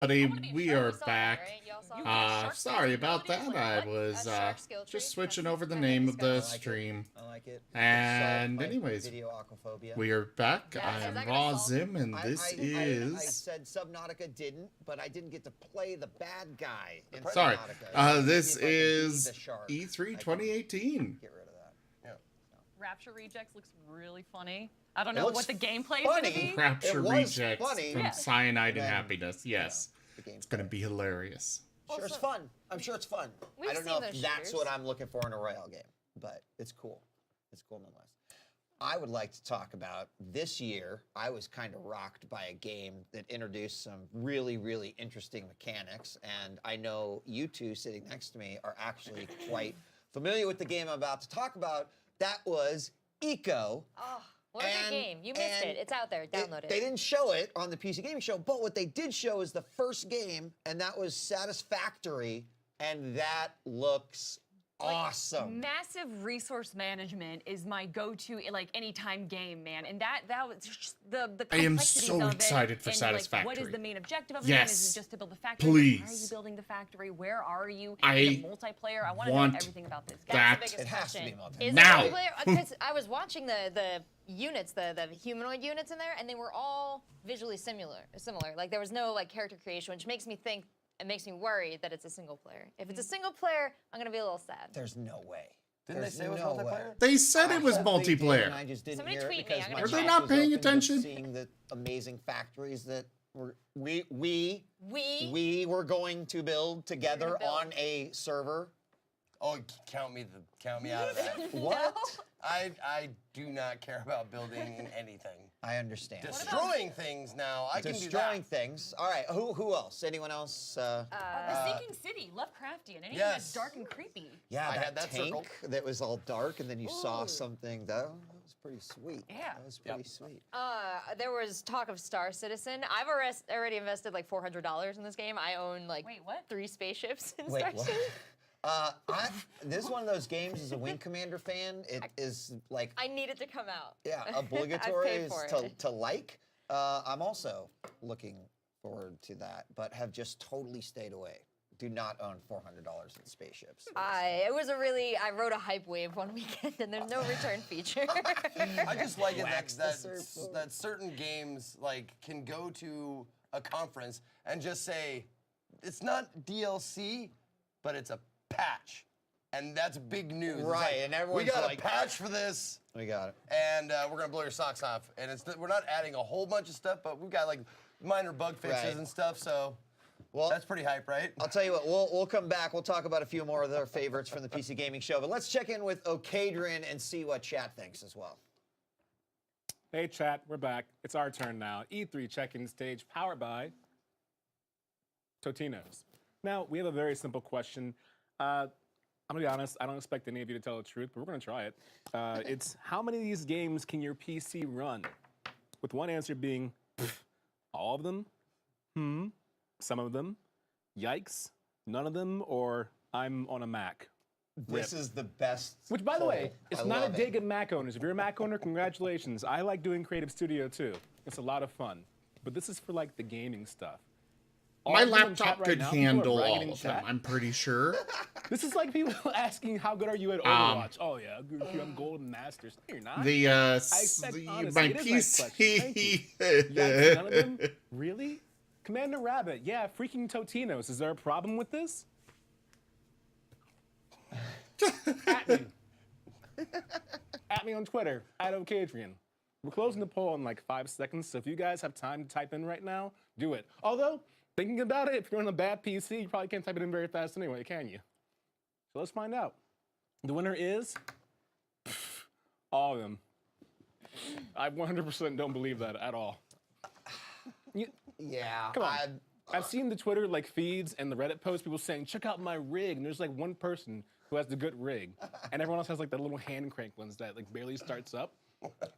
Buddy, we are You saw that, back. right? Y'all saw that? Sorry about that. I was Shark skill tree? just switching That's over the kinda name of the disgusting. stream. I like it. And Solve my anyways, video aquaphobia. we are back. Yeah, I is am that gonna Raw solve- Zim, and this I is. said Subnautica didn't, but I didn't get to play the bad guy in Sorry. Subnautica. This See if I can be is the shark. E3 I can 2018. Get rid of that. Rapture Rejects looks really funny. I don't It know looks what the gameplay's gonna funny. be. Rapture It was Rejects funny. from Yeah. Cyanide and Then, Happiness. Yes. The game's It's going to be hilarious. Sure, it's fun. I'm sure it's fun. We've I don't seen know if those that's shooters. what I'm looking for in a Royale game, but it's cool. It's cool nonetheless. I would like to talk about this year. I was kind of rocked by a game that introduced some really, really interesting mechanics, and I know you two sitting next to me are actually quite familiar with the game I'm about to talk about. That was Eco. Oh, what a good And- game. You missed and it. It's out there. Download it. They didn't show it on the PC Gaming Show, but what they did show is the first game, and that was Satisfactory, and that looks awesome. Massive resource management is my go-to like anytime game, man. And that was just the I am complexities so of it, excited for and, like, what Satisfactory. is the main objective of the game? Yes. Is it just to build the factory? Please. Why are you building the factory? Where are you? I Is it multiplayer? I want to know want everything about this game. that. That's the It biggest has to be question. multiplayer. Is Now. it multiplayer? Because I was watching the units, the humanoid units in there, and they were all visually similar. Like there was no like character creation, which makes me think. It makes me worried that it's a single player. If it's a single player, I'm gonna be a little sad. There's no way. Didn't There's they say it was no multiplayer? way. They said it was I hope they did, and multiplayer. I just didn't Somebody hear it tweet me, because I'm my gonna Are they check. not mouth was paying open just attention? Seeing the amazing factories that we were going to build together build. on a server. Oh, count me out of that. What? I do not care about building anything. I understand. Destroying things now, I can do Destroying that. things. All right. Who else? Anyone else? The Sinking City, Lovecraftian, anything Yes. that's dark and creepy. Yeah, I that had that tank circle. that was all dark, and then you saw something. That was pretty sweet. Yeah. That was pretty sweet. There was talk of Star Citizen. I've already invested like $400 in this game. I own like Wait, what? 3 spaceships in Wait, Star what? Citizen. This is one of those games. As a Wing Commander fan, it is like I need it to come out. yeah, I've obligatory paid is for to, it. to like. I'm also looking forward to that, but have just totally stayed away. Do not own $400 in spaceships. I wrote a hype wave one weekend and there's no return feature. I just like it Wax the that surfboard. that certain games like can go to a conference and just say it's not DLC, but it's a patch, and that's big news. It's Right, like, and we everyone's got like, a patch for this, We got it. and we're gonna blow your socks off. And we're not adding a whole bunch of stuff, but we've got like minor bug fixes Right. and stuff. So Well, that's pretty hype, right? I'll tell you what. We'll come back. We'll talk about a few more of their favorites from the PC Gaming Show. But let's check in with Okadrin and see what chat thinks as well. Hey chat, we're back. It's our turn now. E3 check-in stage powered by Totino's. Now, we have a very simple question. I'm gonna be honest, I don't expect any of you to tell the truth, but we're gonna try it. It's how many of these games can your PC run? With one answer being, all of them, some of them, yikes, none of them, or I'm on a Mac. This is the best. Which, by the way, poll. it's I not a love dig it. at Mac owners. If you're a Mac owner, congratulations. I like doing Creative Studio too. It's a lot of fun. But this is for like the gaming stuff. All My of them in chat laptop right could now, people are handle bragging all in of them, chat. I'm pretty sure. This is like people asking, how good are you at Overwatch? Oh yeah, I'm Golden Masters. No, you're not. The expect honesty. my It is nice PC. Yikes, none of them? Really? Commander Rabbit, yeah, freaking Totinos. Is there a problem with this? At me. At me on Twitter, at Okadrian. We're closing the poll in like 5 seconds, so if you guys have time to type in right now, do it. Although, thinking about it, if you're on a bad PC, you probably can't type it in very fast anyway, can you? So let's find out. The winner is all of them. I 100% don't believe that at all. Yeah. Come on. I've seen the Twitter like feeds and the Reddit posts, people saying, check out my rig, and there's like one person who has the good rig, and everyone else has like the little hand crank ones that like barely starts up.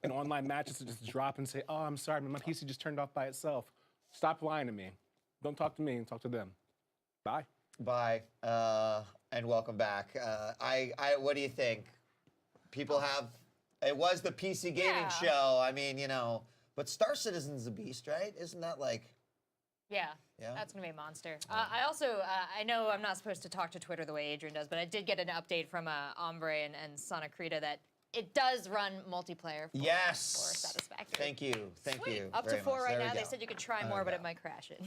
And online matches to just drop and say, oh, I'm sorry, my PC just turned off by itself. Stop lying to me. Don't talk to me, talk to them. Bye. Bye. And welcome back. What do you think? People have. It was the PC Gaming Yeah. Show. I mean, but Star Citizen's a beast, right? Isn't that like? Yeah, Yeah? that's gonna be a monster. I also, I know I'm not supposed to talk to Twitter the way Adrian does, but I did get an update from Ombre and Sonic Rita that it does run multiplayer for Yes. Satisfactory. Thank you. Thank you. Up to very 4 much. right There we now. They go. said you could try There more, we but go. it might crash it.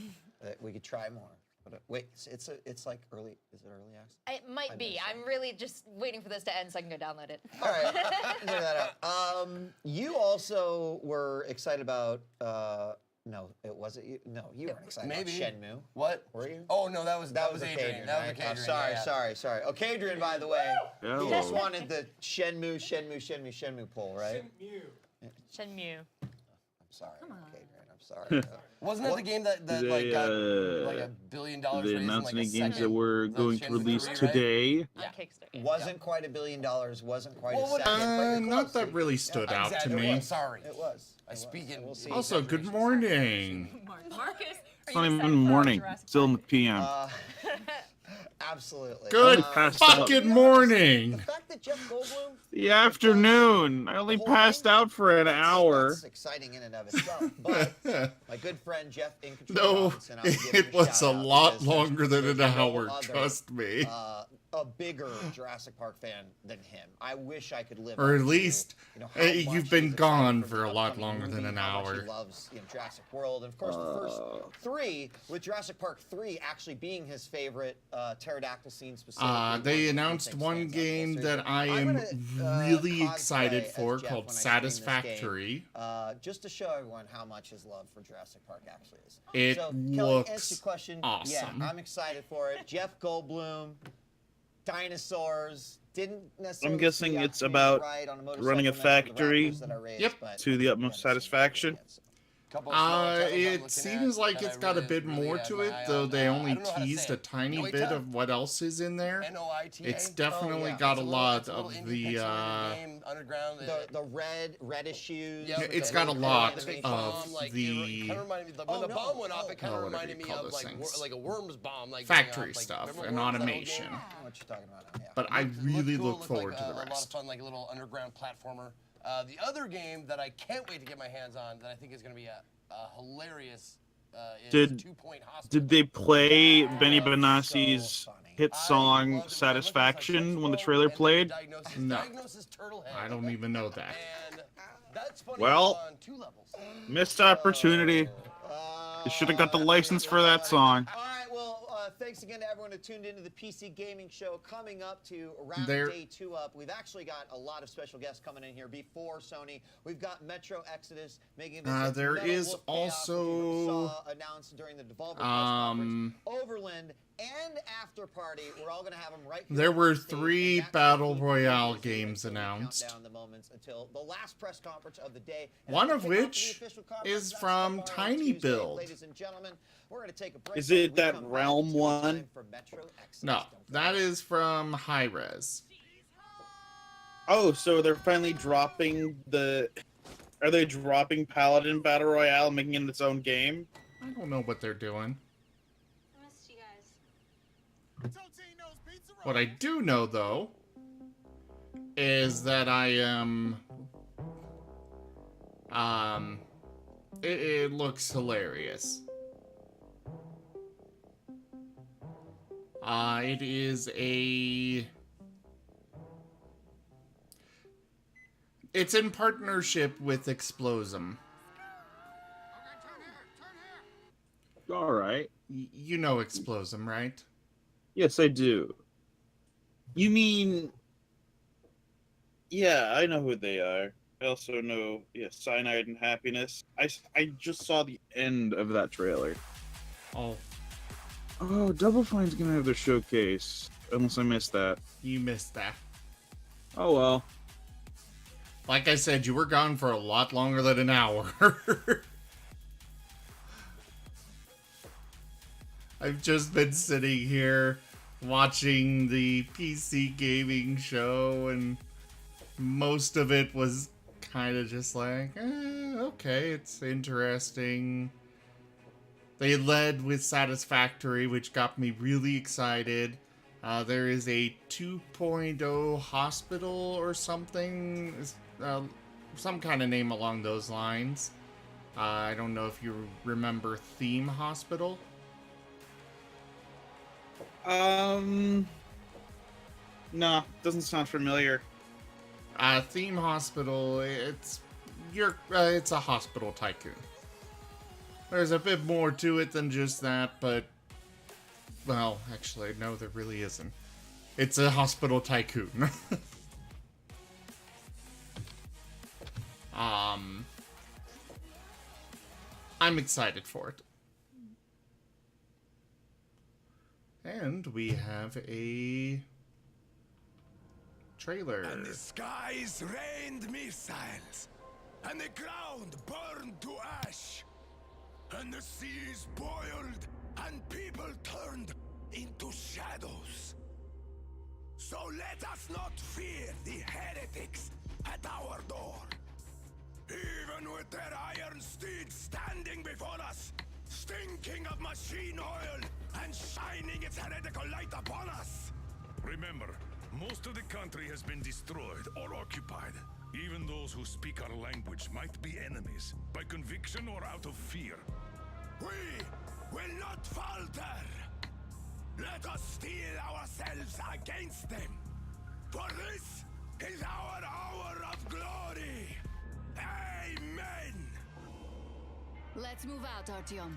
We could try more. But wait, it's like early. Is it early access? It might be. missed it. I'm really just waiting for this to end so I can go download it. All right, figure that out. You also were excited about. No, it wasn't you. No, you weren't excited Maybe. about Shenmue. What? Were you? Oh no, that was Adrian. Adrian. That was right? Adrian. Oh, sorry, yeah. sorry. Okay, Adrian, by the way, he Hello. just wanted the Shenmue poll, right? Shenmue. I'm sorry. Okay, Adrian, I'm sorry. Wasn't that the game that They, like got like $1 billion They raised in announced like any a games second? that were The going to Shenmue release 3, right? today. On Kickstarter. Wasn't quite $1 billion. Wasn't quite Well, a what- second. but you're Not close. that really stood out to Exactly. me. Sorry. It was. I speak in. We'll see. Also, good morning. Marcus, It's not even morning. Still in the PM. Absolutely. Good passed out. fucking morning. The fact that Jeff Goldblum. The afternoon. I only passed out for an hour. That's exciting in and of itself. But my good friend Jeff Incontrol No, Robinson, I'll give him it was a shout-out lot because longer than an there's no hour, other, trust me. A bigger Jurassic Park fan than him. I wish I could live. Or up at to, least, how you've much been he's excited gone the for a lot upcoming longer than movie, an how much hour. He loves Jurassic World, and of course the first 3, with Jurassic Park 3 actually being his favorite pterodactyl scene specifically. They announced one game that I am really excited for called Satisfactory. Just to show everyone how much his love for Jurassic Park actually is. It so, Kelly, looks answer your question. awesome. Yeah, I'm excited for it. Jeff Goldblum, dinosaurs. Didn't necessarily. I'm guessing see it's a about ride on a running a motorcycle next to the factory raptors that I raised, Yep. but to the utmost haven't seen it satisfaction. yet, so. Couple of small titles I'm It looking seems at like that it's I got a really, bit really more had to my it, eye though on. they I only don't know how to teased say a it. tiny Noita? bit of what else is in there. Noita? It's definitely yeah. got It's a little- lot it's a little of indie the, pixelated game, underground. The reddish shoes. Yeah, It's the got a big lot bomb, the big of bomb, like, the- It kind of reminded me, when Oh, the no. bomb went off, it kind Oh, of whatever reminded you me call of those like things. like a worm's bomb, like going Factory off, like, stuff remember and Worms, that old automation. game? I know what you're talking about now. Yeah. But I Looked really cool, look looked forward like, to the a lot of rest. fun, like a little underground platformer. The other game that I can't wait to get my hands on, that I think is going to be a hilarious, is Did- 2 Point Hospital. Did they play Benny So Benassi's funny. hit I song loved it. Satisfaction when the Diagnosis, trailer and then played? Diagnosis, No. Diagnosis Turtlehead. I don't even know that. And that's funny Well, on 2 levels. Missed opportunity. You should have got the license for that song. All right, well, thanks again to everyone who tuned into the PC Gaming Show. Coming up to around There- day 2 up, we've actually got a lot of special guests coming in here before Sony. We've got Metro Exodus making a visit. There Metal is Wolf Chaos, which we also, saw announced during the Devolver press conference. Overland and After Party. We're all going to have them right here There on were stage, 3 and that Battle concludes Royale the games so we count announced. down the moments until the last press conference of the day. And One as of we kick off which the official conference, is that's from tomorrow, Tiny Tuesday. Build. Ladies and gentlemen, we're going to take a break. Is When it we that come back, Realm it's time one? for Metro Exodus. No, Don't that forget. is from High Res. Oh, so they're finally dropping the. Are they dropping Paladin Battle Royale and making it its own game? I don't know what they're doing. I missed you guys. What I do know, though, is that I am. It looks hilarious. It is a. It's in partnership with Explosum. All right. You know Explosum, right? Yes, I do. You mean? Yeah, I know who they are. I also know, yeah, Cyanide and Happiness. I just saw the end of that trailer. Oh, Oh, Double Fine's gonna have their showcase. Unless I missed that. you missed that. Oh well. Like I said, you were gone for a lot longer than an hour. I've just been sitting here watching the PC gaming show, and most of it was kind of just like, okay, it's interesting. They led with Satisfactory, which got me really excited. There is a 2.0 hospital or something, some kind of name along those lines. I don't know if you remember Theme Hospital. No, doesn't sound familiar. Theme Hospital, it's a hospital tycoon. There's a bit more to it than just that, but well, actually, no, there really isn't. It's a hospital tycoon. I'm excited for it. And we have a trailer. And the skies rained missiles, and the ground burned to ash, and the seas boiled, and people turned into shadows. So let us not fear the heretics at our door. Even with their iron steeds standing before us, stinking of machine oil and shining its heretical light upon us. Remember, most of the country has been destroyed or occupied. Even those who speak our language might be enemies, by conviction or out of fear. We will not falter. Let us steel ourselves against them. For this is our hour of glory. Amen. Let's move out, Artyom.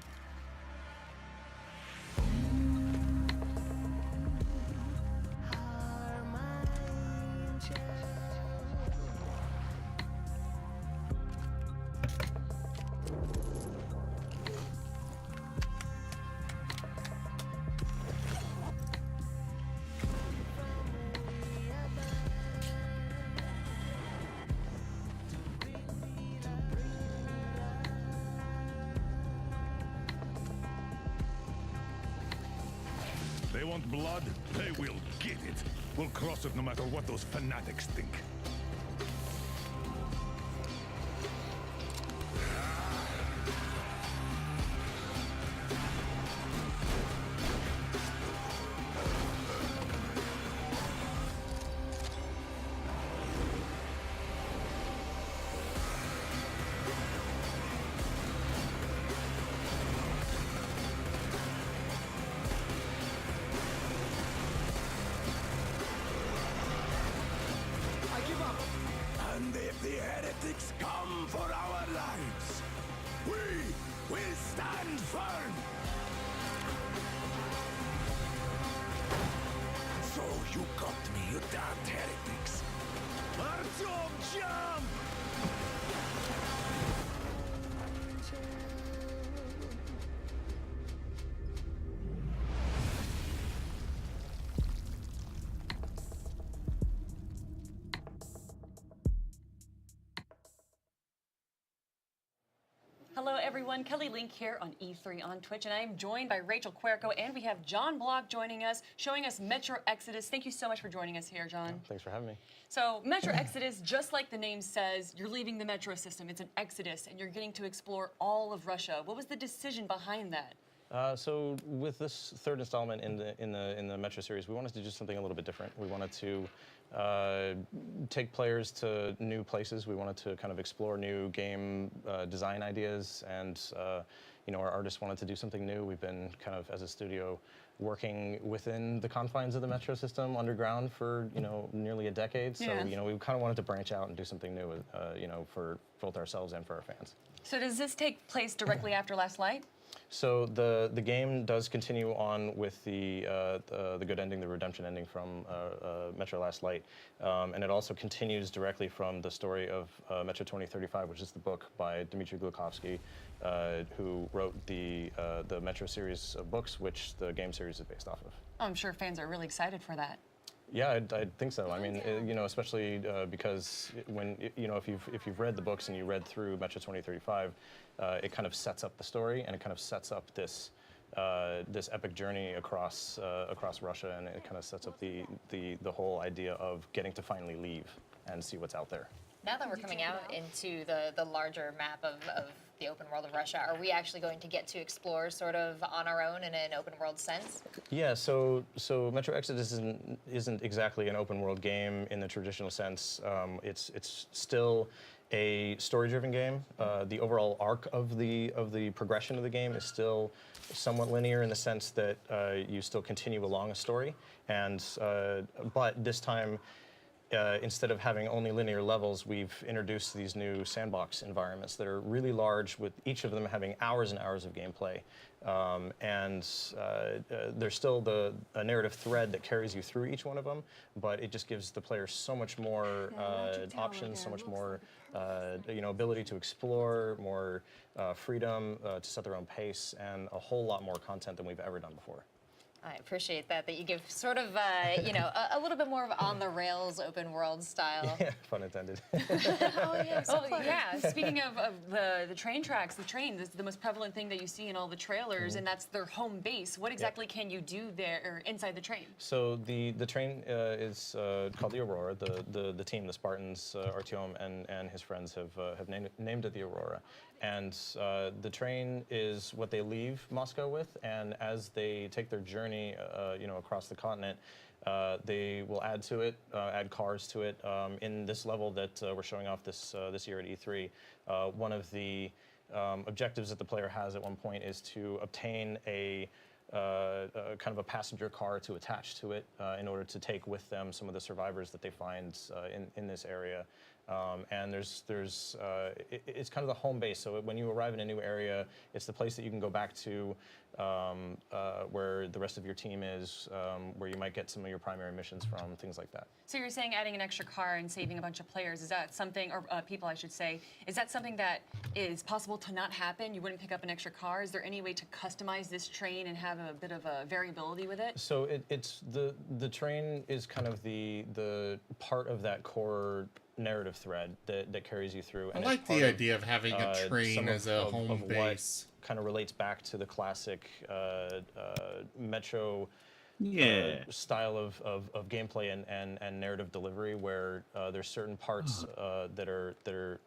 They want blood, they will get it. We'll cross it no matter what those fanatics think. And if the heretics come for our lives, we will stand firm. So you got me, you damned heretics. Artyom, jump! Hello, everyone. Kelly Link here on E3 on Twitch, and I am joined by Rachel Cuerco, and we have John Block joining us, showing us Metro Exodus. Thank you so much for joining us here, John. Thanks for having me. So, Metro Exodus, just like the name says, you're leaving the Metro system. It's an exodus, and you're getting to explore all of Russia. What was the decision behind that? So with this third installment in the Metro series, we wanted to do something a little bit different. We wanted to take players to new places. We wanted to kind of explore new game design ideas, and our artists wanted to do something new. We've been kind of, as a studio, working within the confines of the Metro system underground for nearly a decade. So Yeah. We kind of wanted to branch out and do something new, for both ourselves and for our fans. So does this take place directly after Last Light? So the game does continue on with the good ending, the redemption ending from Metro Last Light, and it also continues directly from the story of Metro 2035, which is the book by Dmitry Glukhovsky, who wrote the Metro series of books, which the game series is based off of. I'm sure fans are really excited for that. Yeah, I think so. I mean, especially because when if you've read the books and you read through Metro 2035, it kind of sets up the story, and it kind of sets up this epic journey across Russia, and it kind of sets up the whole idea of getting to finally leave and see what's out there. Now that we're coming out into the larger map of the open world of Russia, are we actually going to get to explore sort of on our own in an open world sense? Yeah, so Metro Exodus isn't exactly an open world game in the traditional sense. It's still a story-driven game. The overall arc of the progression of the game is still somewhat linear in the sense that you still continue along a story, and but this time, instead of having only linear levels, we've introduced these new sandbox environments that are really large, with each of them having hours and hours of gameplay. There's still a narrative thread that carries you through each one of them, but it just gives the player so much more options, so much more ability to explore, more freedom to set their own pace, and a whole lot more content than we've ever done before. I appreciate that you give sort of, a little bit more of on the rails open world style. Yeah, pun intended. Oh, yeah, so Oh, yeah. Speaking of the train tracks, the train is the most prevalent thing that you see in all the trailers, and that's their home base. What exactly can you do there or inside the train? So the train is called the Aurora. The team, the Spartans, Artyom and his friends have named it the Aurora. And the train is what they leave Moscow with, and as they take their journey, across the continent, they will add to it, add cars to it. In this level that we're showing off this year at E3, one of the objectives that the player has at one point is to obtain a kind of a passenger car to attach to it in order to take with them some of the survivors that they find in this area. And it's kind of the home base. So when you arrive in a new area, it's the place that you can go back to where the rest of your team is, where you might get some of your primary missions from, things like that. So you're saying adding an extra car and saving a bunch of players, is that something, or people I should say, is that something that is possible to not happen? You wouldn't pick up an extra car? Is there any way to customize this train and have a bit of a variability with it? So it's the train is kind of the part of that core narrative thread that carries you through. I And like the idea of having a train as a home base. Kind of relates back to the classic Metro style of gameplay and narrative delivery, where there's certain parts that are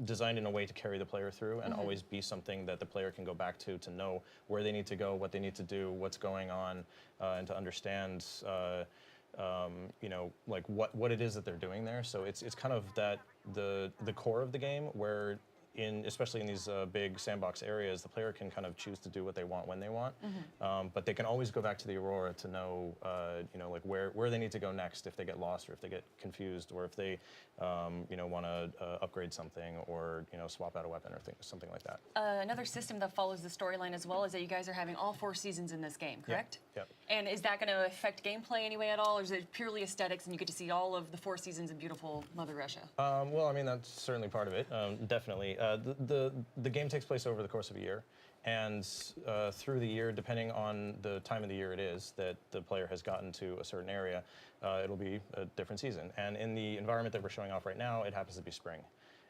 designed in a way to carry the player through and always be something that the player can go back to know where they need to go, what they need to do, what's going on, and to understand like what it is that they're doing there. So it's kind of that the core of the game, where especially in these big sandbox areas, the player can kind of choose to do what they want when they want, but they can always go back to the Aurora to know, like where they need to go next if they get lost or if they get confused or if they, want to upgrade something or swap out a weapon or something like that. Another system that follows the storyline as well is that you guys are having all 4 seasons in this game, correct? Yep. And is that going to affect gameplay anyway at all, or is it purely aesthetics and you get to see all of the 4 seasons in beautiful Mother Russia? Well, I mean, that's certainly part of it, definitely. The game takes place over the course of a year, and through the year, depending on the time of the year it is that the player has gotten to a certain area, it'll be a different season. And in the environment that we're showing off right now, it happens to be spring.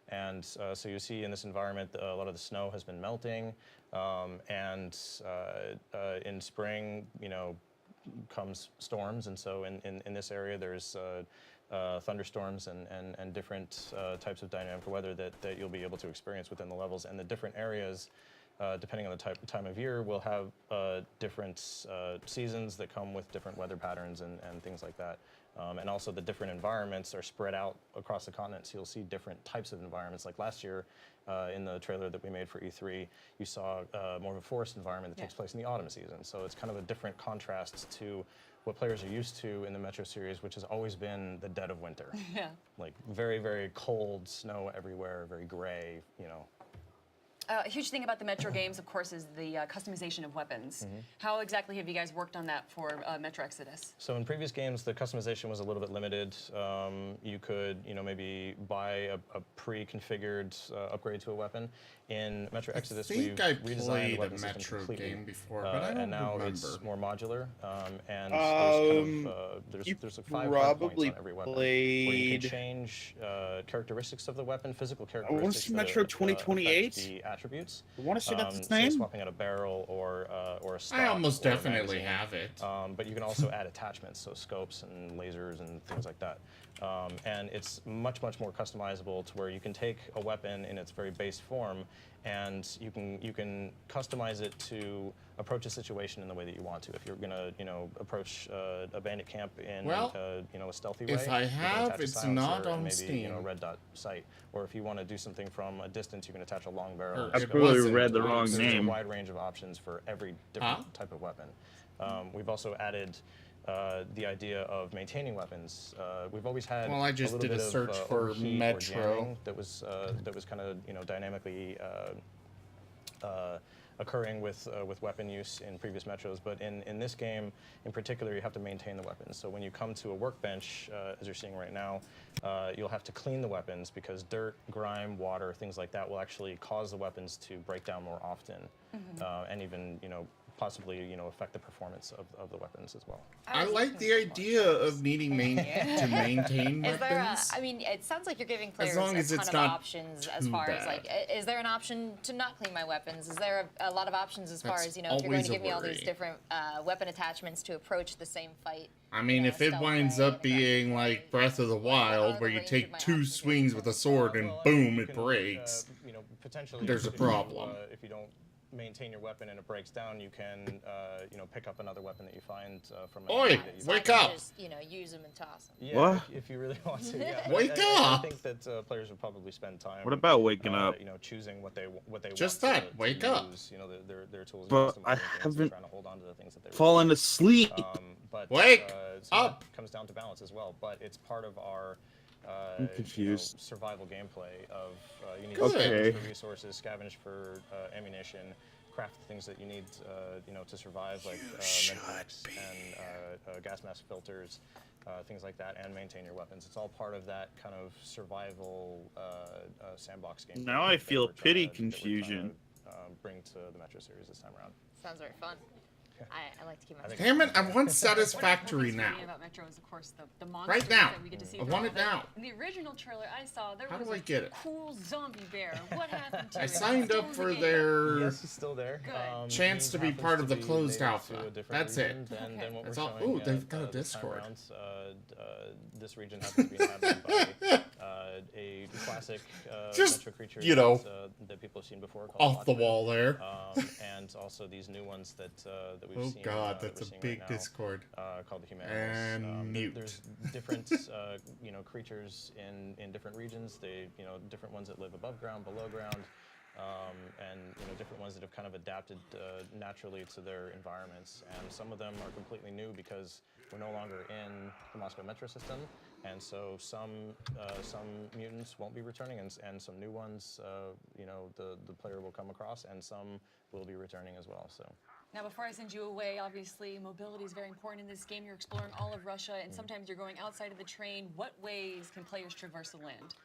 And so you see in this environment, a lot of the snow has been melting, and in spring, comes storms. And so in this area, there's thunderstorms and different types of dynamic weather that you'll be able to experience within the levels. And the different areas, depending on the time of year, will have different seasons that come with different weather patterns and things like that. And also the different environments are spread out across the continent, so you'll see different types of environments. Like last year, in the trailer that we made for E3, you saw more of a forest environment that takes place in the autumn season. So it's kind of a different contrast to what players are used to in the Metro series, which has always been the dead of winter. Yeah. Like very, very cold, snow everywhere, very gray, A huge thing about the Metro games, of course, is the customization of weapons. How exactly have you guys worked on that for Metro Exodus? So in previous games, the customization was a little bit limited. You could, maybe buy a pre-configured upgrade to a weapon. In Metro Exodus, we've redesigned the weapon system completely. Game before, but I don't and now remember. it's more modular, and there's like 5 hard points on every weapon, where you can change characteristics of the weapon, physical characteristics. I want to see Metro 2028. The attributes. I want to see that's its say name. swapping out a barrel or a stock. I almost or a definitely magazine. have it. But you can also add attachments, so scopes and lasers and things like that. And it's much, much more customizable to where you can take a weapon in its very base form and you can customize it to approach a situation in the way that you want to. If you're gonna, approach a bandit camp in, a stealthy way, if I you can have, attach a it's silencer not and on maybe, Steam. a red dot sight. Or if you want to do something from a distance, you can attach a long barrel. Or and it I scope. probably wasn't. read the wrong There's name. a wide range of options for every different type of weapon. We've also added the idea of maintaining weapons. We've always had Well, I just a little did a bit of, search for overheat or Metro. jamming that was kind of dynamically occurring with weapon use in previous Metros, but in this game in particular, you have to maintain the weapons. So when you come to a workbench, as you're seeing right now, you'll have to clean the weapons because dirt, grime, water, things like that will actually cause the weapons to break down more often, and even possibly affect the performance of the weapons as well. I like the idea of needing to maintain Is there weapons. I mean, it sounds like you're giving players long as a ton it's of not options as too far as bad. like, is there an option to not clean my weapons? Is there a lot of options as far That's as, if you're going always to a give me all these worry. different weapon attachments to approach the same fight? I mean, if it stealth winds way, up in a aggressive being way, like Breath of the Wild, where you take 2 swings with a sword and Well, I mean, boom, you it can, breaks. Potentially, There's a if you, problem. if you don't maintain your weapon and it breaks down, you can, pick up another weapon that you find from an Oi, enemy that you So I wake can up! Just, use them and toss them. Yeah, What? if you really want to. Yeah. But Wake I up! think that players would probably spend time. What about waking up? Choosing what they Just want that, to wake use, up. Their tools. and But customizing I things and haven't trying to hold on to the things that they really fallen want. asleep. But Wake some of up! that comes down to balance as well. But it's part of our I'm confused. survival gameplay of you need Good. to scavenge for resources, scavenge for ammunition, craft the things that you need, to survive, like medpacks and gas mask filters, things like that, and maintain your weapons. It's all part of that kind of survival sandbox game. Now I that feel we're trying pity to- that we're trying confusion. to, bring to the Metro series this time around. Sounds very fun. I like to keep my think- Damn it, I want What Satisfactory is now. funny about Metro is, of course, the monsters Right now. that we get to see. I want it now. In the original trailer I saw, there How was do I a get it? cool zombie bear. What happened to I him? signed Still up in for the game. their Yes, he's still there. Good. chance He to be happens part of to the be closed native to alpha. a different That's it. region than what That's we're all. showing, Ooh, they've got a this time Discord. around. This region happens to be inhabited by a classic Just, Metro creature that people have seen before. Called Off the Watchmen. wall there. And also these new ones that we've Oh seen. god, that that's we're a seeing big right now, Discord. called the Humanimals. And mute. There's different, creatures in different regions. They, different ones that live above ground, below ground, and different ones that have kind of adapted naturally to their environments. And some of them are completely new because we're no longer in the Moscow Metro system, and so some mutants won't be returning, and some new ones, the player will come across, and some will be returning as well. So. Now, before I send you away, obviously, mobility is very important in this game. You're exploring all of Russia, and sometimes you're going outside of the train. What ways can players traverse the land?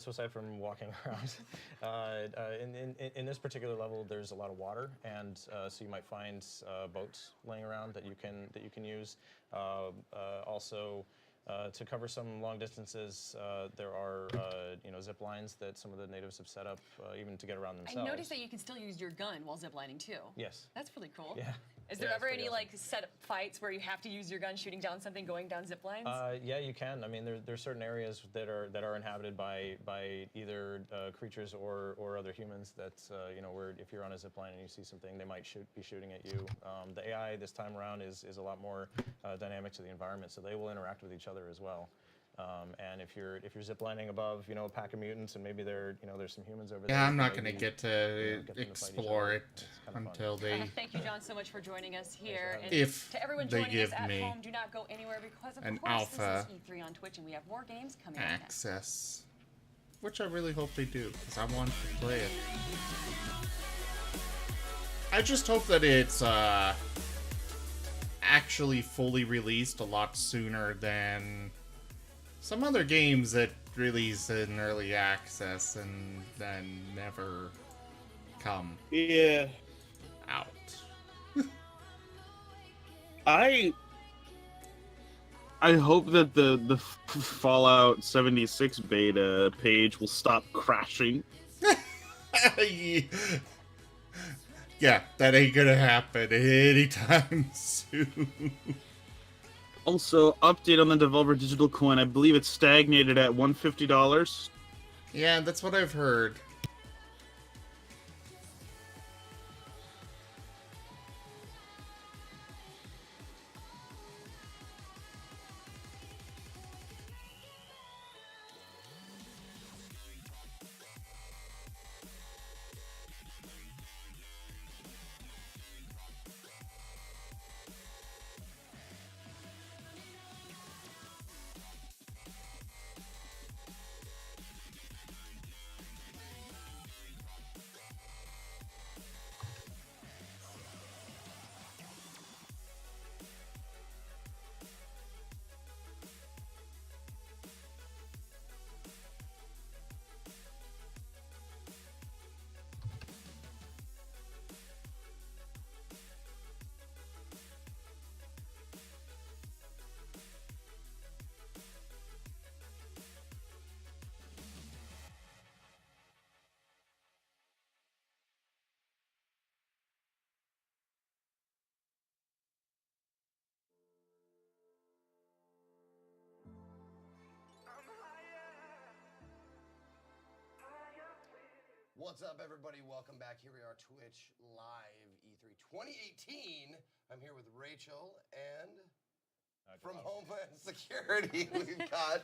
So aside from walking around, in this particular level, there's a lot of water, and so you might find boats laying around that you can use. Also, to cover some long distances, there are zip lines that some of the natives have set up, even to get around I themselves. noticed that you can still use your gun while ziplining too. Yes. That's really cool. Yeah. Is there Yeah, ever it's any pretty like set up fights where you have to use your gun shooting down something going down zip lines? Yeah, you can. I mean, there's certain areas that are inhabited by either creatures or other humans that where if you're on a zip line and you see something, they might be shooting at you. The AI this time around is a lot more dynamic to the environment, so they will interact with each other as well. And if you're ziplining above, a pack of mutants, and maybe there's some humans over there. Yeah, I'm you not can gonna maybe, get to get them to fight each explore other. it It's kinda fun. until they. Thank you, John, so much for joining us here. And If to everyone they joining give us at me home, do not go anywhere because of an course alpha this is E3 on Twitch, and we have more games coming up next. access, which I really hope they do, because I want to play it. I just hope that it's actually fully released a lot sooner than some other games that release in early access and then never come Yeah. out. I hope that the Fallout 76 beta page will stop crashing. Yeah, that ain't gonna happen anytime soon. Also, update on the Devolver Digital Coin. I believe it's stagnated at $150. Yeah, that's what I've heard. What's up, everybody? Welcome back. Here we are, Twitch Live E3 2018. I'm here with Rachel and from Homeland Security, we've got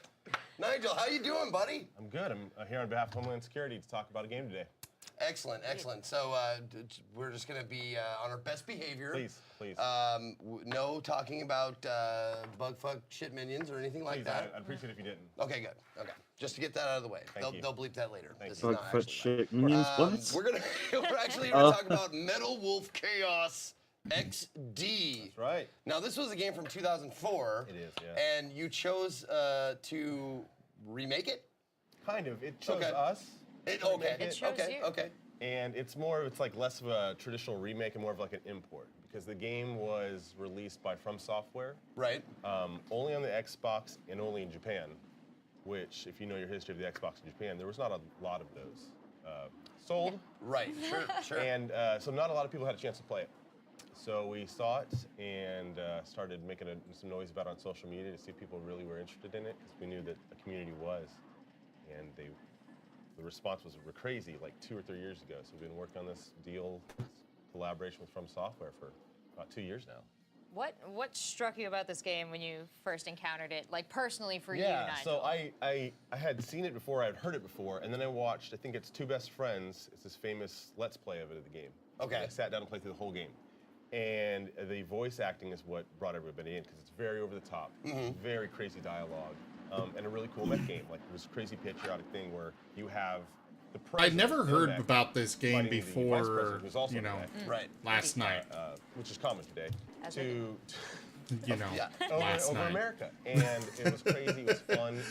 Nigel. How you doing, buddy? I'm good. I'm here on behalf of Homeland Security to talk about a game today. Excellent, excellent. So we're just going to be on our best behavior. Please, please. No talking about bug fuck shit minions or anything like Please, that. I'd appreciate it if you didn't. Okay, good. Okay, just to get that out of the way. Thank you. They'll bleep that later. This is Bug not fuck actually shit minions. What? we're actually going to talk about Metal Wolf Chaos XD. That's right. Now, this was a game from 2004. It is, yeah. And you chose to remake it? Kind of. It chose Okay. us. Okay. It chose okay. you. Okay. And it's like less of a traditional remake and more of like an import because the game was released by From Software. Right. Only on the Xbox and only in Japan, which, if you know your history of the Xbox in Japan, there was not a lot of those sold. Right. Sure. And so not a lot of people had a chance to play it. So we saw it and started making some noise about it on social media to see if people really were interested in it because we knew that a community was. And the response was crazy like 2 or 3 years ago. So we've been working on this collaboration with From Software for about 2 years now. What struck you about this game when you first encountered it, like personally for you, Yeah, Nigel? so I had seen it before, I had heard it before, and then I watched, I think it's Two Best Friends, it's this famous Let's Play of the game. Okay. I sat down and played through the whole game. And the voice acting is what brought everybody in, because it's very over the top, very crazy dialogue, and a really cool mech game. Like, it was a crazy patriotic thing where you have the I'd president never in a heard mech about this game fighting the vice before, president, who's also you in a know, mech, Right. last night. which is common today, As I to You know, Yeah. last over night. America, and it was crazy. It was fun.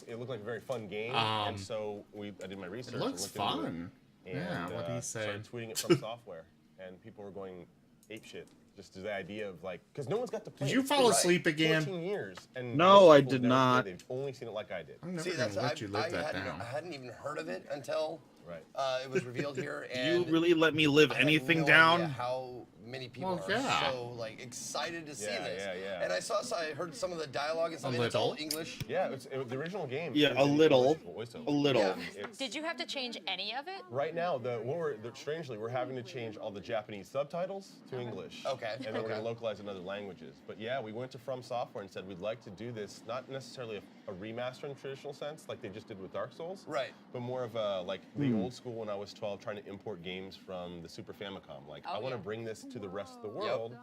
It looked like a very fun game, and so I did my research. It looks and looked into fun. and, Yeah, what he said. Started tweeting it From Software, and people were going apeshit. Just to the idea of like, because no one's got to play. Did you it. fall It's asleep again? 14 years, and No, most I people did have never not. played it. They've only seen it like I did. I'm never See, gonna that's let you live that down. I hadn't even heard of it until Right. it was revealed here. Do And you really let me live I had anything no down? idea how many people Well, are yeah. so like excited to see Yeah, this. yeah. And I heard some of the dialogue and stuff. A and it's all little. English. Yeah, the original game. Yeah, is a in little. English voiceover. A little. Yeah. It's- Did you have to change any of it? Right now, strangely, we're having to change all the Japanese subtitles to English. Okay, And then we're okay. going to localize in other languages. But yeah, we went to From Software and said we'd like to do this, not necessarily a remaster in traditional sense, like they just did with Dark Souls. Right. But more of a, like, the old school when I was 12, trying to import games from the Super Famicom. Like, I want to yeah. bring this to the rest of the world.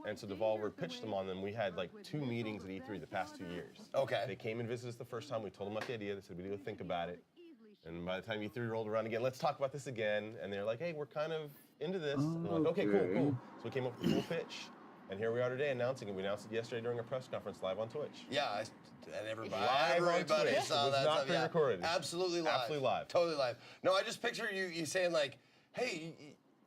And so Devolver pitched them on them. We had, like, 2 meetings at E3 the past 2 years. Okay. They came and visited us the first time. We told them about the idea. They said, we need to think about it. And by the time E3 rolled around again, let's talk about this again. And they're like, hey, we're kind of into this. And we're like, okay, cool. So we came up with a full pitch. And here we are today announcing it. We announced it yesterday during a press conference live on Twitch. Yeah, and everybody Live on everybody Twitch. saw It was that not stuff. Yeah. pre-recorded. Absolutely live. Absolutely live. Totally live. No, I just picture you saying like, hey,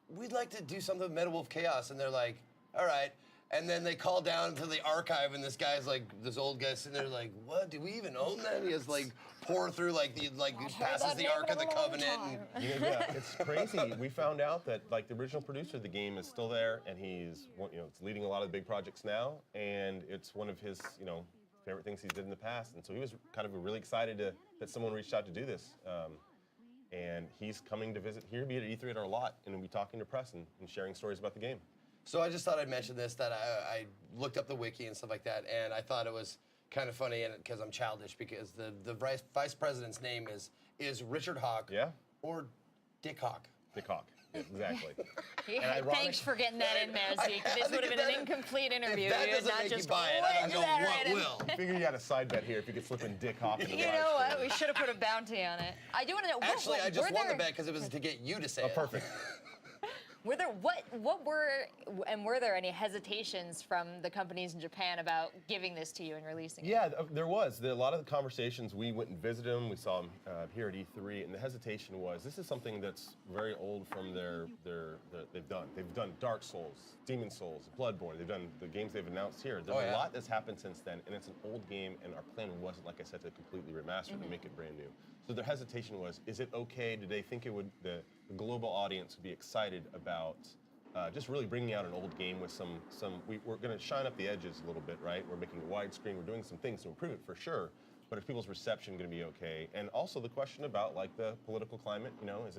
we'd like to do something with Metal Wolf Chaos. And they're like, all right. And then they call down to the archive, and this guy's like, this old guy sitting there like, what? Do we even own that? And he has like pour through like he passes the Ark of the Covenant. And, Yeah, it's crazy. We found out that like the original producer of the game is still there, and he's it's leading a lot of the big projects now, and it's one of his favorite things he's did in the past. And so he was kind of really excited that someone reached out to do this. And he's coming to visit here, be at E3 at our lot, and we'll be talking to press and sharing stories about the game. So I just thought I'd mention this, that I looked up the wiki and stuff like that, and I thought it was kind of funny, and because I'm childish, because the vice president's name is Richard Hawk, or Dick Hawk. Dick Hawk, yeah, exactly. Thanks for getting that in there, Zeke. This would have been an incomplete interview. If that You had doesn't not make you just buy it, I don't wedged know that what right in. will. I figured you had a side bet here if you could slip in Dick Hawk in the You live know what? stream. We should have put a bounty on it. I do want to know. Actually, I just were won the there- bet because it was to get you to say it. Perfect. Were there were there any hesitations from the companies in Japan about giving this to you and releasing it? Yeah, there was. A lot of the conversations, we went and visited them. We saw them here at E3, and the hesitation was, this is something that's very old from they've done. They've done Dark Souls, Demon Souls, Bloodborne. They've done the games they've announced here. There's a lot that's happened since then, and it's an old game, and our plan wasn't, like I said, to completely remaster it and make it brand new. So their hesitation was, is it okay? Did they think the global audience would be excited about just really bringing out an old game with we're going to shine up the edges a little bit, right? We're making it widescreen. We're doing some things to improve it for sure. But is people's reception going to be okay? And also the question about like the political climate, is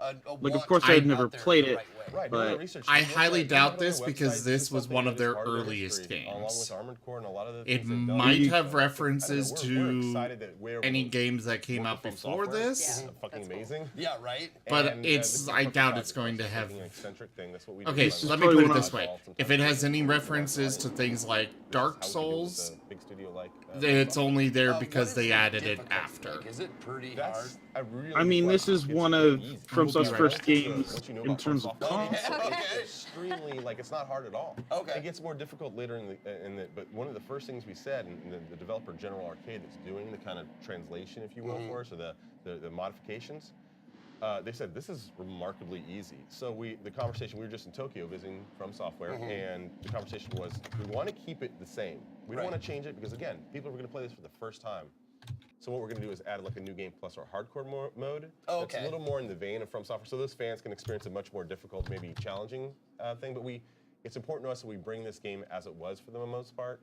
Like, of course, I've never played it, Right, but I highly doubt this because this was one of their earliest games. Along with Armored Core and a lot of the It things they've done. might have So, references we're to excited that we're any able to games that came work out with before software. this. Isn't it fucking amazing. Yeah, right. But And, it's, this is a I perfect doubt project it's going for to us, have. taking an eccentric thing. That's what we do Okay, in so my let me life. put it one this of- way: Sometimes if it has any we do it references to online. things like This is Dark how we do it with Souls, a big studio like, it's Microsoft. only there What because is they the added it difficulty? after. Like, is it pretty That's hard? a really I mean, good this is question. one It's of very easy. FromSoft's We'll be first honest, games once you know in about terms of FromSoft, console. Okay. it's extremely like it's not hard at all. Okay. It gets more difficult later in the but one of the first things we said, and the developer General Arcade that's doing the kind of translation, if you will, for us, or the modifications. They said this is remarkably easy. So the conversation, we were just in Tokyo visiting From Software, and the conversation was, we want to keep it the same. We don't want to change it because, again, people are going to play this for the first time. So what we're going to do is add like a new game plus our hardcore mode. Oh, That's okay. a little more in the vein of From Software, so those fans can experience a much more difficult, maybe challenging thing. But it's important to us that we bring this game as it was for the most part.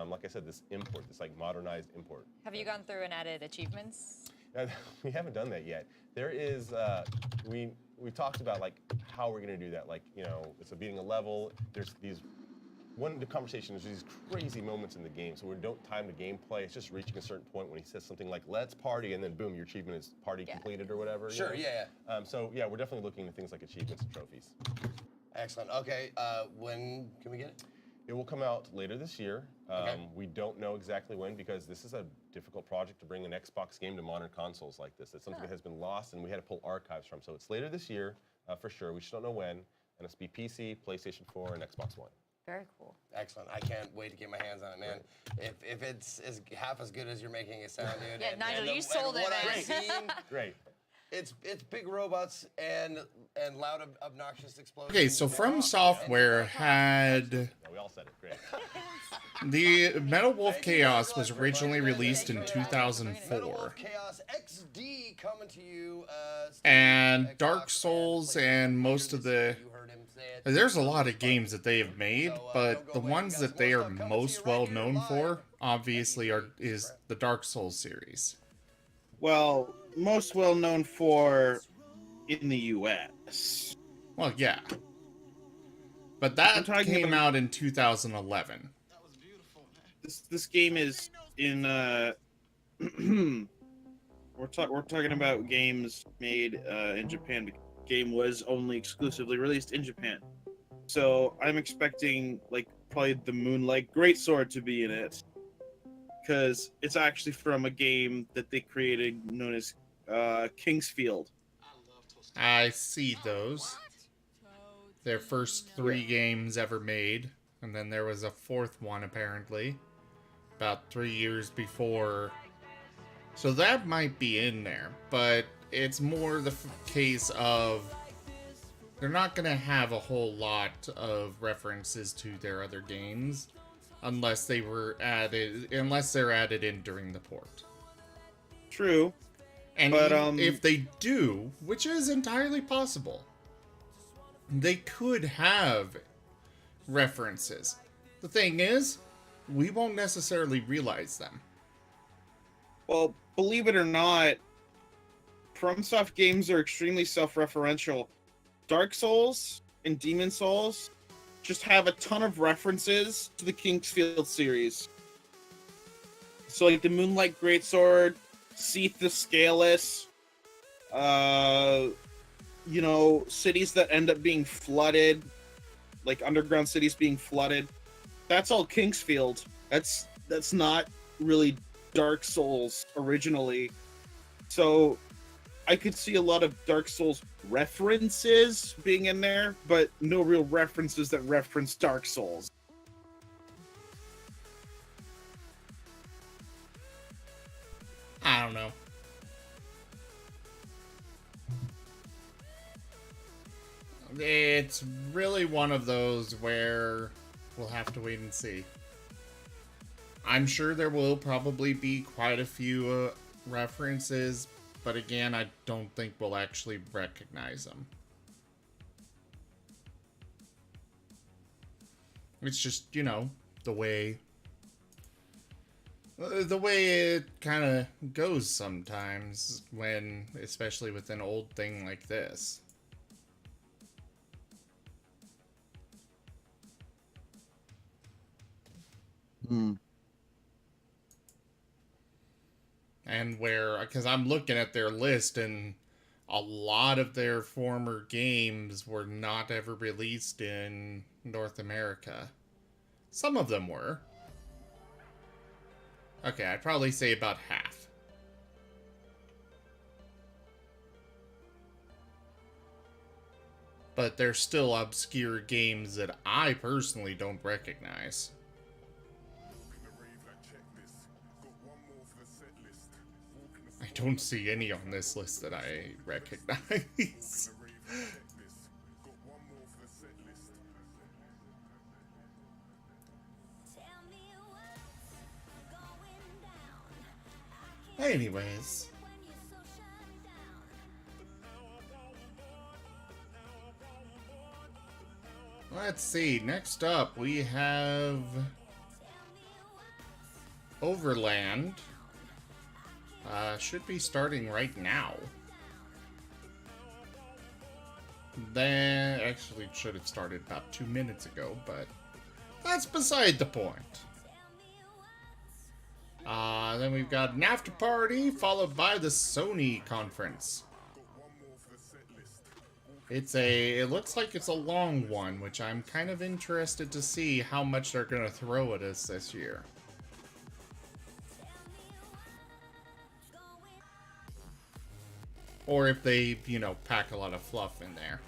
Like I said, this import, this like modernized import. Have you gone through and added achievements? We haven't done that yet. There is, we talked about like how we're gonna do that. Like, you know, it's a beating a level. There's the conversation is these crazy moments in the game. So we don't time the gameplay. It's just reaching a certain point when he says something like, let's party, and then boom, your achievement is party completed or whatever. you Sure, know? yeah. So yeah, we're definitely looking at things like achievements and trophies. Excellent. Okay, when can we get it? It will come out later this year. Okay. We don't know exactly when because this is a difficult project to bring an Xbox game to modern consoles like this. It's something that has been lost and we had to pull archives from. So it's later this year for sure. We just don't know when. And it's be PC, PlayStation 4, and Xbox One. Very cool. Excellent. I can't wait to get my hands on it, man. If it's half as good as you're making it sound, dude. Yeah, Nigel, you sold it, what man. I've seen, Great. it's big robots and loud, obnoxious explosions. Okay, so From Software had Yeah, we all said it. Great. the Metal Wolf Chaos was originally released in 2004. Metal Wolf Chaos XD coming to you. And Dark Souls and most of the... You heard him say it. There's a lot of games that they have made, but the ones that they are most well known for, obviously, is the Dark Souls series. Well, most well known for in the U.S. Well, yeah. But that talking came about- out in 2011. This game is in we're talking about games made in Japan. The game was only exclusively released in Japan, so I'm expecting like probably the Moonlight Greatsword to be in it, because it's actually from a game that they created known as Kingsfield. I see those. Their first 3 games ever made, and then there was a 4th one apparently, about 3 years before. So that might be in there, but it's more the case of they're not going to have a whole lot of references to their other games unless they're added in during the port. True. And But, if they do, which is entirely possible, they could have references. The thing is, we won't necessarily realize them. Well, believe it or not, FromSoft games are extremely self-referential. Dark Souls and Demon Souls just have a ton of references to the Kingsfield series. So, like the Moonlight Greatsword, Seath the Scaleless, you know, cities that end up being flooded, like underground cities being flooded. That's all Kingsfield. That's not really Dark Souls originally. So I could see a lot of Dark Souls references being in there, but no real references that reference Dark Souls. I don't know. It's really one of those where we'll have to wait and see. I'm sure there will probably be quite a few references, but again, I don't think we'll actually recognize them. It's just, you know, the way The way it kind of goes sometimes when, especially with an old thing like this. And where, because I'm looking at their list and a lot of their former games were not ever released in North America. Some of them were. Okay, I'd probably say about half. But they're still obscure games that I personally don't recognize. I don't see any on this list that I recognize. Anyways. Let's see. Next up, we have Overland. Should be starting right now. Then, actually, should have started about 2 minutes ago, but that's beside the point. Then we've got an after party, followed by the Sony conference. It looks like it's a long one, which I'm kind of interested to see how much they're gonna throw at us this year. Or if they, you know, pack a lot of fluff in there.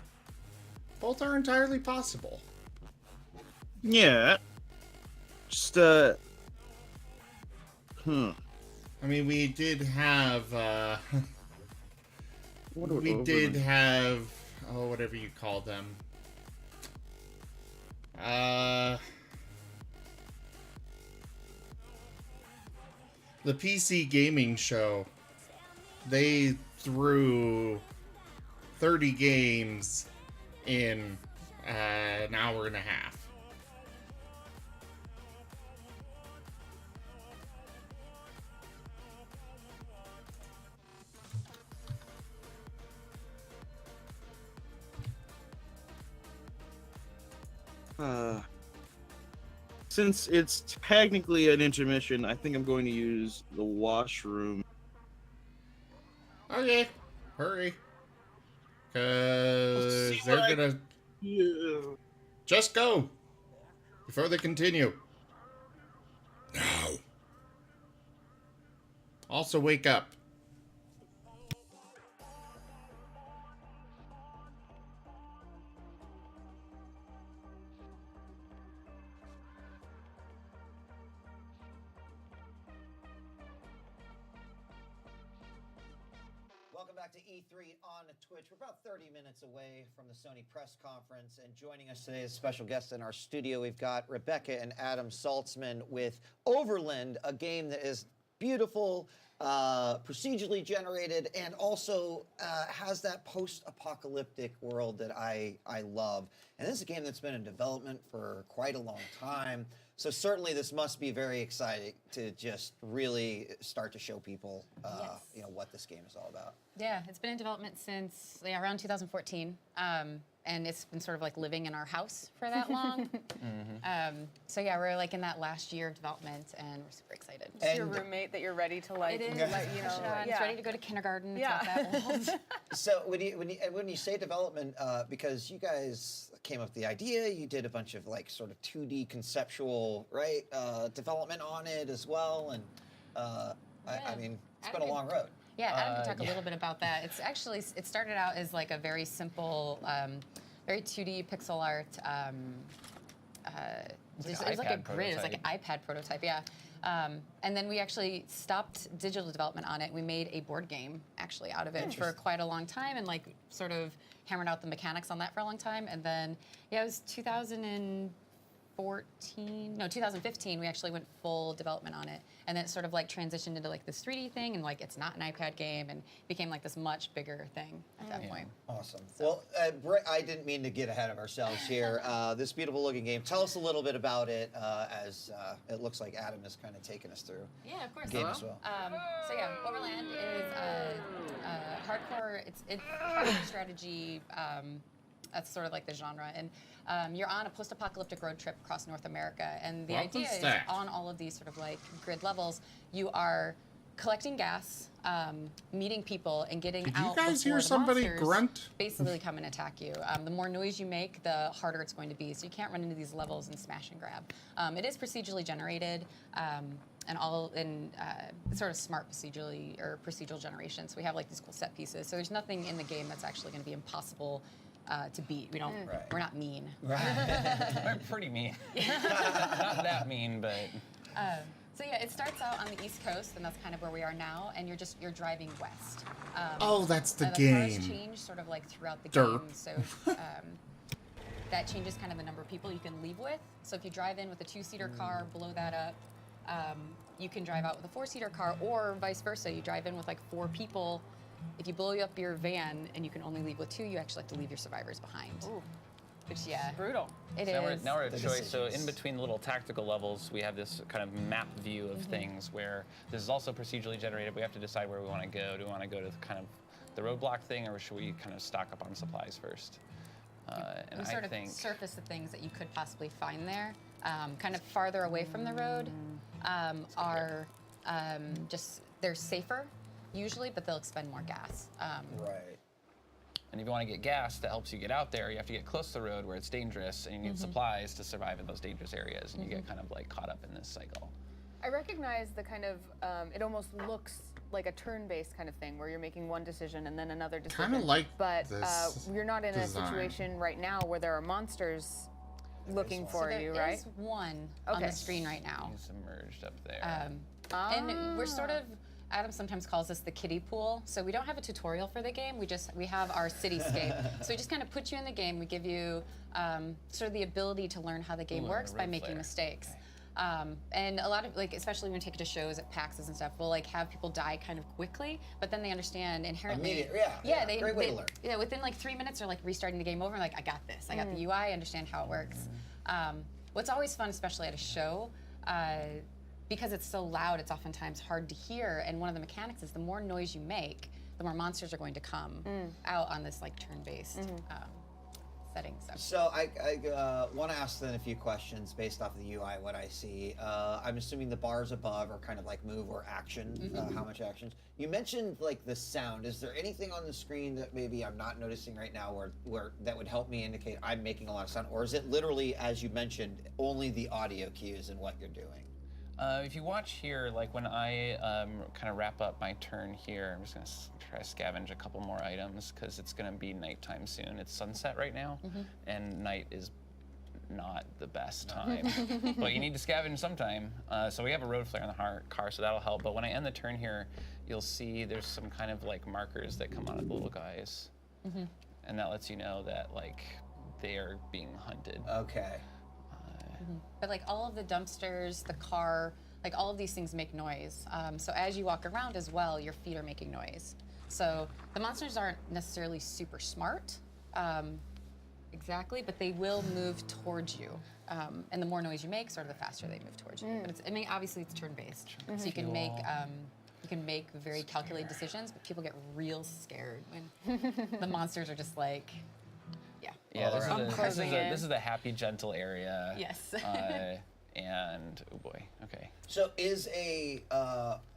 Both are entirely possible. Yeah. Just, I mean, we did have, we did have, oh, whatever you call them. The PC gaming show. They threw 30 games in an hour and a half. Since it's technically an intermission, I think I'm going to use the washroom. Okay, hurry. Cause they're gonna... Yeah. Just go! Before they continue. Now. Also wake up. Welcome back to E3 on Twitch. We're about 30 minutes away from the Sony press conference, and joining us today as special guests in our studio, we've got Rebecca and Adam Saltzman with Overland, a game that is beautiful, procedurally generated, and also has that post-apocalyptic world that I love. And this is a game that's been in development for quite a long time. So certainly this must be very exciting to just really start to show people, you know, what this game is all about. Yeah, it's been in development since around 2014, and it's been sort of like living in our house for that long. So yeah, we're like in that last year of development, and we're super excited. It's your roommate that you're ready to like, It is. let, you know, It's ready to go to kindergarten. Yeah. It's not that old. So when you say development, because you guys came up with the idea, you did a bunch of like sort of 2D conceptual, right, development on it as well, and I mean, it's been a long road. Yeah, Adam can talk a little bit about that. It's actually, it started out as like a very simple, very 2D pixel art. It was like a grid. It was like an iPad prototype, yeah. And then we actually stopped digital development on it. We made a board game actually out of it for quite a long time, and like sort of hammered out the mechanics on that for a long time. And then, yeah, it was 2015 2015, we actually went full development on it, and then it sort of like transitioned into like this 3D thing, and like it's not an iPad game, and became like this much bigger thing at that point. Awesome. Well, I didn't mean to get ahead of ourselves here. This beautiful looking game. Tell us a little bit about it, as it looks like Adam is kind of taking us through. Yeah, of course. The game as well. So yeah, Overland is hardcore. It's hardcore strategy. That's sort of like the genre, and you're on a post-apocalyptic road trip across North America, and the Welcome idea is stacked. on all of these sort of like grid levels, you are collecting gas, meeting people, and getting Did you out guys before hear the somebody monsters grunt? basically come and attack you. The more noise you make, the harder it's going to be. So you can't run into these levels and smash and grab. It is procedurally generated. And all in sort of smart procedural generation. So we have like these cool set pieces. So there's nothing in the game that's actually going to be impossible to beat. We don't. We're not mean. We're pretty mean. Not that mean, but. So yeah, it starts out on the East Coast, and that's kind of where we are now. And you're driving west. Oh, that's the cars game. change sort of like throughout the Derp. game. So that changes kind of the number of people you can leave with. So if you drive in with a 2-seater car, blow that up. You can drive out with a 4-seater car, or vice versa. You drive in with like 4 people. If you blow up your van and you can only leave with 2, you actually have to leave your survivors behind. Ooh. Which, yeah. Brutal. It So is. now we're at The choice. So in decisions. between the little tactical levels, we have this kind of map view of things where this is also procedurally generated. We have to decide where we want to go. Do we want to go to the kind of the roadblock thing, or should we kind of stock up on supplies first? And We I sort of think surface the things that you could possibly find there. Kind of farther away from the road are just, they're safer usually, but they'll expend more gas. Right. And if you want to get gas that helps you get out there, you have to get close to the road where it's dangerous, and you need supplies to survive in those dangerous areas, and you get kind of like caught up in this cycle. I recognize the kind of, it almost looks like a turn-based kind of thing where you're making one decision and then another decision. Kinda like but this you're not in design. a situation right now where there are monsters looking for So you, there right? is one on Okay. the screen right now. He's emerged up there. And we're sort of, Adam sometimes calls this the kiddie pool. So we don't have a tutorial for the game. We have our cityscape. So we just kind of put you in the game. We give you sort of the ability to learn how the game Learn works the by road making flare. mistakes. And a lot of, like, especially when we take it to shows at PAXs and stuff, we'll like have people die kind of quickly, but then they understand inherently. Immediate, yeah, they, great way they- to learn. Yeah, within like 3 minutes, they're like restarting the game over. And like, I got this. I got the UI. I understand how it works. What's always fun, especially at a show, because it's so loud, it's oftentimes hard to hear. And one of the mechanics is the more noise you make, the more monsters are going to come out on this like turn-based setting. So I want to ask then a few questions based off of the UI, what I see. I'm assuming the bars above are kind of like move or action, how much actions. You mentioned like the sound. Is there anything on the screen that maybe I'm not noticing right now where that would help me indicate I'm making a lot of sound? Or is it literally, as you mentioned, only the audio cues and what you're doing? If you watch here, like when I kind of wrap up my turn here, I'm just going to try to scavenge a couple more items because it's going to be nighttime soon. It's sunset right now, and night is not the best time. But you need to scavenge sometime. So we have a road flare on the car, so that'll help. But when I end the turn here, you'll see there's some kind of like markers that come out of the little guys. And that lets you know that like they're being hunted. Okay. But like all of the dumpsters, the car, like all of these things make noise. So as you walk around as well, your feet are making noise. So the monsters aren't necessarily super smart, exactly, but they will move towards you. And the more noise you make, sort of the faster they move towards you. But it's, I mean, obviously it's turn-based, so you can make very calculated decisions, but people get real scared when the monsters are just like, Yeah, closing in. this is the happy, gentle area. Yes. And oh boy, okay. So is a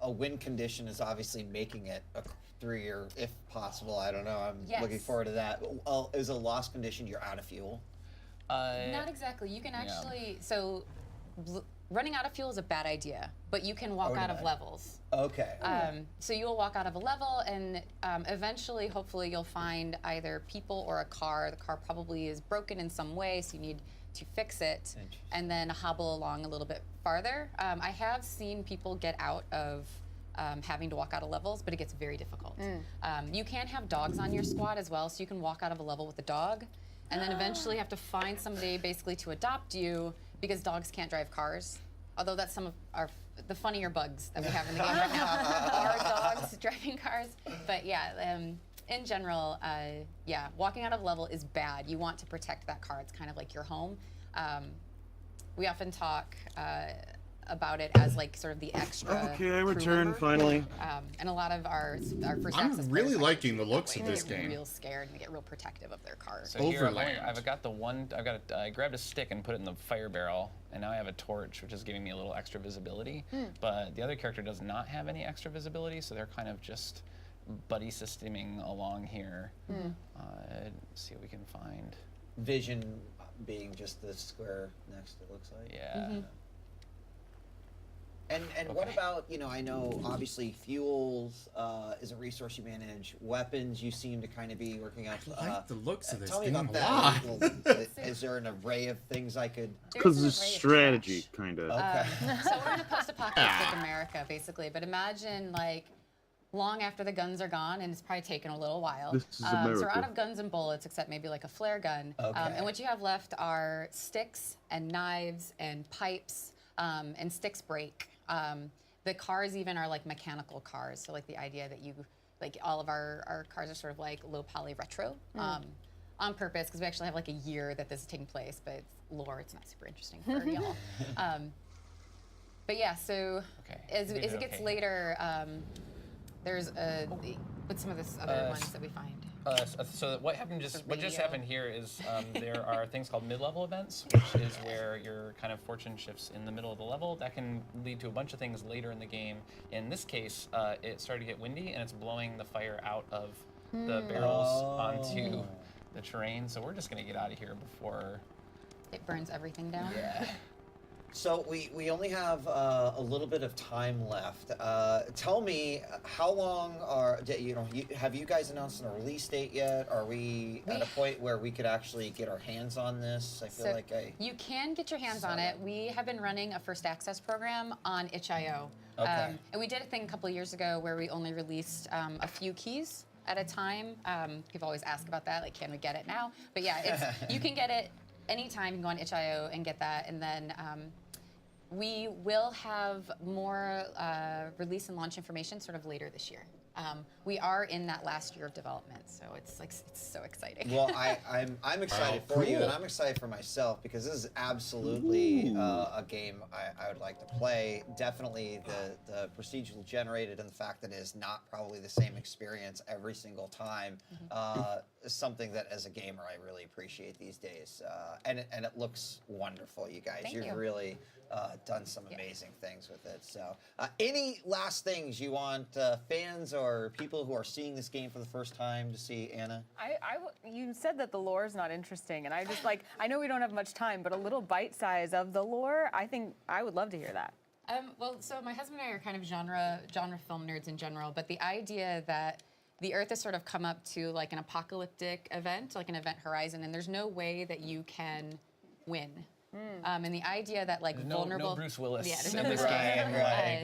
win condition is obviously making it a 3 or if possible, I don't know. I'm looking Yes. forward to that. Is a loss condition you're out of fuel? Not exactly. You can actually, so running out of fuel is a bad idea, but you can walk out of levels. Okay. So you'll walk out of a level, and eventually, hopefully, you'll find either people or a car. The car probably is broken in some way, so you need to fix it, and then hobble along a little bit farther. I have seen people get out of having to walk out of levels, but it gets very difficult. You can have dogs on your squad as well, so you can walk out of a level with a dog, and then eventually have to find somebody basically to adopt you because dogs can't drive cars. Although that's some of the funnier bugs that we have in the game right now are dogs driving cars. But yeah, in general, yeah, walking out of level is bad. You want to protect that car. It's kind of like your home. We often talk about it as like sort of the extra. Okay, I crew returned member. finally. And a lot of our first I'm access really players liking the that looks way. of They this get game. Real scared and they get real protective of their car. So here Overland. I've got I grabbed a stick and put it in the fire barrel, and now I have a torch, which is giving me a little extra visibility. But the other character does not have any extra visibility, so they're kind of just buddy systeming along here. Let's see what we can find. Vision being just the square next, it looks like. Yeah. And what about, you know, I know obviously fuels is a resource you manage. Weapons you seem to kind of be working up. I like the looks of this tell me game about a that. lot. Is there an array of things I could? Because it's strategy, kind of. Okay. So we're in a post-apocalyptic America, basically. But imagine like long after the guns are gone, and it's probably taken a little while. This is So we're America. out of guns and bullets, except maybe like a flare gun. Okay. And what you have left are sticks and knives and pipes, and sticks break. The cars even are like mechanical cars. So like the idea that you, like all of our cars are sort of like low poly retro. On purpose, because we actually have like a year that this is taking place, but it's lore, it's not super interesting for y'all. But yeah, so as it gets later, there's with some of this other ones that we find. So what happened what just radio. happened here is there are things called mid-level events, which is where your kind of fortune shifts in the middle of the level. That can lead to a bunch of things later in the game. In this case, it started to get windy and it's blowing the fire out of the barrels onto the terrain. So we're just gonna get out of here before it burns everything down. Yeah. So we only have a little bit of time left. Tell me, how long have you guys announced a release date yet? Are we at a point where we could actually get our hands on this? I feel like you can get your hands on it. We have been running a first access program on itch.io. Okay. And we did a thing a couple of years ago where we only released a few keys at a time. People always ask about that, like, can we get it now? But yeah, you can get it anytime. You can go on itch.io and get that, and then we will have more release and launch information sort of later this year. We are in that last year of development, so it's so exciting. Well, I'm excited for you, and I'm excited for myself because this is absolutely a game I would like to play. Definitely the procedural generated and the fact that it is not probably the same experience every single time is something that as a gamer I really appreciate these days. And it looks wonderful, you guys. Thank You've you. really done some amazing things with it. So, any last things you want fans or people who are seeing this game for the first time to see, Anna? You said that the lore is not interesting, and I just like, I know we don't have much time, but a little bite size of the lore, I think I would love to hear that. Well, so my husband and I are kind of genre film nerds in general, but the idea that the Earth has sort of come up to like an apocalyptic event, like an event horizon, and there's no way that you can win. And the idea that like vulnerable, no Bruce Willis there's in no this Bruce game.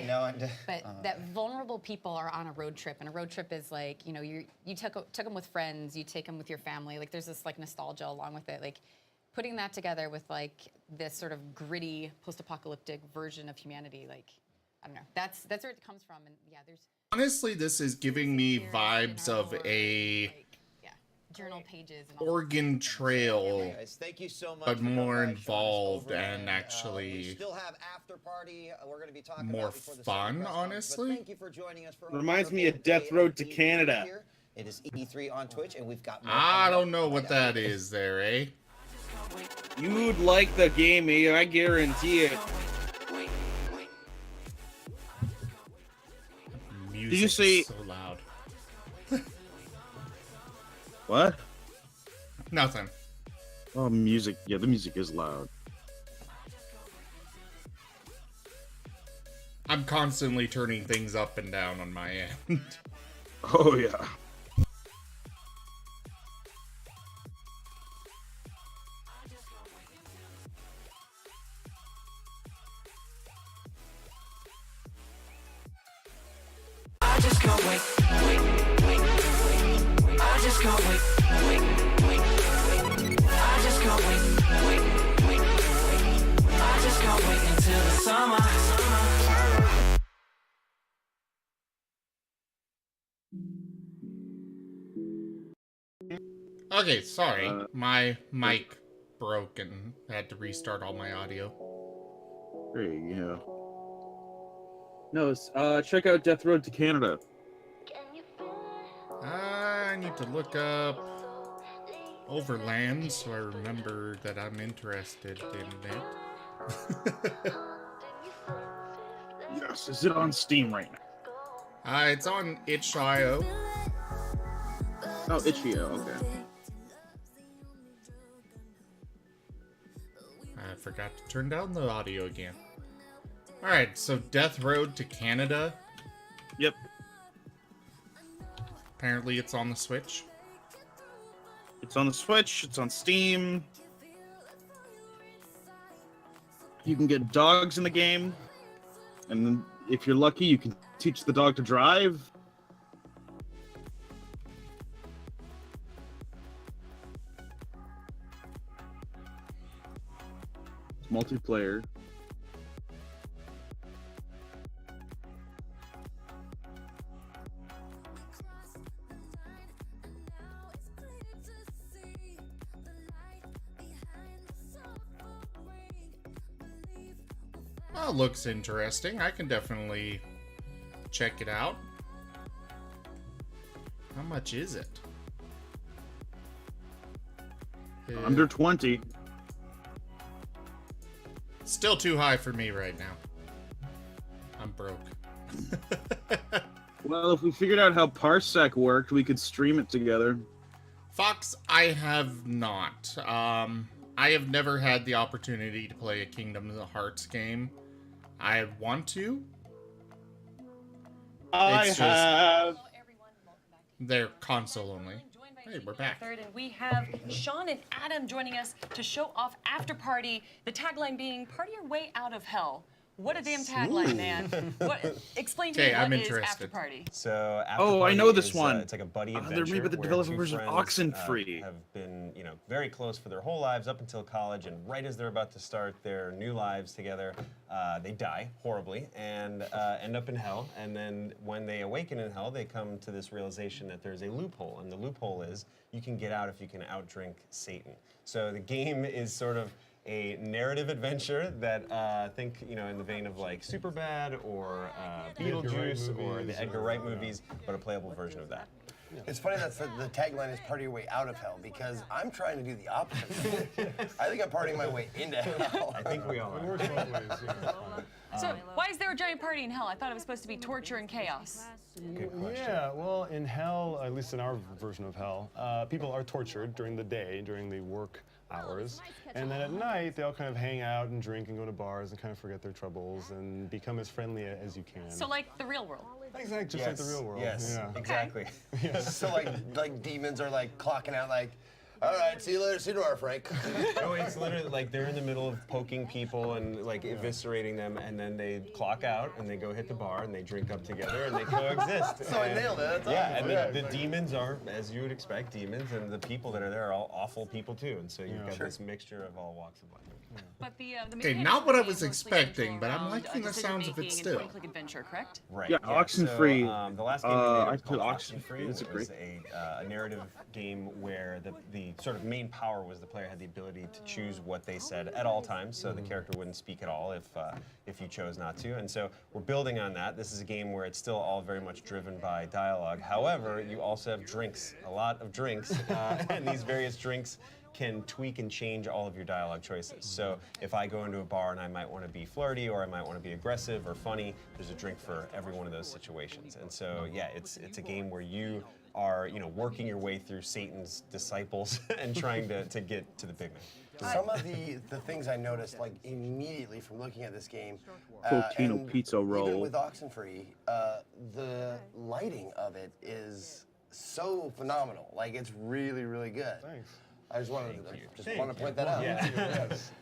Willis. But that vulnerable people are on a road trip, and a road trip is like, you know, you took them with friends, you take them with your family. Like there's this like nostalgia along with it. Like putting that together with like this sort of gritty post-apocalyptic version of humanity. Like I don't know. That's where it comes from. And yeah, there's Honestly, this is giving me vibes of a journal pages and all Oregon Trail, Guys, thank you so much but for more coming by, involved showing us over, and we actually still have after party. We're going to be talking more about before the fun, press conference, but honestly. thank you for joining us for Reminds me of Death Road to Canada. here. It is E3 on Twitch, and we've got more I coming don't up. know what that is there, eh? You'd like the game, I guarantee it. Music Did you see? is so loud. What? Nothing. Oh, music. Yeah, the music is loud. I'm constantly turning things up and down on my end. Oh, yeah. I just can't wait, wait, wait, wait. I just can't wait, wait, wait, wait. I just can't wait, wait, wait, wait. I Okay, sorry. My mic broke and I had to restart all my audio. There you go. No, check out Death Road to Canada. I need to look up Overland so I remember that I'm interested in it. Yes, is it on Steam right now? It's on itch.io. Oh, itch.io, okay. I forgot to turn down the audio again. Alright, so Death Road to Canada. Yep. Apparently it's on the Switch. It's on the Switch, it's on Steam. You can get dogs in the game. And if you're lucky, you can teach the dog to drive. It's multiplayer. Well, looks interesting. I can definitely check it out. How much is it? Under 20. Still too high for me right now. I'm broke. Well, if we figured out how Parsec worked, we could stream it together. Fox, I have not. I have never had the opportunity to play a Kingdom Hearts game. I want to. I have. They're console only. Hey, we're back. Third, and we have Sean and Adam joining us to show off After Party. The tagline being "Party your way out of hell." What a damn tagline, man! Explain to me what is After Party. So, I know this one. It's like a buddy adventure. They're made by the where developers two of friends, Oxenfree. have been, very close for their whole lives up until college, and right as they're about to start their new lives together, they die horribly and end up in hell. And then when they awaken in hell, they come to this realization that there's a loophole, and the loophole is you can get out if you can outdrink Satan. So the game is sort of a narrative adventure that think in the vein of like Superbad or Beetlejuice or the Edgar Wright movies, but a playable version of that. It's funny that the tagline is "Party your way out of hell" because I'm trying to do the opposite. I think I'm partying my way into hell. I think we all are. So, why is there a giant party in hell? I thought it was supposed to be torture and chaos. Good question. Yeah, well, in hell, at least in our version of hell, people are tortured during the day, during the work hours, and then at night they all kind of hang out and drink and go to bars and kind of forget their troubles and become as friendly as you can. So, like the real world. Exactly, just like the real world. Yes, yeah. Exactly. Yeah. So like demons are like clocking out like, all right, see you later, see you tomorrow, Frank. No, it's literally like they're in the middle of poking people and like eviscerating them, and then they clock out and they go hit the bar and they drink up together and they coexist. So I nailed it. That's yeah, awesome. and the demons are, as you would expect, demons, and the people that are there are all awful people too, and so you've got this mixture of all walks of life. But the Okay, not what I was expecting, but I'm liking the sounds of it still. Point-and-click adventure, correct? Right. Yeah, Oxenfree. So, the last game we made I was called played Oxenfree. It's It great. was a narrative game where the sort of main power was the player had the ability to choose what they said at all times, so the character wouldn't speak at all if you chose not to. And so we're building on that. This is a game where it's still all very much driven by dialogue. However, you also have drinks, a lot of drinks, and these various drinks can tweak and change all of your dialogue choices. So if I go into a bar and I might want to be flirty or I might want to be aggressive or funny, there's a drink for every one of those situations. And so yeah, it's a game where you are working your way through Satan's disciples and trying to get to the big man. Some of the things I noticed like immediately from looking at this game, Totino and pizza roll. even with Oxenfree, the lighting of it is so phenomenal. Like it's really, really good. Thanks. I just wanted to point that out.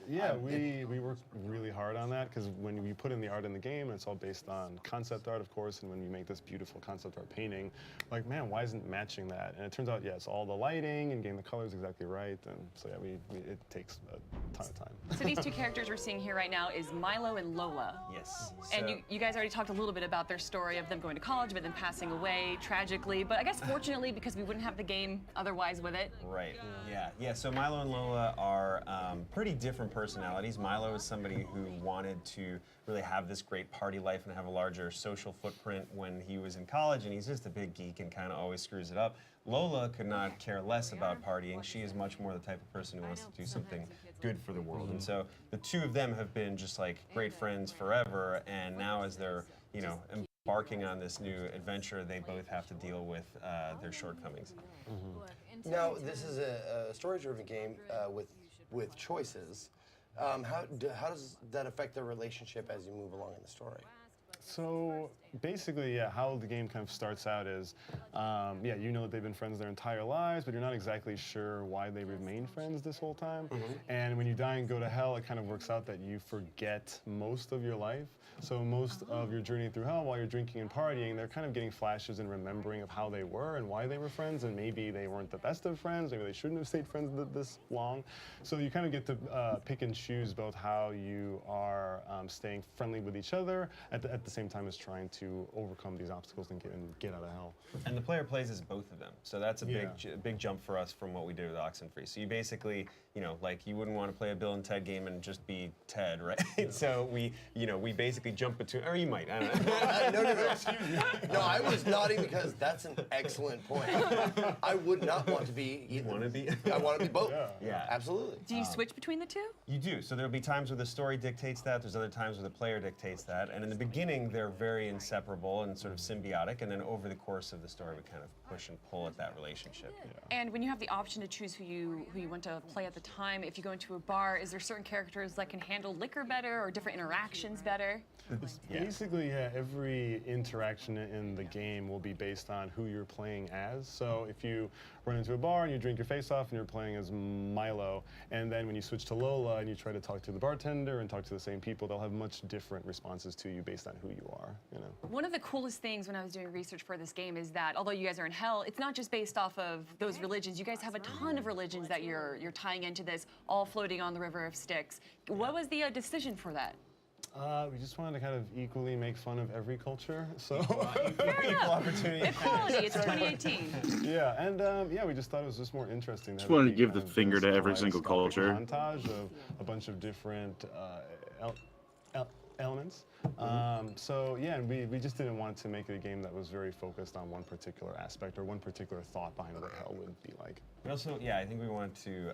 Yeah, we worked really hard on that because when we put in the art in the game, it's all based on concept art, of course, and when we make this beautiful concept art painting, like, man, why isn't it matching that? And it turns out, yes, all the lighting and getting the colors exactly right, and so yeah, it takes a ton of time. So these two characters we're seeing here right now is Milo and Lola. Yes. And you guys already talked a little bit about their story of them going to college, but then passing away tragically. But I guess fortunately, because we wouldn't have the game otherwise with it. Right. Yeah. So Milo and Lola are pretty different personalities. Milo is somebody who wanted to really have this great party life and have a larger social footprint when he was in college, and he's just a big geek and kind of always screws it up. Lola could not care less about partying. She is much more the type of person who wants to do something good for the world. And so the two of them have been just like great friends forever, and now as they're, embarking on this new adventure, they both have to deal with their shortcomings. Now, this is a story-driven game with choices. How does that affect their relationship as you move along in the story? So basically, yeah, how the game kind of starts out is, you know that they've been friends their entire lives, but you're not exactly sure why they remain friends this whole time. And when you die and go to hell, it kind of works out that you forget most of your life. So most of your journey through hell, while you're drinking and partying, they're kind of getting flashes and remembering of how they were and why they were friends, and maybe they weren't the best of friends, maybe they shouldn't have stayed friends this long. So you kind of get to pick and choose both how you are staying friendly with each other at the same time as trying to overcome these obstacles and get out of hell. And the player plays as both of them. So that's a big jump for us from what we did with Oxenfree. So you basically, like you wouldn't want to play a Bill and Ted game and just be Ted, right? So we basically jump between, or you might, I don't know. No, excuse me. No, I was nodding because that's an excellent point. I would not want to be either. Want to be? I want to be both. Yeah. Absolutely. Do you switch between the two? You do. So there'll be times where the story dictates that. There's other times where the player dictates that. And in the beginning, they're very inseparable and sort of symbiotic. And then over the course of the story, we kind of push and pull at that relationship. And when you have the option to choose who you want to play at the time, if you go into a bar, is there certain characters that can handle liquor better or different interactions better? Basically, every interaction in the game will be based on who you're playing as. So if you run into a bar and you drink your face off and you're playing as Milo, and then when you switch to Lola and you try to talk to the bartender and talk to the same people, they'll have much different responses to you based on who you are. One of the coolest things when I was doing research for this game is that although you guys are in hell, it's not just based off of those religions. You guys have a ton of religions that you're tying into this, all floating on the River of Styx. What was the decision for that? We just wanted to kind of equally make fun of every culture, so equal opportunity. Equality. It's 2018. Yeah, and we just thought it was just more interesting. Just wanted to give the finger to every single culture. Montage of a bunch of different elements. And we just didn't want to make it a game that was very focused on one particular aspect or one particular thought behind what hell would be like. We also, I think we wanted to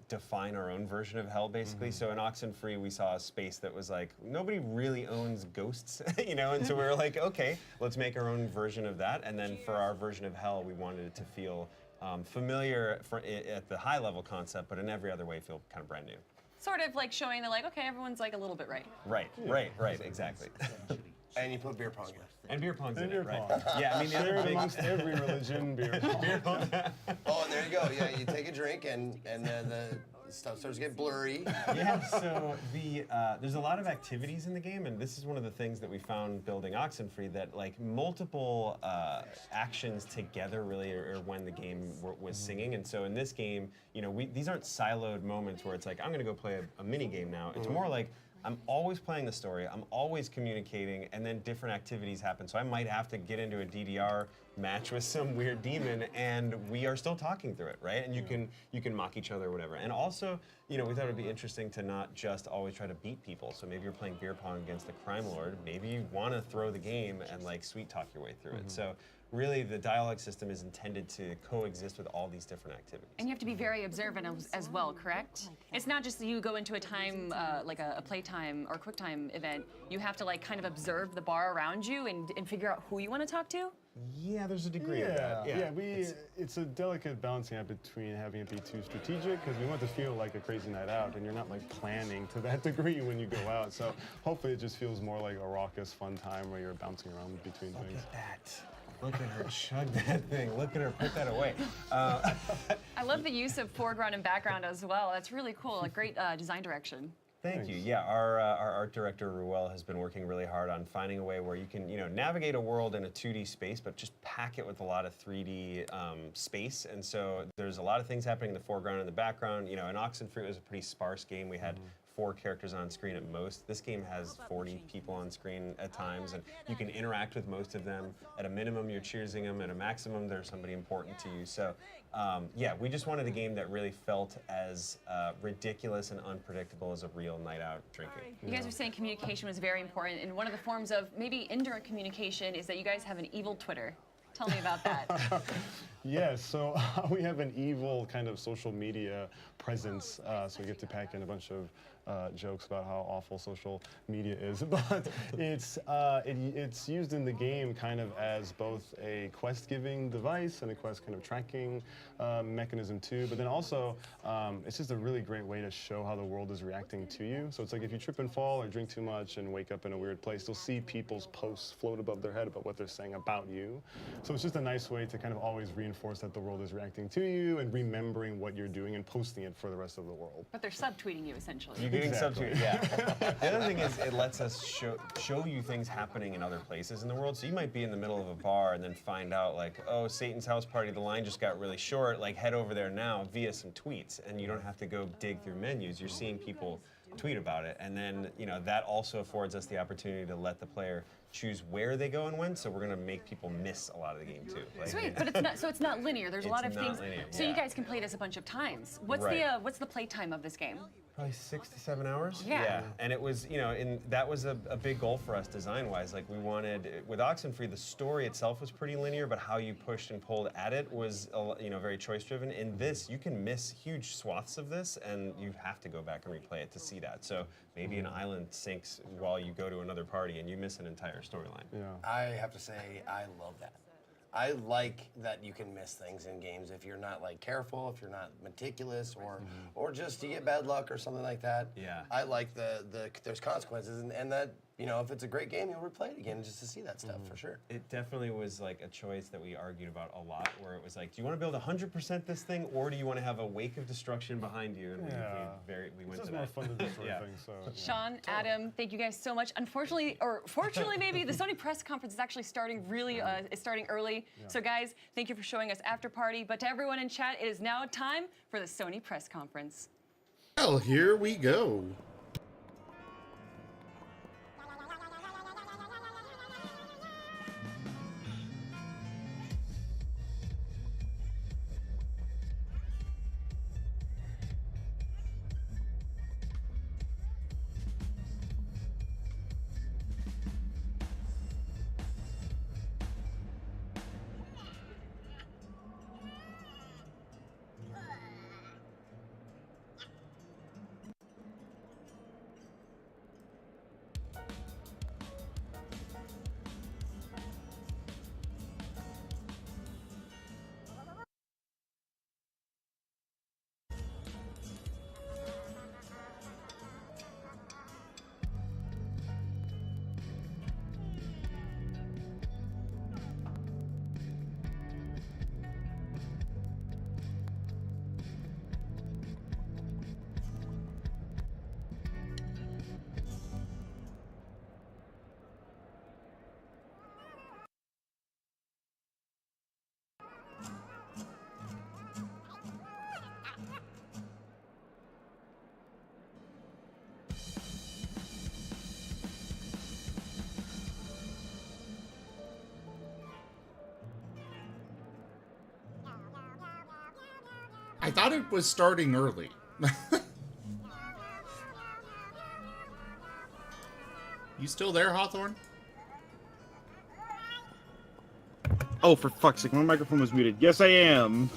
define our own version of hell, basically. So in Oxenfree, we saw a space that was like, nobody really owns ghosts, and so we were like, okay, let's make our own version of that. And then for our version of hell, we wanted it to feel familiar at the high level concept, but in every other way feel kind of brand new. Sort of like showing that, like, okay, everyone's like a little bit right. Right, exactly. And you put beer pong in. And beer pong's in beer it, right? pong. Yeah, I mean, the other big... amongst every religion, beer pong. Oh, and there you go. Yeah, you take a drink, and the stuff starts to get blurry. Yeah, so there's a lot of activities in the game, and this is one of the things that we found building Oxenfree, that like multiple actions together really are when the game was singing. And so in this game, these aren't siloed moments where it's like, I'm gonna go play a mini game now. It's more like, I'm always playing the story, I'm always communicating, and then different activities happen. So I might have to get into a DDR match with some weird demon, and we are still talking through it, right? And you can mock each other or whatever. And also, we thought it would be interesting to not just always try to beat people. So maybe you're playing beer pong against a crime lord, maybe you want to throw the game and like sweet talk your way through it. So really, the dialogue system is intended to coexist with all these different activities. And you have to be very observant as well, correct? It's not just that you go into a time, like a playtime or quick time event. You have to like kind of observe the bar around you and figure out who you want to talk to? Yeah, there's a degree of that. It's a delicate balancing act between having it be too strategic, because we want to feel like a crazy night out, and you're not like planning to that degree when you go out. So hopefully it just feels more like a raucous, fun time where you're bouncing around between things. Look at that. Look at her chug that thing. Look at her put that away. I love the use of foreground and background as well. That's really cool. A great design direction. Thank you. Yeah, our art director Ruel has been working really hard on finding a way where you can, navigate a world in a 2D space, but just pack it with a lot of 3D space. And so there's a lot of things happening in the foreground and the background. In Oxenfree, it was a pretty sparse game. We had 4 characters on screen at most. This game has 40 people on screen at times, and you can interact with most of them. At a minimum, you're cheersing them. At a maximum, there's somebody important to you. So, yeah, we just wanted a game that really felt as ridiculous and unpredictable as a real night out drinking. You guys were saying communication was very important, and one of the forms of maybe indirect communication is that you guys have an evil Twitter. Tell me about that. Yeah, so we have an evil kind of social media presence, so we get to pack in a bunch of jokes about how awful social media is, but it's used in the game kind of as both a quest-giving device and a quest kind of tracking mechanism too, but then also it's just a really great way to show how the world is reacting to you. So it's like if you trip and fall or drink too much and wake up in a weird place, you'll see people's posts float above their head about what they're saying about you. So it's just a nice way to kind of always reinforce that the world is reacting to you and remembering what you're doing and posting it for the rest of the world. But they're subtweeting you, essentially. You're getting subtweeted, yeah. The other thing is it lets us show you things happening in other places in the world. So you might be in the middle of a bar and then find out, like, oh, Satan's house party, the line just got really short. Like, head over there now via some tweets, and you don't have to go dig through menus. You're seeing people tweet about it, and then that also affords us the opportunity to let the player choose where they go and when. So we're gonna make people miss a lot of the game too. Like, Sweet, but it's not. So it's not linear. There's a lot of It's not things. linear, So yeah. you guys can play this a bunch of times. What's Right. what's the play time of this game? Probably 6 to 7 hours. Yeah. And it was, and that was a big goal for us design-wise. Like we wanted, with Oxenfree, the story itself was pretty linear, but how you pushed and pulled at it was, very choice-driven. In this, you can miss huge swaths of this, and you have to go back and replay it to see that. So maybe an island sinks while you go to another party, and you miss an entire storyline. Yeah. I have to say, I love that. I like that you can miss things in games if you're not careful, if you're not meticulous, or just you get bad luck or something like that. Yeah. I like there's consequences, and that if it's a great game, you'll replay it again just to see that stuff for sure. It definitely was like a choice that we argued about a lot, where it was like, do you want to build 100% this thing, or do you want to have a wake of destruction behind you? And we went It's to more that. fun to do sort of thing. So. Sean, Adam, thank you guys so much. Unfortunately, or fortunately maybe, the Sony press conference is actually starting it's starting early. Yeah. So guys, thank you for showing us After Party. But to everyone in chat, it is now time for the Sony press conference. Well, here we go. I thought it was starting early. You still there, Hawthorne? Oh, for fuck's sake, my microphone was muted. Yes, I am.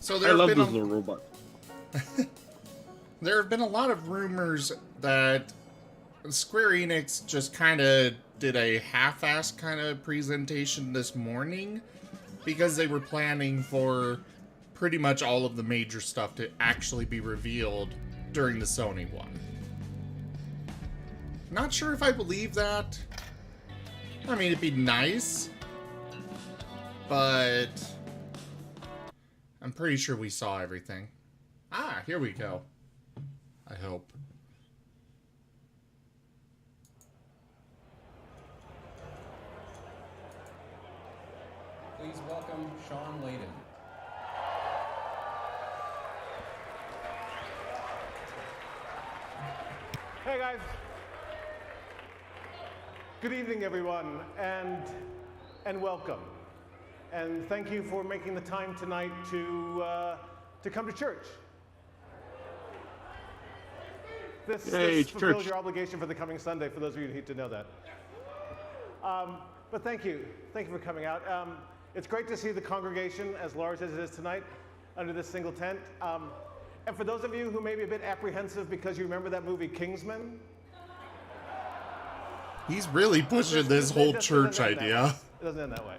So I there love have those been little robots. there have been a lot of rumors that Square Enix just kind of did a half-assed kind of presentation this morning because they were planning for pretty much all of the major stuff to actually be revealed during the Sony one. Not sure if I believe that. I mean, it'd be nice, but I'm pretty sure we saw everything. Ah, here we go. I hope. Please welcome Sean Layden. Hey guys. Good evening, everyone, and welcome. And thank you for making the time tonight to come to church. This fulfills church. your obligation for the coming Sunday, for those of you who need to know that. But thank you for coming out. It's great to see the congregation as large as it is tonight under this single tent. And for those of you who may be a bit apprehensive because you remember that movie Kingsman, He's really pushing this whole church idea. it doesn't end that way.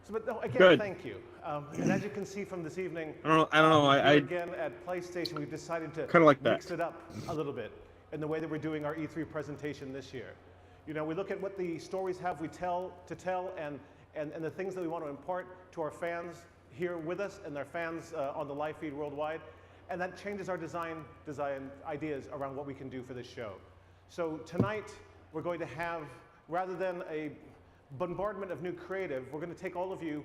So, but no, again, Good. thank you. And as you can see from this evening, I don't know. here I again at PlayStation, we've decided to Kinda like that. mix it up a little bit in the way that we're doing our E3 presentation this year. You know, we look at what the stories have we tell and the things that we want to impart to our fans here with us and their fans on the live feed worldwide, and that changes our design ideas around what we can do for this show. So tonight, we're going to have, rather than a bombardment of new creative, we're going to take all of you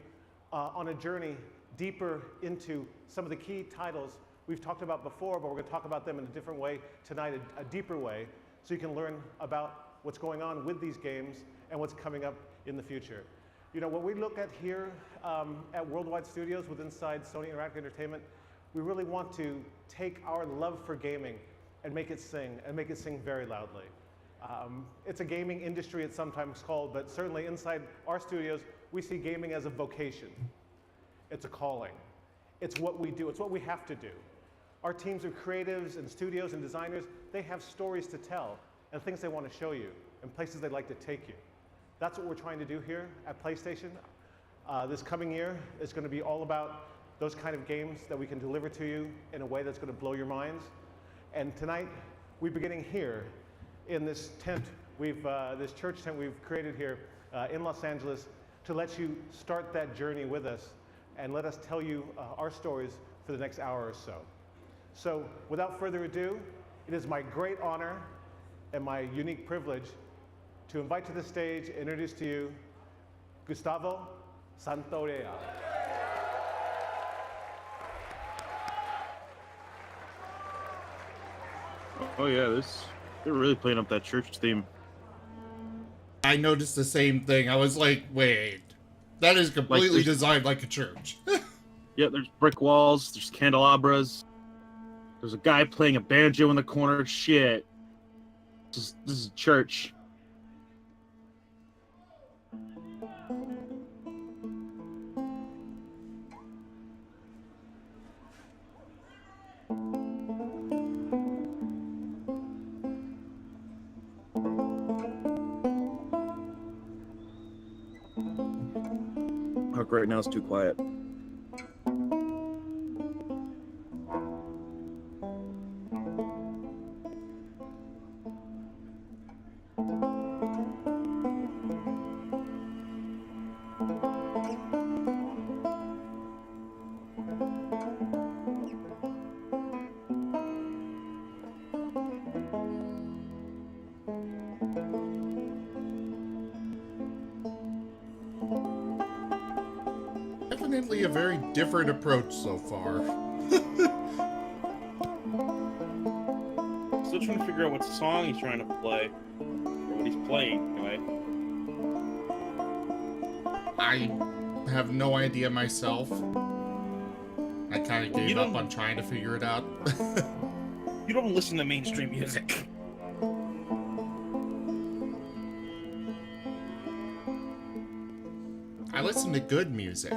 on a journey deeper into some of the key titles we've talked about before, but we're going to talk about them in a different way tonight, a deeper way, so you can learn about what's going on with these games and what's coming up in the future. You know, what we look at here at Worldwide Studios with inside Sony Interactive Entertainment, we really want to take our love for gaming and make it sing very loudly. It's a gaming industry, it's sometimes called, but certainly inside our studios, we see gaming as a vocation. It's a calling. It's what we do. It's what we have to do. Our teams of creatives and studios and designers, they have stories to tell and things they want to show you and places they'd like to take you. That's what we're trying to do here at PlayStation. This coming year is going to be all about those kind of games that we can deliver to you in a way that's going to blow your minds. And tonight, we're beginning here in this tent, this church tent we've created here in Los Angeles to let you start that journey with us and let us tell you our stories for the next hour or so. So without further ado, it is my great honor and my unique privilege to invite to the stage, introduce to you, Gustavo Santaolalla. Oh yeah, they're really playing up that church theme. I noticed the same thing. I was like, wait, that is completely designed like a church. Yeah, there's brick walls, there's candelabras. There's a guy playing a banjo in the corner. Shit. This is church. Oh, right now it's too quiet. Definitely a very different approach so far. Still trying to figure out what song he's trying to play. Or what he's playing, anyway. I have no idea myself. I kind of gave up on trying to figure it out. You don't listen to mainstream music. I listen to good music.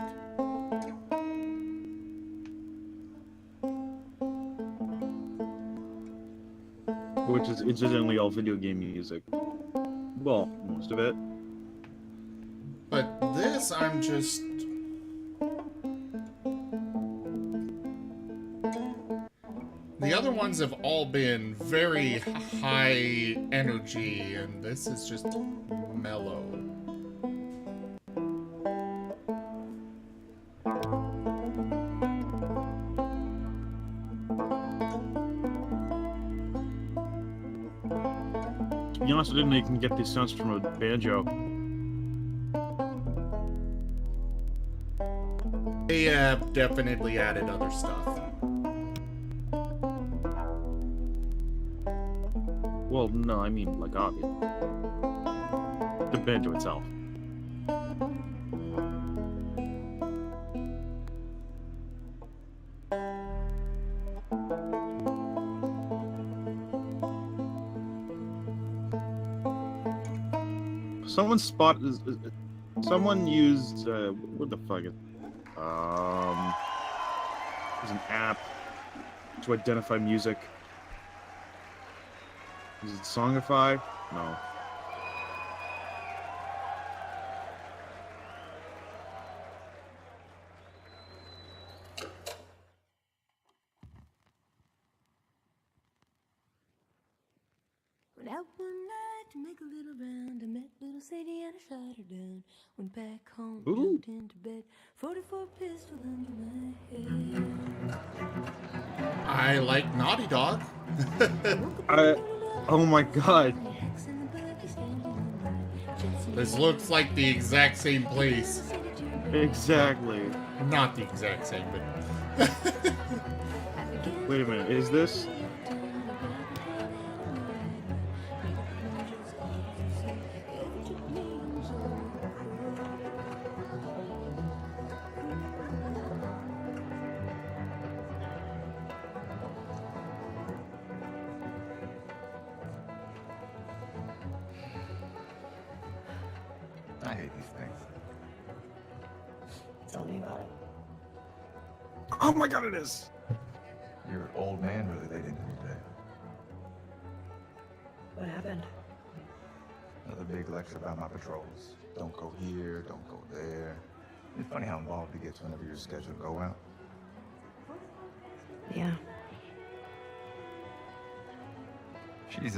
Which is incidentally all video game music. Well, most of it. But this, I'm just... The other ones have all been very high energy, and this is just mellow. To be honest, I didn't know you can get these sounds from a banjo. They have definitely added other stuff. Well, no, I mean, like, obvious. The banjo itself. Someone someone used, what the fuck is, there's an app to identify music. Is it Songify? No. Went out one night to make a little round. I met little Sadie and I shot her down. Went back home, jumped into bed. 44 pistol under my head. I like Naughty Dog. Oh my god. This looks like the exact same place. Exactly. Not the exact same, but... Wait a minute, is this? I hate these things. Tell me about it. Oh my god, it is! Your old man really laid into me today. What happened? Another big lecture about my patrols. Don't go here, don't go there. It's funny how involved he gets whenever you're scheduled to go out. Yeah. She's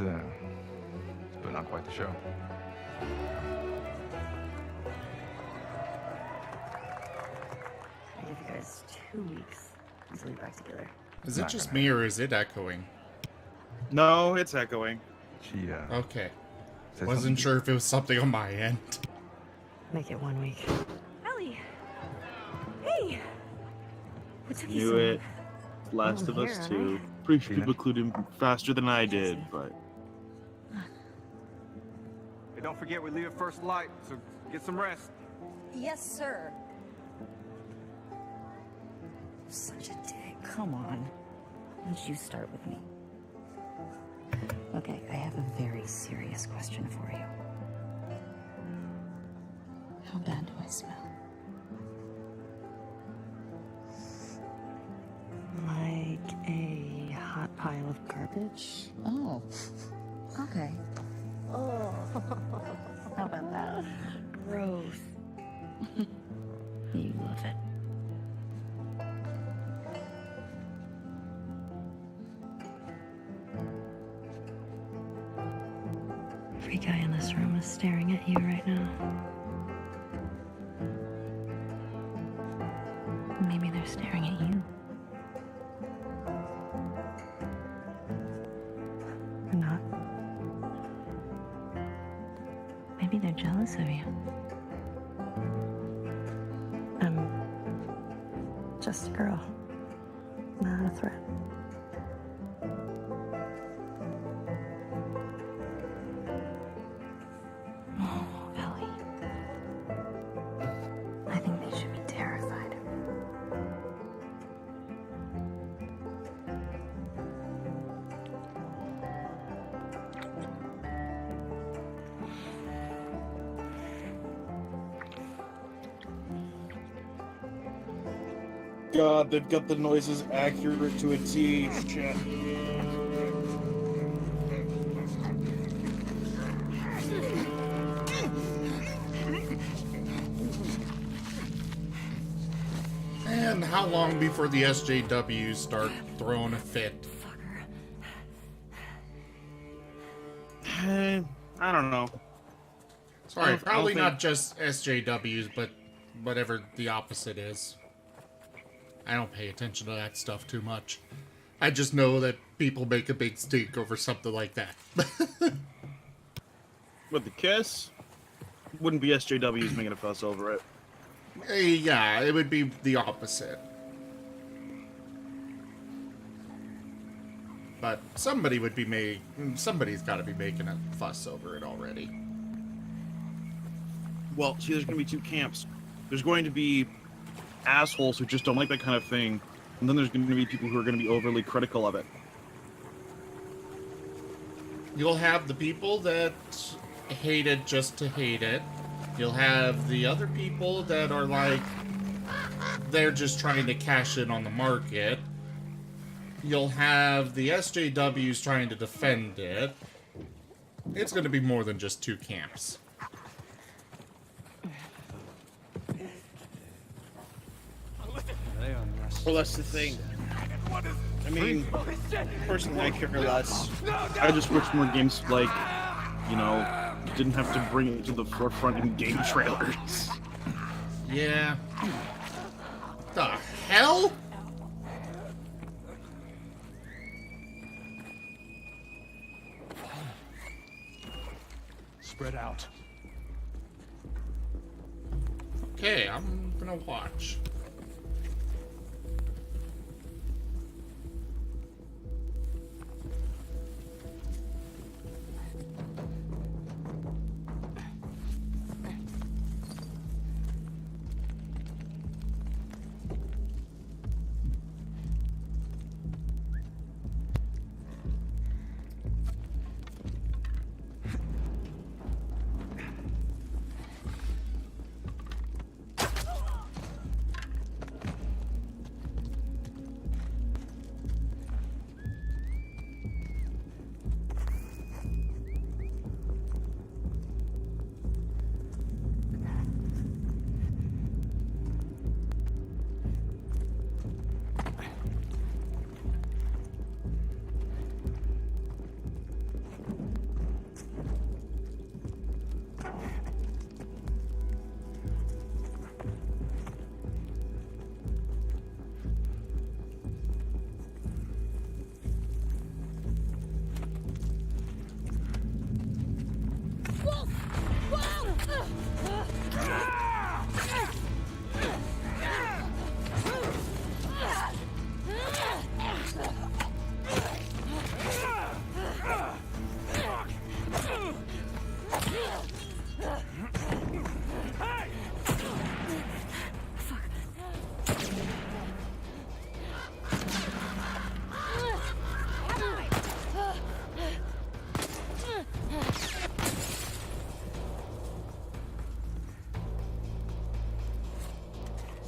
putting on quite the show. I give you guys 2 weeks until you're back together. Is it just me or is it echoing? No, it's echoing. She, Okay. said Wasn't something. sure if it was something on my end. Make it 1 week. Ellie! Hey! What took you Knew so it. long? Last I'm of Us here, 2. Pretty sure people clued him faster than I did, but... Hey, don't forget we leave at first light, so get some rest. Yes, sir. Such a dick. Come on. Why don't you start with me? Okay, I have a very serious question for you. How bad do I smell? Like a hot pile of garbage? Oh. Okay. Oh. How about that? Gross. You love it. Every guy in this room is staring at you right now. Maybe they're staring at you. Or not. Maybe they're jealous of you. I'm just a girl, not a threat. Oh, Ellie. I think they should be terrified. God, they've got the noises accurate to a T. Chat. And how long before the SJWs start throwing a fit? I don't know. Sorry, I don't probably think- not just SJWs, but whatever the opposite is. I don't pay attention to that stuff too much. I just know that people make a big stink over something like that. With the kiss, wouldn't be SJWs making a fuss over it. Yeah, it would be the opposite. But somebody's got to be making a fuss over it already. Well, see, there's going to be two camps. There's going to be assholes who just don't like that kind of thing, and then there's going to be people who are going to be overly critical of it. You'll have the people that hate it just to hate it. You'll have the other people that are like, they're just trying to cash in on the market. You'll have the SJWs trying to defend it. It's going to be more than just two camps. Well, that's the thing. I mean, personally, I care less. I just wish more games, like, you know, didn't have to bring it to the forefront in game trailers. Yeah. The hell? Spread out. Okay, I'm gonna watch.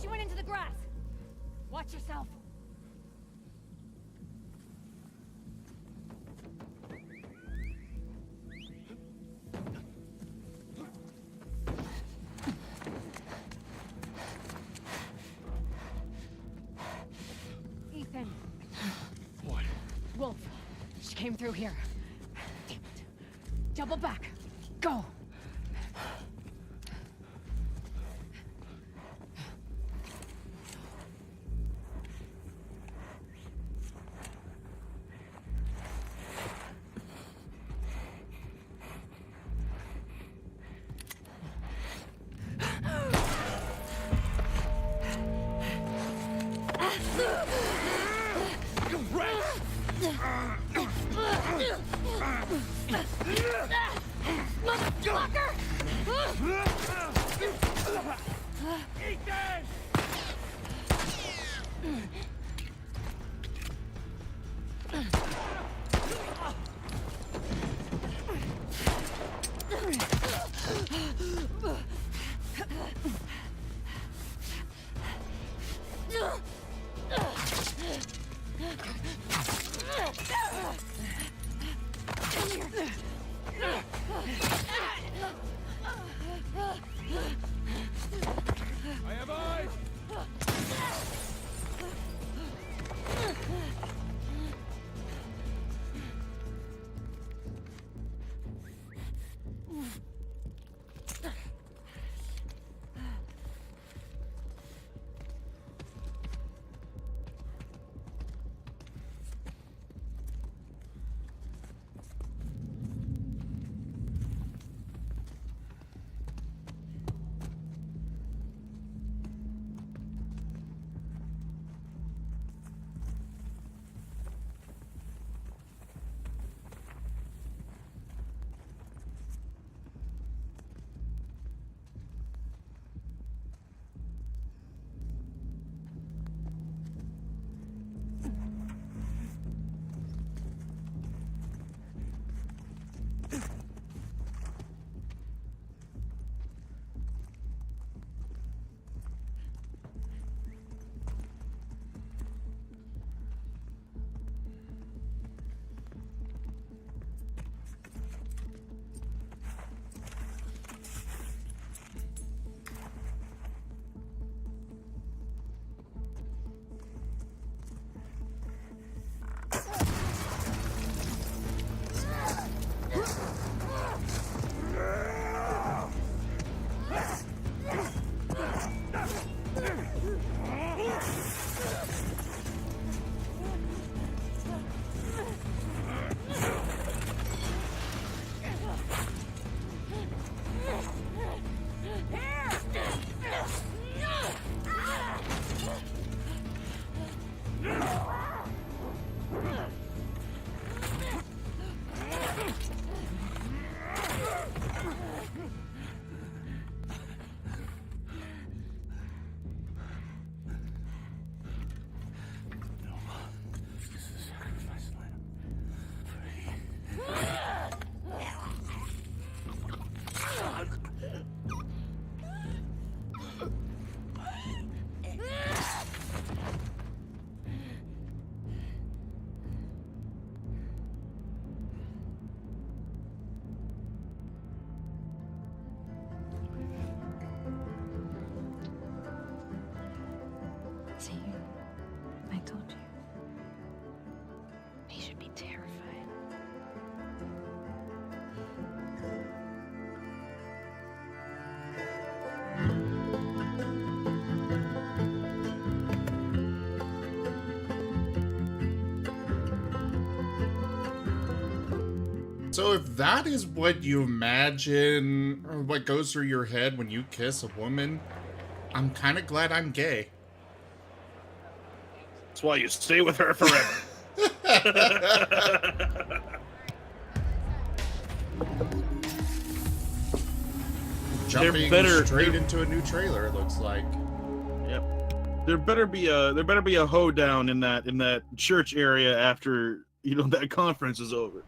She went into the grass. Watch yourself. Ethan. What? Wolf. She came through here. Damn it. Double back. Go. I have eyes! So if that is what you imagine, or what goes through your head when you kiss a woman, I'm kind of glad I'm gay. That's why you stay with her forever. Jumping straight into a new trailer, it looks like. Yep. There better be a hoedown in that church area after that conference is over.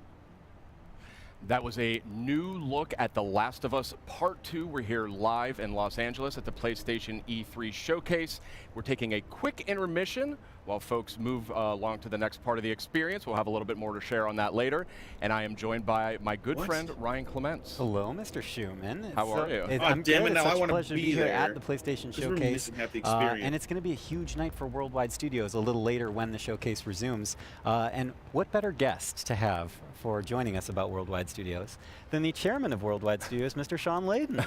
That was a new look at The Last of Us Part 2. We're here live in Los Angeles at the PlayStation E3 Showcase. We're taking a quick intermission while folks move along to the next part of the experience. We'll have a little bit more to share on that later. And I am joined by my good friend, Ryan Clements. Hello, Mr. Schumann. How are you? I'm damn good. it, now It's such I a wanna pleasure to be be here there. at the PlayStation We're Showcase. missing half the experience. And it's going to be a huge night for Worldwide Studios a little later when the showcase resumes. And what better guest to have for joining us about Worldwide Studios than the chairman of Worldwide Studios, Mr. Sean Layden.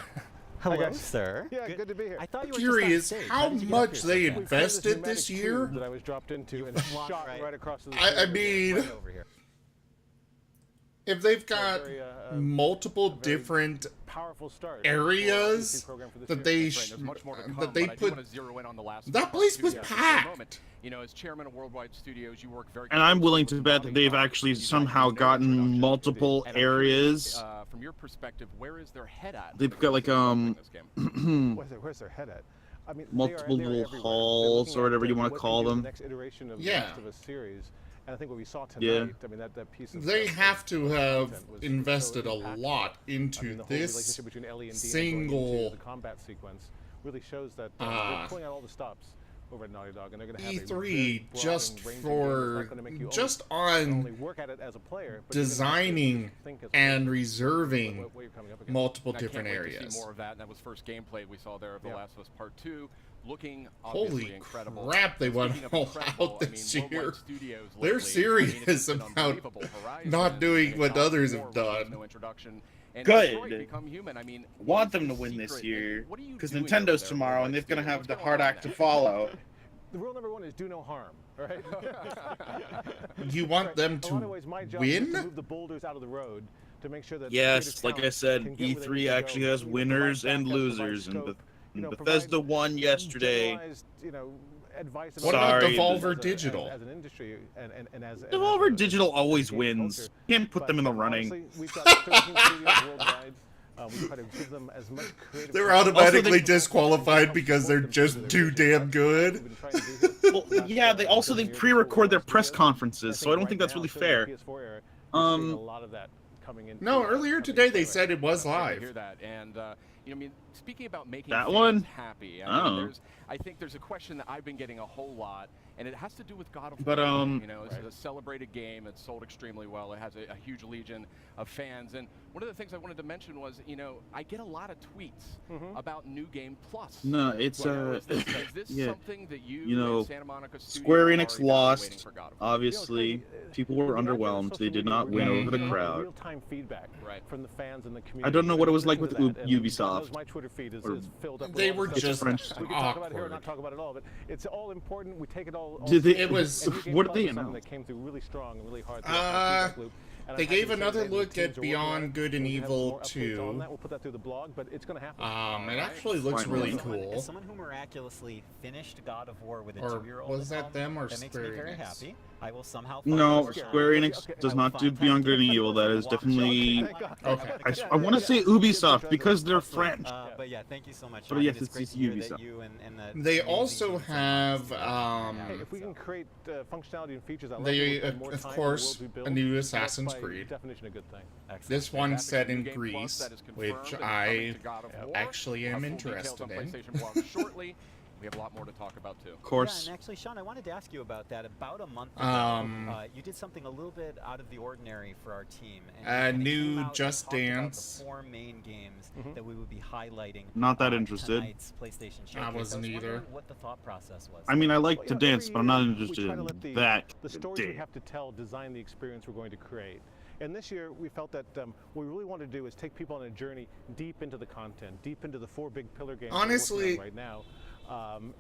Hello, guys. sir. Yeah, good to be here. I thought you were Curious just on stage. how did you get much up here? they We found invested pneumatic this year. tube that I was dropped into and shot right across the I mean, if they've got multiple different powerful start areas that they put, that place was packed. As chairman of Worldwide Studios, you work very. And I'm willing to bet that they've actually somehow gotten multiple areas. From your perspective, where is their head at? They've got like where's their head at? I mean, multiple little halls or whatever you want to call them. The next iteration of the Yeah. Last of Us series. And I think what we saw tonight, Yeah. I mean, that piece of They have to have content was invested so a impactful. lot into I mean, the whole this relationship between Ellie and Dina going into single the combat sequence really shows that they're pulling out all the stops over at Naughty Dog, and they're going to have a E3 very broad just and ranging game for that's not gonna make you just only on work at it as a player, but you're gonna have to designing think as a and person reserving what you're coming up against. multiple And I can't different wait to areas. see more of that. And that was first gameplay we saw there of The Yeah. Last of Us Part 2. Looking obviously Holy incredible. crap, they went Speaking of all incredible, out this year. Worldwide Studios They're lately, serious it's been about unbelievable. Horizon not doing and what God of others War, have which was done. no introduction. And Good. Detroit Become Human. I mean, Want what them is to the win this secret? year And what are you because doing Nintendo's over there, tomorrow and they're Worldwide going to have Studios? the What's hard going on act to there? follow. The rule number one is do no harm, right? You want them A lot of to ways, my job is win? to move the boulders out of the road to make sure that Yes, creative like I talent said, can get where they need E3 to actually go. has You know, winners provide and backup, provide losers, and scope, Bethesda won yesterday. generalized, advice What about Sorry, Devolver as Digital? As an industry and as Devolver Digital always game wins. culture. Can't put them in the But, running. honestly, we've got 13 studios worldwide. We try to give them as much creative. They're freedom. automatically disqualified because they're just too damn good. Well, yeah, they pre-record their press conferences, so I don't think that's really fair. A lot of that coming in. No, earlier today they said it was Good to live. hear that. And I mean, speaking about making That fans one? happy, Oh. I think there's a question that I've been getting a whole lot, and it has to do with God of But, War. It's a celebrated game. It's sold extremely well. It has a huge legion of fans. And one of the things I wanted to mention was, I get a lot of tweets about New Game Plus. No, it's Is this yeah, something that you and Santa Monica Square Studios Enix are evaluating lost. for God of War? Obviously, people were underwhelmed. They did not win over the crowd. Real-time feedback from the fans and the community. I don't know what it was like with Listen to that, and Ubisoft. My Twitter feed is Or- filled up with They all were the stuff. just We can talk about it here or awkward. not talk about it at all, but it's all important. We take it all. Did they- It was- and New Game what did Plus they is something announce? that came through really strong and really hard. throughout that feedback loop. And They I'm happy gave to say another that the look teams at are working on Beyond it. Good and We have Evil more updates 2. on that. We'll put that through the blog, but it's going to happen. It actually looks really As cool. someone who miraculously finished God of War with a Or 2-year-old was at that home, them or that makes Square me very Enix? happy. I will somehow find No, more Square time. Enix does I will not do find Beyond time Good and to Evil. That is watch definitely. it. I want to say Ubisoft because they're French. But yeah, thank you so much. But Sean, yes, and it's great it's to hear that Ubisoft. you and the They amazing also teams at have, Hey, if we can create functionality and features, I love they, it. We'll spend more of time in the course, worlds we build. a new That's Assassin's by Creed. definition a good thing. This one Fantastic set New in Game Plus Greece, that is confirmed which and coming I to God of War. actually am Full details interested on in. PlayStation Blog shortly. We have a lot more to talk about too. Of course. Yeah, and actually, Sean, I wanted to ask you about that. About a month ago, you did something a little bit out of the ordinary for our team. And you new came out and Just talked about Dance. the 4 main games that we would be highlighting. Not that on interested. tonight's PlayStation Showcase. I wasn't was either. wondering what the thought process was. I mean, I like Well, to you know, dance, every but I'm not year interested we try to in let that. the stories we dance. have to tell design the experience we're going to create. And this year, we felt that what we really want to do is take people on a journey deep into the content, deep into the 4 big pillar games Honestly, we're working on right now,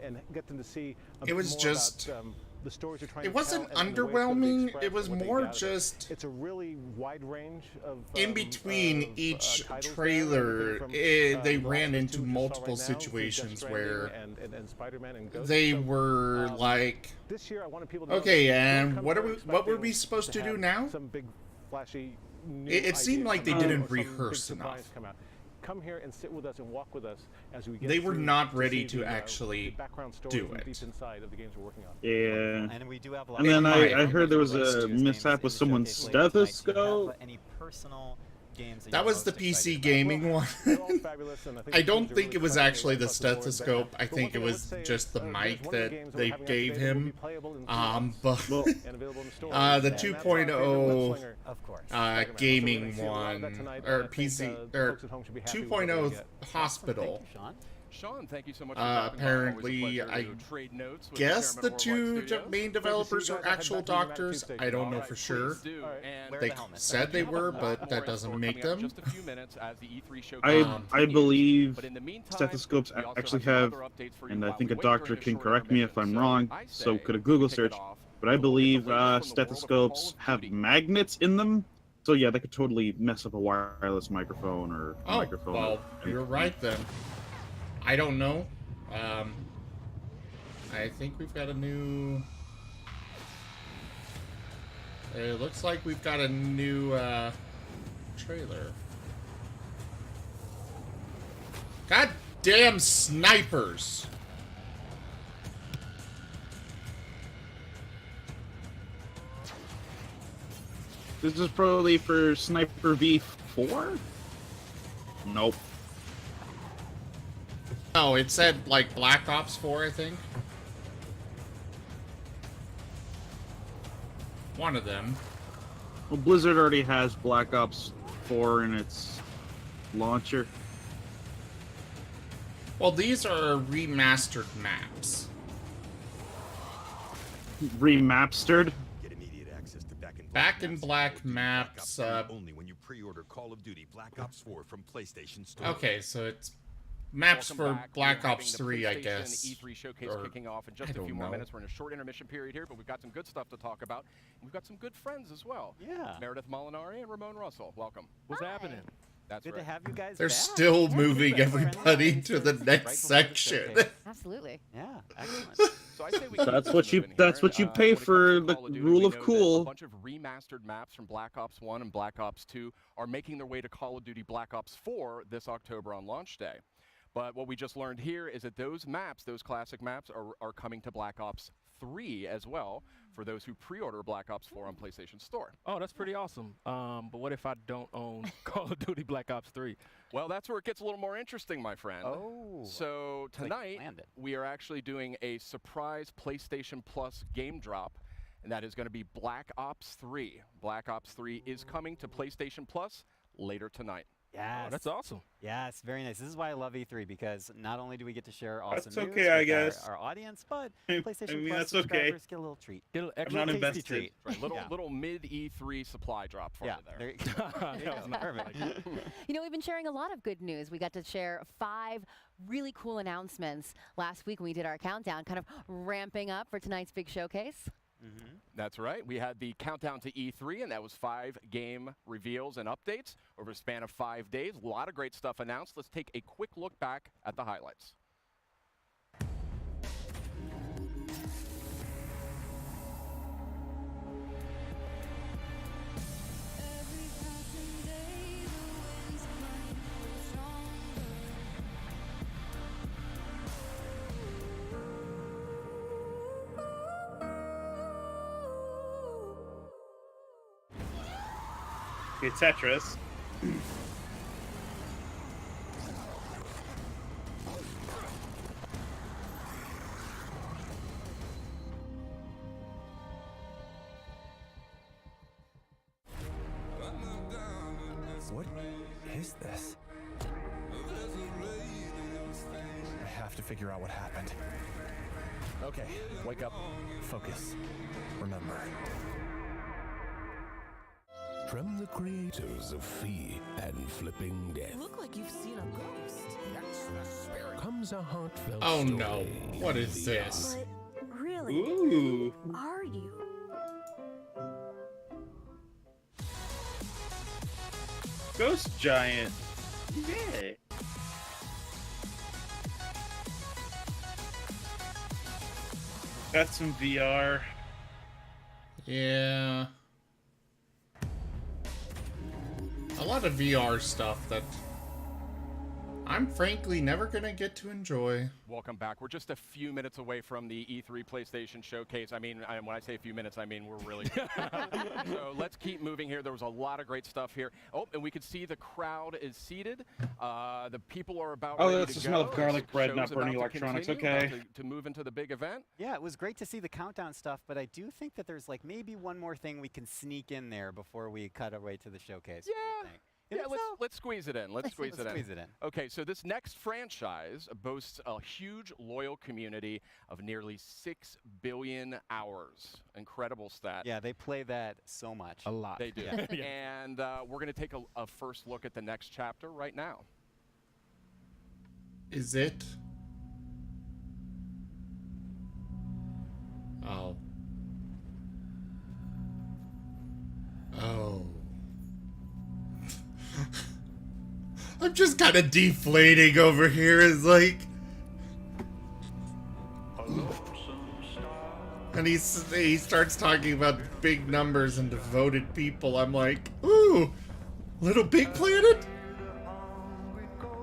and get them to see a it bit was more just about, the stories you're trying It to wasn't tell, and the way it's gonna be underwhelming. expressed It was and what they more gather. just It's a really wide range of in between each titles there, trailer. everything from, They The ran Last of Us into 2, which you saw multiple right now, to Death situations Stranding where and Spider-Man and Ghost. they So, were like, this year I wanted people to know okay, that don't and come what are here we? What were expecting we supposed to do have now? Some big flashy new It seemed idea like they come out didn't or some big rehearse surprise enough. come out. Come here and sit with us and walk with us as we get They were through not to ready see to the actually background do stories and it. deep inside of the games we're working on. Yeah. And we do have a lot And then of I heard there was a mishap with someone's stethoscope. any personal games That was the PC gaming one. I don't think it was actually the stethoscope. I think it was just the mic that they gave him. But the 2.0 gaming one, or PC, or 2.0 hospital. Sean, thank you so much for dropping by. Always a Apparently, pleasure I to trade notes with guess chairman the of Worldwide two Studios. main developers are actual doctors. I don't know for sure. They said they were, but that doesn't make them. Just a few minutes as the E3 showcase I believe But in the meantime, stethoscopes we also actually some have, other updates for you and I while think we a wait for doctor a can short correct me if intermission. I'm wrong, I so say could a Google kick it search. off But I with a look at the believe latest from the world of stethoscopes Call of have Duty. magnets in them. So yeah, they could totally mess up a wireless microphone or Oh, microphone. well, you're right then. I don't know. I think we've got a new... It looks like we've got a new trailer. God damn snipers! This is probably for Sniper V4? Nope. Oh, it said like Black Ops 4, I think. One of them. Well, Blizzard already has Black Ops 4 in its launcher. Well, these are remastered maps. Remapstered? Back in Black maps. Only when you pre-order Call of Duty Black Ops 4 from PlayStation Store. Okay, so it's maps Welcome for back. Black We are Ops having 3, I the guess. PlayStation E3 showcase Or- kicking off in I just a don't few more know. minutes. We're in a short intermission period here, but we've got some good stuff to talk about. We've got some good friends as well. Yeah. Meredith Molinari and Ramon Russell. Welcome. What's happening? That's Good right. to have you guys They're back. still Yeah, moving good. everybody to the next section. Absolutely. Yeah, excellent. So I say we keep That's this what you moving that's here, what you and, pay when it comes for to the Call of Duty, rule we of know that A cool. bunch of remastered maps from Black Ops 1 and Black Ops 2 are making their way to Call of Duty Black Ops 4 this October on launch day. But what we just learned here is that those maps, those classic maps, are coming to Black Ops 3 as well for those who pre-order Black Ops 4 on PlayStation Store. Oh, that's pretty awesome. But what if I don't own Call of Duty Black Ops 3? Well, that's where it gets a little more interesting, my friend. Oh. So tonight, we are actually doing a surprise PlayStation Plus game drop, and that is going to be Black Ops 3. Black Ops 3 is coming to PlayStation Plus later tonight. Yes. that's awesome. Yes, very nice. This is why I love E3, because not only do we get to share awesome That's news okay, I with guess. our audience, but I PlayStation mean, Plus that's okay. subscribers get a little treat. Get a little I'm extra not tasty invested. treat. Right, little Yeah. little mid E3 supply drop for Yeah, you there. there you go. That was Perfect. You know, we've been sharing a lot of good news. We got to share 5 really cool announcements last week when we did our countdown, kind of ramping up for tonight's big showcase. That's right. We had the countdown to E3, and that was 5 game reveals and updates over a span of 5 days. A lot of great stuff announced. Let's take a quick look back at the highlights. Okay, Tetris. What is this? I have to figure out what happened. Okay, wake up, focus, remember. From the creators of Fee and Flipping Death Look like you've seen a ghost. comes a heartfelt Oh story no, what is this? But really, really? Ooh. Who are you? Ghost Giant. Yeah. Got some VR. Yeah. A lot of VR stuff that I'm frankly never gonna get to enjoy. Welcome back. We're just a few minutes away from the E3 PlayStation Showcase. I mean, when I say a few minutes, I mean we're really. So let's keep moving here. There was a lot of great stuff here. Oh, and we could see the crowd is seated. The people are about ready that's to the smell go. of garlic The bread, show's not burning about to electronics. continue, Okay. about to move into the big event. Yeah, it was great to see the countdown stuff, but I do think that there's like maybe one more thing we can sneak in there before we cut away to the showcase. What do you think? You Yeah, think so? let's squeeze it in. Let's squeeze it in. Squeeze it in. Okay, so this next franchise boasts a huge loyal community of nearly 6 billion hours. Incredible stat. Yeah, they play that so much. A lot. They do. Yeah. And we're going to take a first look at the next chapter right now. Is it? Oh. Oh. I'm just kind of deflating over here. It's like, and he starts talking about big numbers and devoted people. I'm like, ooh, Little Big Planet?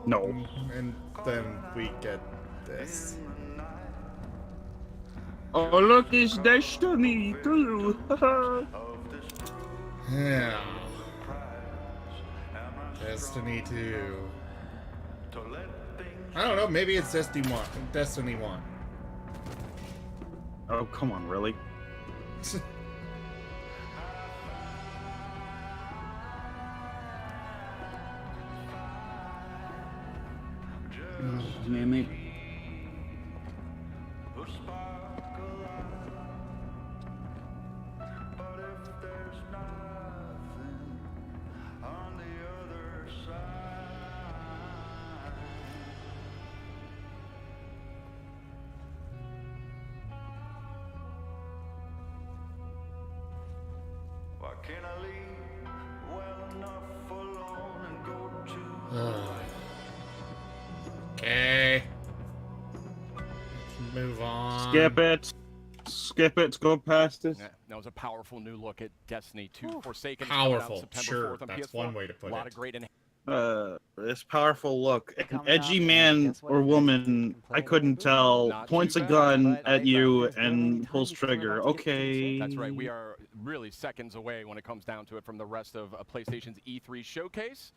No. And then we get this. Oh, look, it's Destiny too. Yeah. Destiny 2. I don't know, maybe it's Destiny 1. Destiny 1. Oh, come on, really? Oh, man, maybe. Okay. Move on. Skip it. Skip it. Go past it. Yeah, that was a powerful new look at Destiny 2 Forsaken. Powerful, September sure, 4th on that's PS4. one way to put A lot it. of great This powerful look. An Coming edgy up, and man guess what? or You guys woman, can play I it couldn't tell, Not points too a bad, gun but I at you thought there's barely any and time pulls before we're trigger. about to get to the Okay. That's right. We are really seconds away when it comes down to it from the rest of PlayStation's E3 showcase.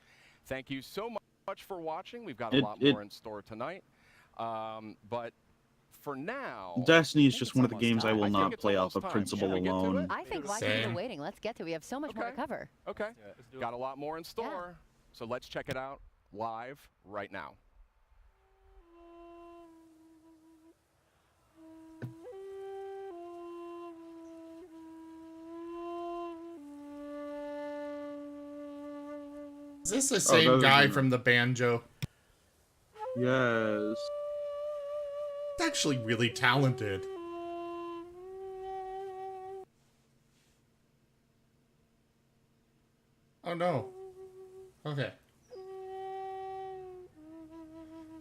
Thank you so much for watching. We've got a lot more in store tonight. But for now, Destiny is just one of the almost games I time. will think not it's play almost off of time. principle Should we get to alone. it? I think why keep Same. the waiting? Let's get to it. We have so much more to cover. Okay. Got a lot more in store. So let's check it out live right now. Is this the same guy doesn't- from the banjo? Yes. He's actually really talented. Oh no. Okay.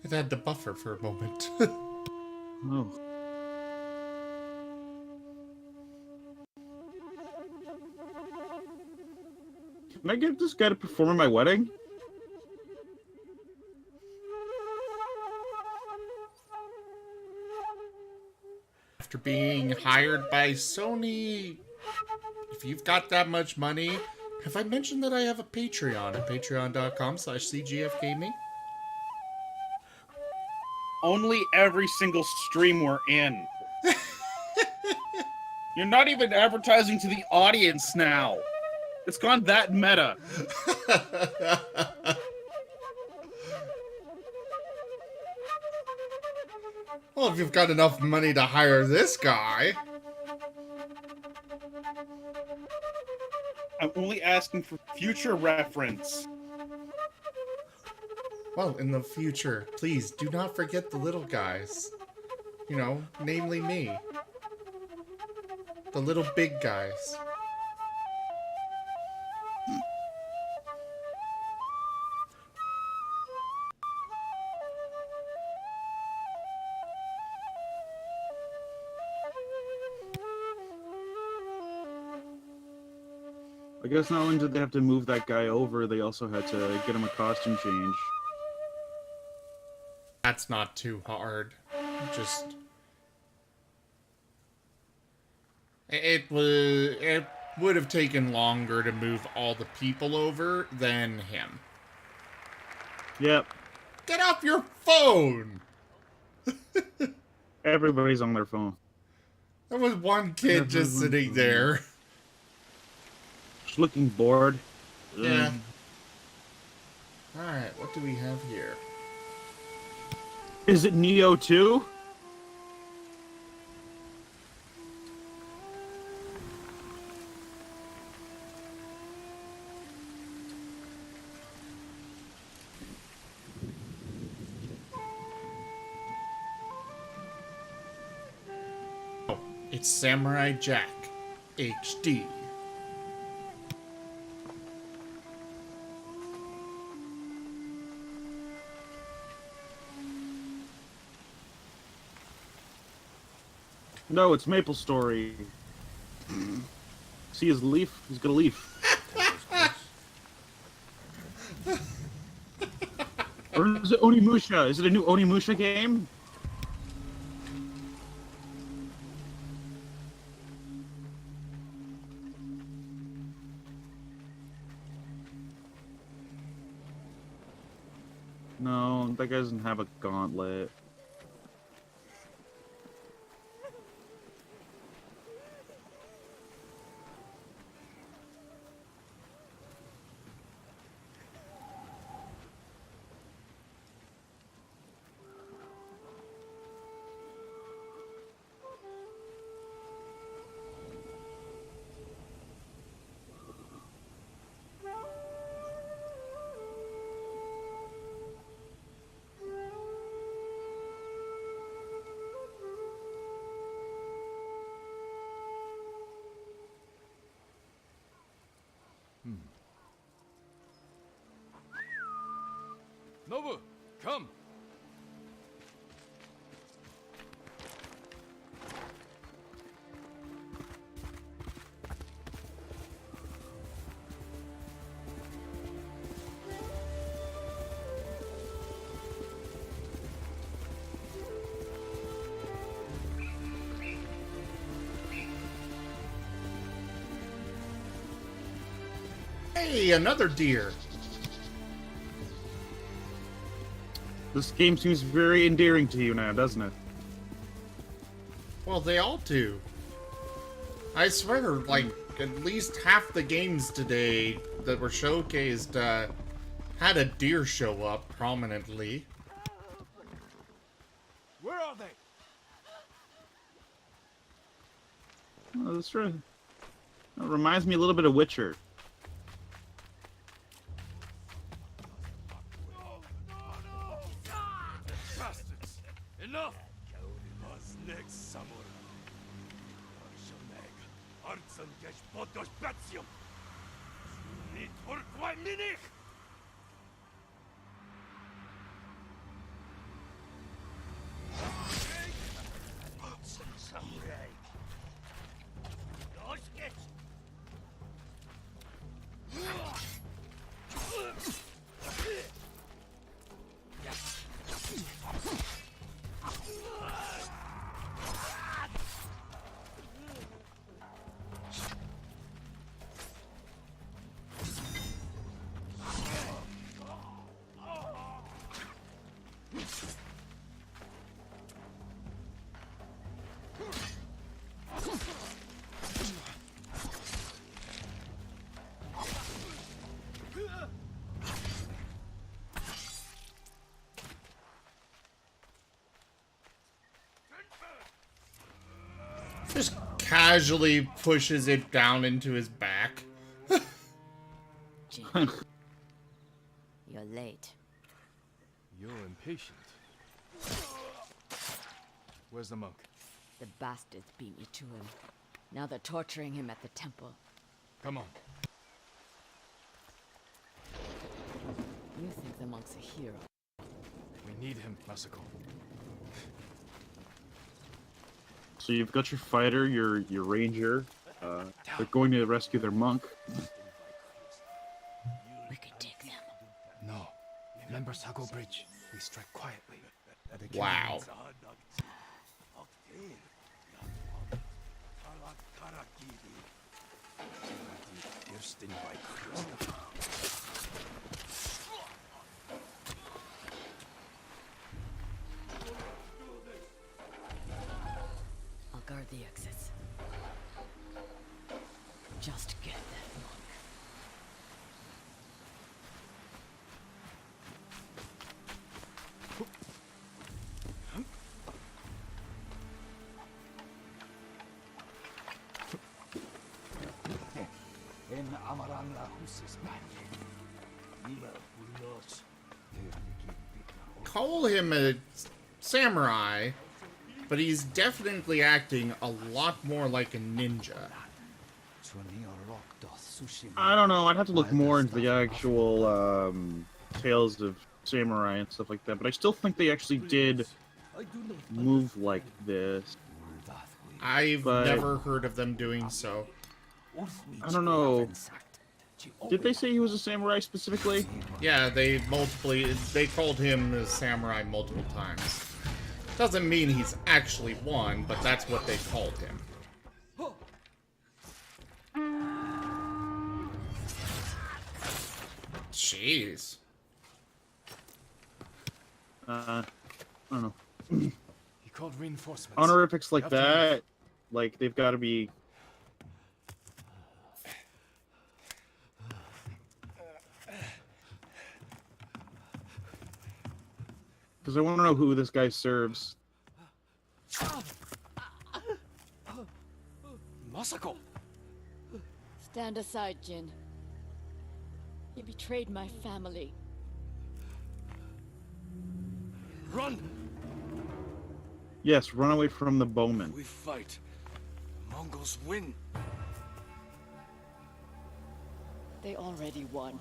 It had to buffer for a moment. Oh. Can I get this guy to perform at my wedding? After being hired by Sony, if you've got that much money, have I mentioned that I have a Patreon at patreon.com/cgfgaming? Only every single stream we're in. You're not even advertising to the audience now. It's gone that meta. Well, if you've got enough money to hire this guy. I'm only asking for future reference. Well, in the future, please do not forget the little guys. You know, namely me. The little big guys. I guess not only did they have to move that guy over, they also had to get him a costume change. That's not too hard. Just it would have taken longer to move all the people over than him. Yep. Get off your phone! Everybody's on their phone. There was one kid just sitting there. Just looking bored. Yeah. Alright, what do we have here? Is it Neo 2? Oh, it's Samurai Jack HD. No, it's Maple Story. See his leaf? He's got a leaf. Or is it Onimusha? Is it a new Onimusha game? No, that guy doesn't have a gauntlet. Nobu, come. Hey, another deer. This game seems very endearing to you now, doesn't it? Well, they all do. I swear, like, at least half the games today that were showcased had a deer show up prominently. Where are they? Oh, that's right. That reminds me a little bit of Witcher. Bastards! Enough! Was next samurai. Arshoneg, Artsangesh Podosh Batsium. Need Urquai Minich! Samurai. Just casually pushes it down into his back. Jin, you're late. You're impatient. Where's the monk? The bastards beat me to him. Now they're torturing him at the temple. Come on. You think the monk's a hero? We need him, Masako. So you've got your fighter, your ranger. They're going to rescue their monk. We could take them. No. Remember Sago Bridge. We strike quietly. Wow. I'll guard the exits. Just get that monk. Call him a samurai, but he's definitely acting a lot more like a ninja. I don't know. I'd have to look more into the actual tales of samurai and stuff like that. But I still think they actually did move like this. I've never heard of them doing so. I don't know. Did they say he was a samurai specifically? Yeah, they called him a samurai multiple times. Doesn't mean he's actually one, but that's what they called him. Jeez. I don't know. He called reinforcements. Honorifics like that, like they've got to be. Because I want to know who this guy serves. Masako! Stand aside, Jin. You betrayed my family. Run! Yes, run away from the bowman. We fight. Mongols win. They already won.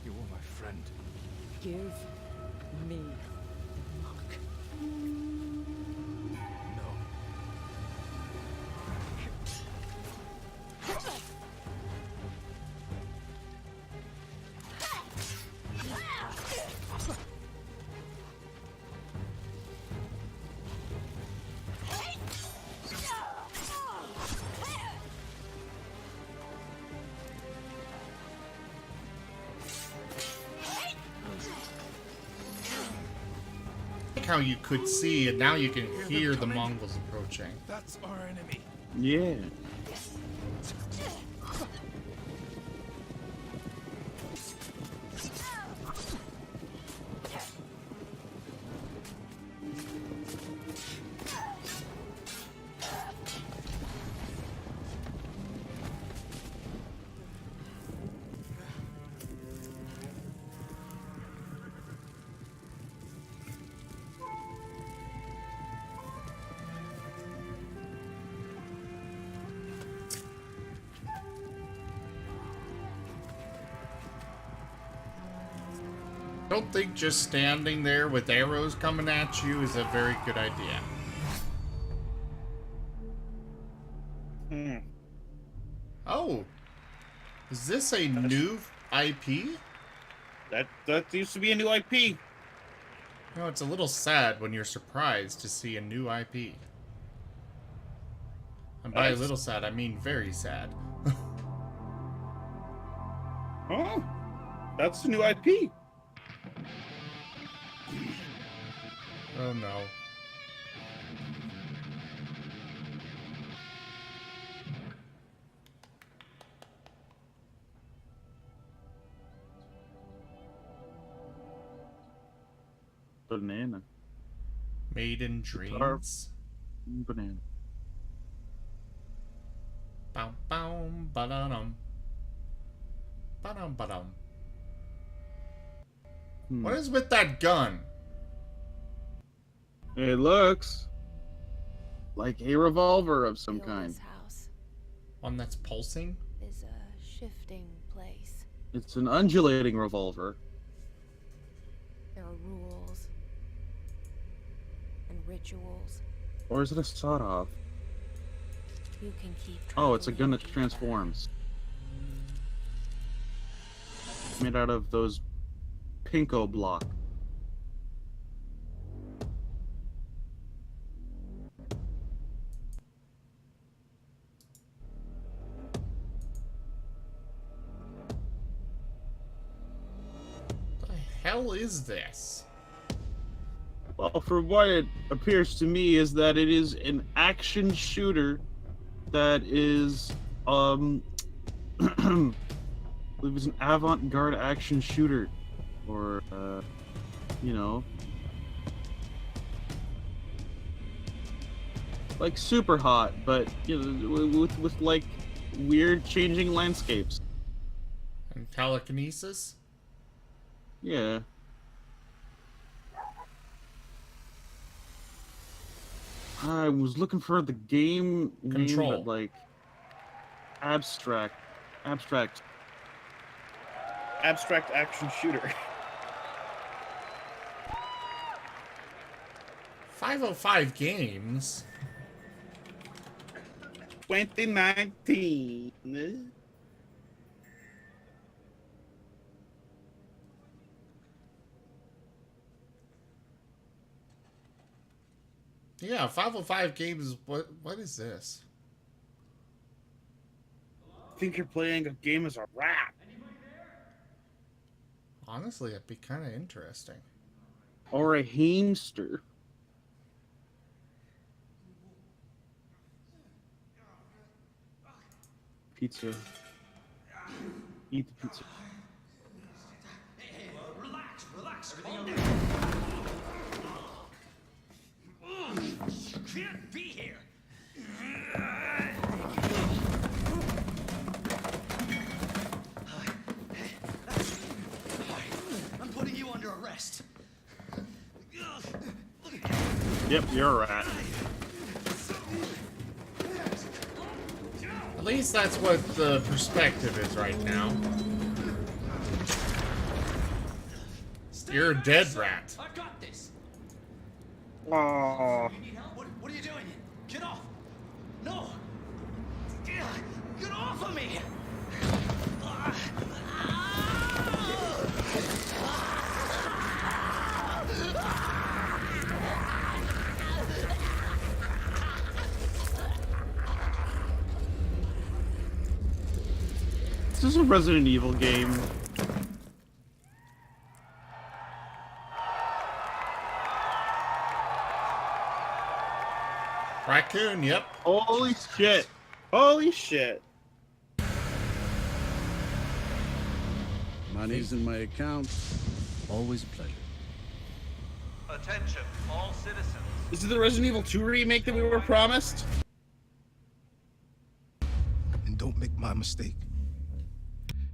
You were my friend. Give me the monk. No. How you could see, and now you can hear the Mongols approaching. That's our enemy. Yeah. I don't think just standing there with arrows coming at you is a very good idea. Oh, is this a new IP? That used to be a new IP. No, it's a little sad when you're surprised to see a new IP. And by a little sad, I mean very sad. Oh, that's the new IP. Oh no. Banana. Made in Guitar. Dreams. Banana. Bow bow ba-da-dum. Ba-dum ba-dum. What is with that gun? It looks like a revolver of some kind. House One that's pulsing? is a shifting place. It's an undulating revolver. There are rules and rituals. Or is it a sawed-off? You can keep Oh, it's a gun that transforms. Made out of those Pinko block. The hell is this? Well, from what it appears to me is that it is an action shooter that is, I believe it's an avant-garde action shooter. Or, you know, like super hot, but, you know, with like weird changing landscapes. And telekinesis? Yeah. I was looking for the game Control. name, but like abstract action shooter. 505 Games. 2019. Yeah, 505 Games. What is this? I think you're playing a game as a rat. Honestly, it'd be kind of interesting. or a hamster. Pizza. Eat the pizza. Relax, calm down. You can't be here. I'm putting you under arrest. Yep, you're a rat. At least that's what the perspective is right now. You're a dead rat. I've got this. Aww. What are you doing? Get off! No! Get off of me! This is a Resident Evil game. Raccoon, yep. Holy shit. Holy shit. Money's in my account. Always a pleasure. Attention, all citizens. Is it the Resident Evil 2 remake that we were promised? And don't make my mistake.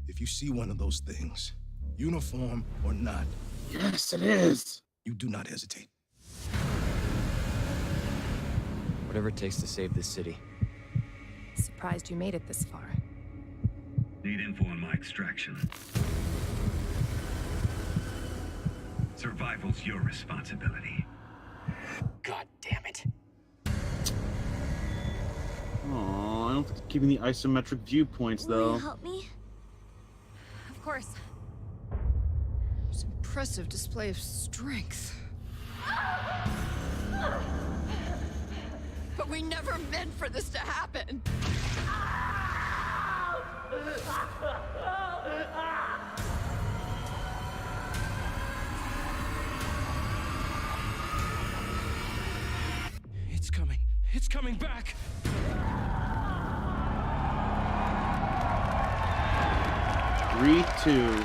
If you see one of those things, uniform or not, yes, it is. You do not hesitate. Whatever it takes to save this city. Surprised you made it this far. Need info on my extraction. Survival's your responsibility. God damn it. Aw, I don't think keeping the isometric viewpoints Will though. you help me? Of course. It's an impressive display of strength. But we never meant for this to happen. It's coming. It's coming back. Three, two.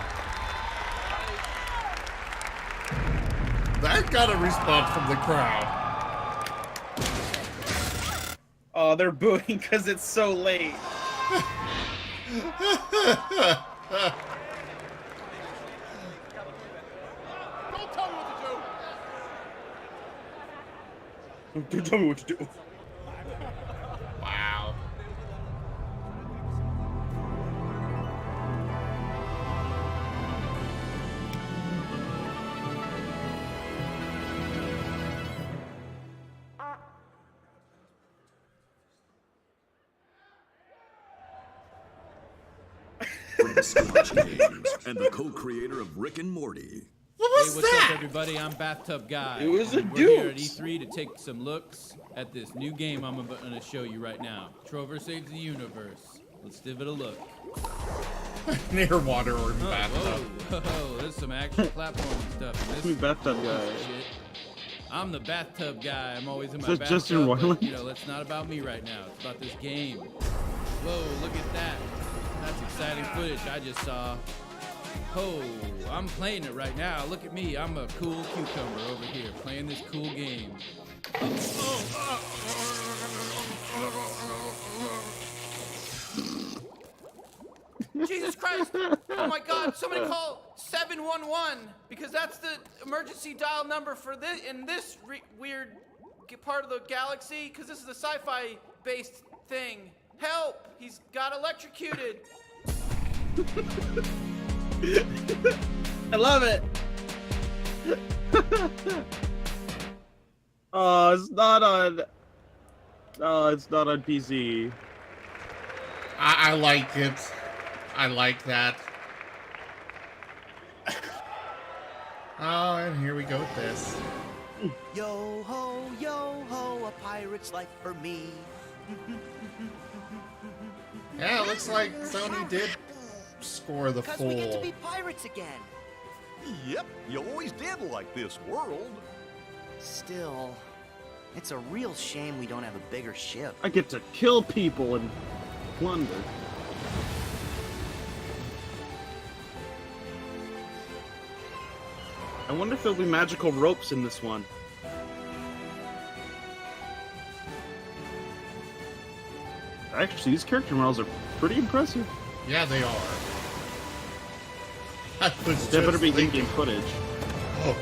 That got a response from the crowd. Oh, they're booing because it's so late. Don't tell me what to do. Don't tell me what to do. Wow. From Squatch Games and the co-creator of Rick and Morty. What Hey, what's up, everybody? I'm Bathtub Guy. It was a and we're here at deuce. E3 to take some looks at this new game I'm going to show you right now. Trover Saves the Universe. Let's give it a look. Near water or Oh, bathtub. whoa, there's some action platforming stuff in this. Who's Bathtub Guy? Shit. I'm the bathtub guy. I'm always in my Is that bathtub. Justin but, Roiland? you know, it's not about me right now. It's about this game. Whoa, look at that. That's exciting footage I just saw. Oh, I'm playing it right now. Look at me. I'm a cool cucumber over here playing this cool game. Jesus Christ! Oh my God! Somebody call 711 because that's the emergency dial number for this in this weird part of the galaxy. Because this is a sci-fi based thing. Help! He's got electrocuted. I love it. Oh, it's not on. Oh, it's not on PC. I like it. I like that. Oh, and here we go with this. Yo ho, a pirate's life for me. Yeah, it looks like Sony did score the Because full. we get to be pirates again. Yep, you always did like this world. Still, it's a real shame we don't have a bigger ship. I get to kill people and plunder. I wonder if there'll be magical ropes in this one. Actually, these character models are pretty impressive. Yeah, they are. I was They better just be thinking- in-game footage. Oh.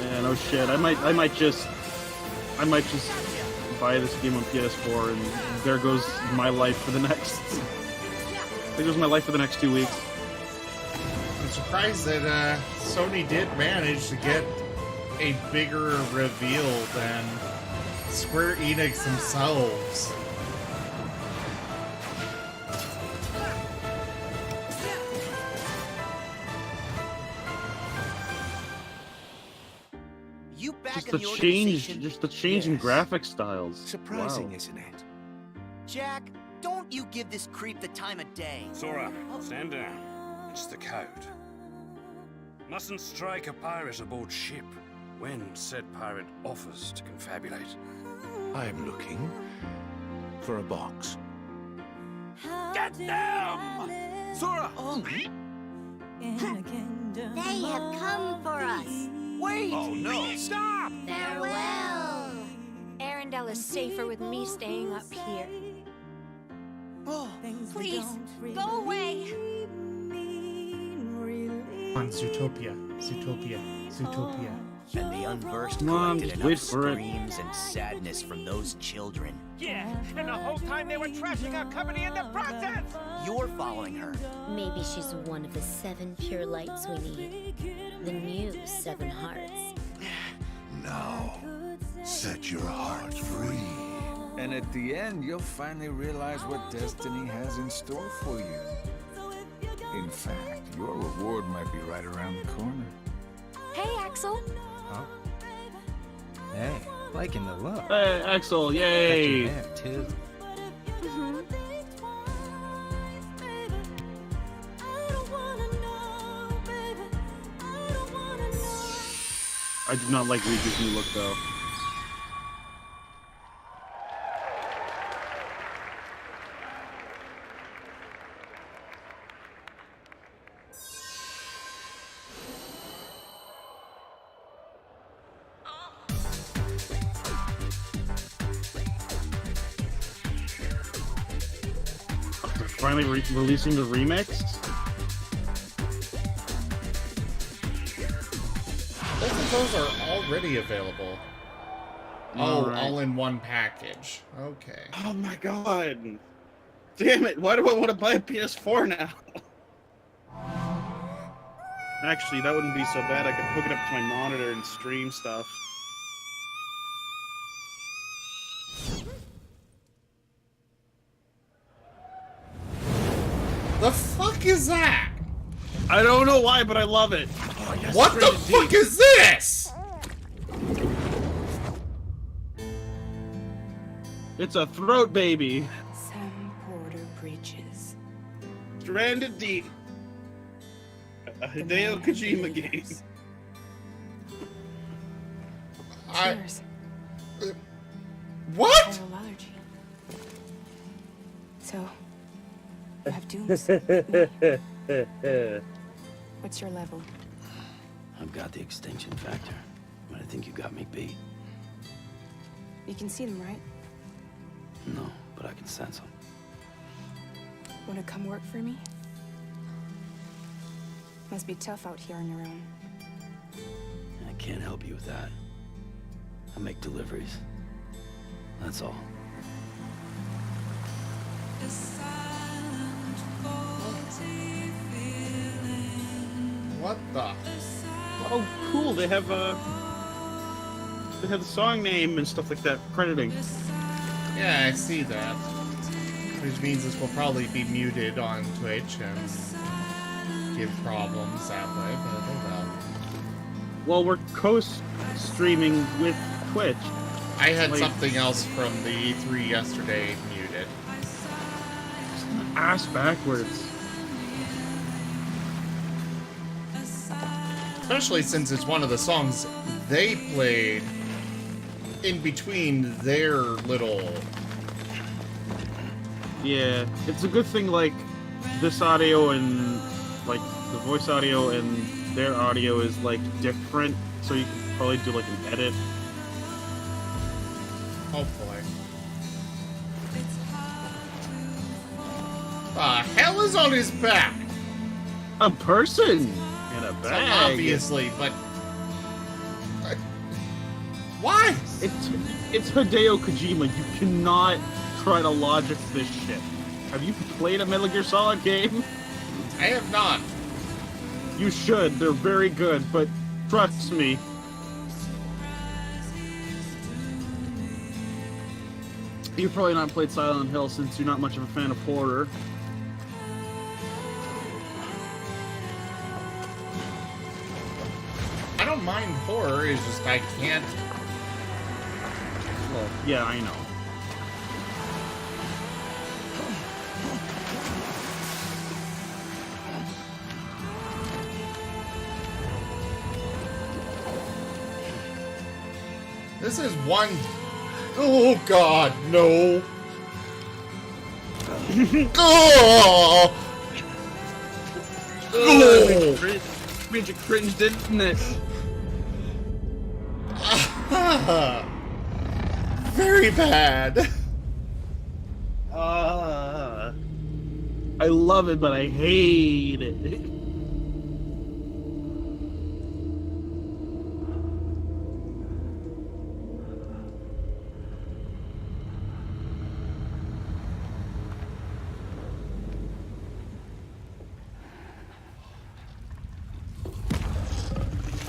Yeah, no shit. I might just buy this game on PS4, and there goes my life for the next. There goes my life for the next 2 weeks. I'm surprised that Sony did manage to get a bigger reveal than Square Enix themselves. You back Just in the the change, organization? just the change in graphic styles. Surprising, Wow. isn't it? Jack, don't you give this creep the time of day. Sora, stand down. It's the code. Mustn't strike a pirate aboard ship when said pirate offers to confabulate. I'm looking for a box. Get them! Sora! They have come for us. Wait! Oh no! Stop! Farewell. Arendelle is safer with me staying up here. Oh, Please, go away. On Zootopia, Zootopia, Zootopia. And the unversed Come on, collected just wait enough for it. screams and sadness from those children. Yeah, and the whole time they were trashing our company in the process! You're following her. Maybe she's one of the 7 pure lights we need. The new 7 hearts. Now, set your heart free. And at the end, you'll finally realize what destiny has in store for you. In fact, your reward might be right around the corner. Hey, Axel. Huh? Hey, liking the look. Hey, Axel, yay! Too. I do not like Riku's new look though. finally releasing the remix. Both of those are already available. All in one package. Okay. Oh my god. Damn it, why do I want to buy a PS4 now? Actually, that wouldn't be so bad. I could hook it up to my monitor and stream stuff. The fuck is that? I don't know why, but I love it. Oh, yes, what the fuck is this? It's a throat baby. Sam Porter preaches. Stranded Deep. A Hideo Kojima game. Cheers. What? Viral allergy. So, you have dooms. What's your level? I've got the extinction factor, but I think you got me beat. You can see them, right? No, but I can sense them. Wanna come work for me? Must be tough out here on your own. I can't help you with that. I make deliveries. That's all. What the? Oh, cool! They have the song name and stuff like that crediting. Yeah, I see that. Which means this will probably be muted on Twitch and give problems that way, but oh well. Well, we're co-streaming with Twitch. I had something else from the E3 yesterday muted. Ass backwards. Especially since it's one of the songs they played in between their little... Yeah, it's a good thing, like, this audio and, like, the voice audio and their audio is, like, different, so you can probably do, like, an edit. Hopefully. The hell is on his back? A person! In a So bag. obviously, but... Why? It's Hideo Kojima. You cannot try to logic this shit. Have you played a Metal Gear Solid game? I have not. You should. They're very good, but trust me. You've probably not played Silent Hill since you're not much of a fan of horror. I don't mind horror, it's just I can't... Well, yeah, I know. This is one... Oh god, no. Oh! Oh! Made you cringe, didn't it? Very bad. I love it, but I hate it.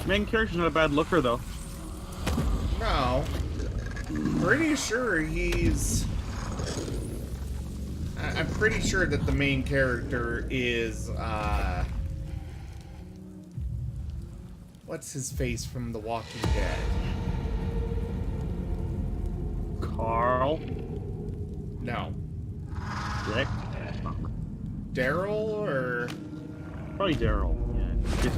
Main character's not a bad looker, though. No. Pretty sure he's... I'm pretty sure that the main character is, what's his face from The Walking Dead? Carl? No. Rick? Daryl, or...? Probably Daryl. Yeah.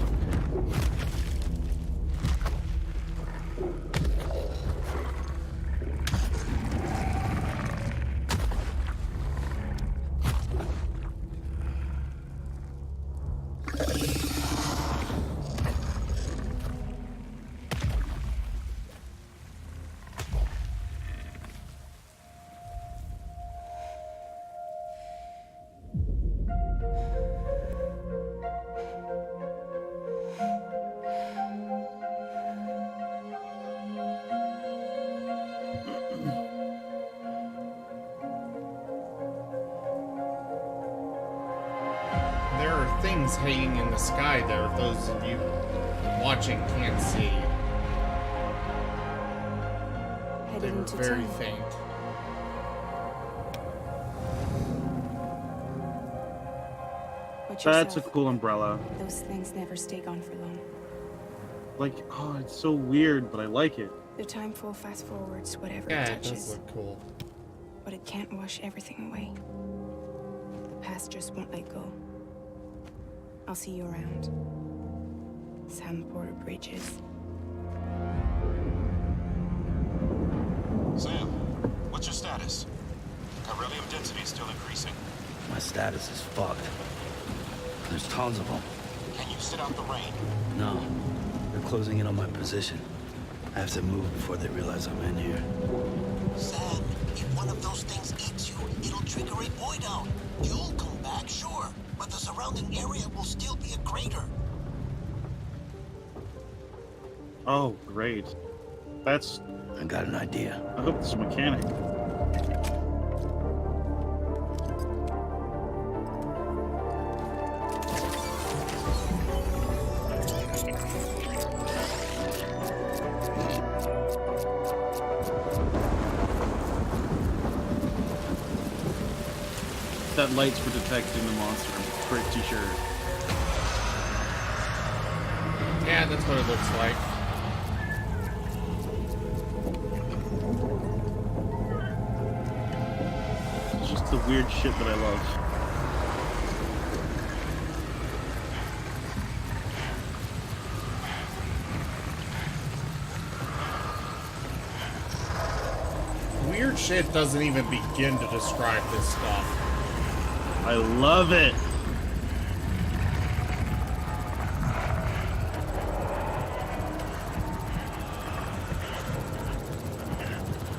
things hanging in the sky there, if those of you watching can't see. They were very faint. That's a cool umbrella. Those things never stay gone for long. Like, oh, it's so weird, but I like it. The time flow fast forwards whatever Yeah, it it touches. does look cool. But it can't wash everything away. The past just won't let go. I'll see you around. Sam Porter Bridges. Sam, what's your status? Chiralium density is still increasing. My status is fucked. There's tons of them. Can you sit out the rain? No, they're closing in on my position. I have to move before they realize I'm in here. Sam, if one of those things eats you, it'll trigger a void out. You'll come back, sure, but the surrounding area will still be a crater. Oh, great. That's... I got an idea. I hope it's a mechanic. That light's for detecting the monster, I'm pretty sure. Yeah, that's what it looks like. It's just the weird shit that I love. Weird shit doesn't even begin to describe this stuff. I love it.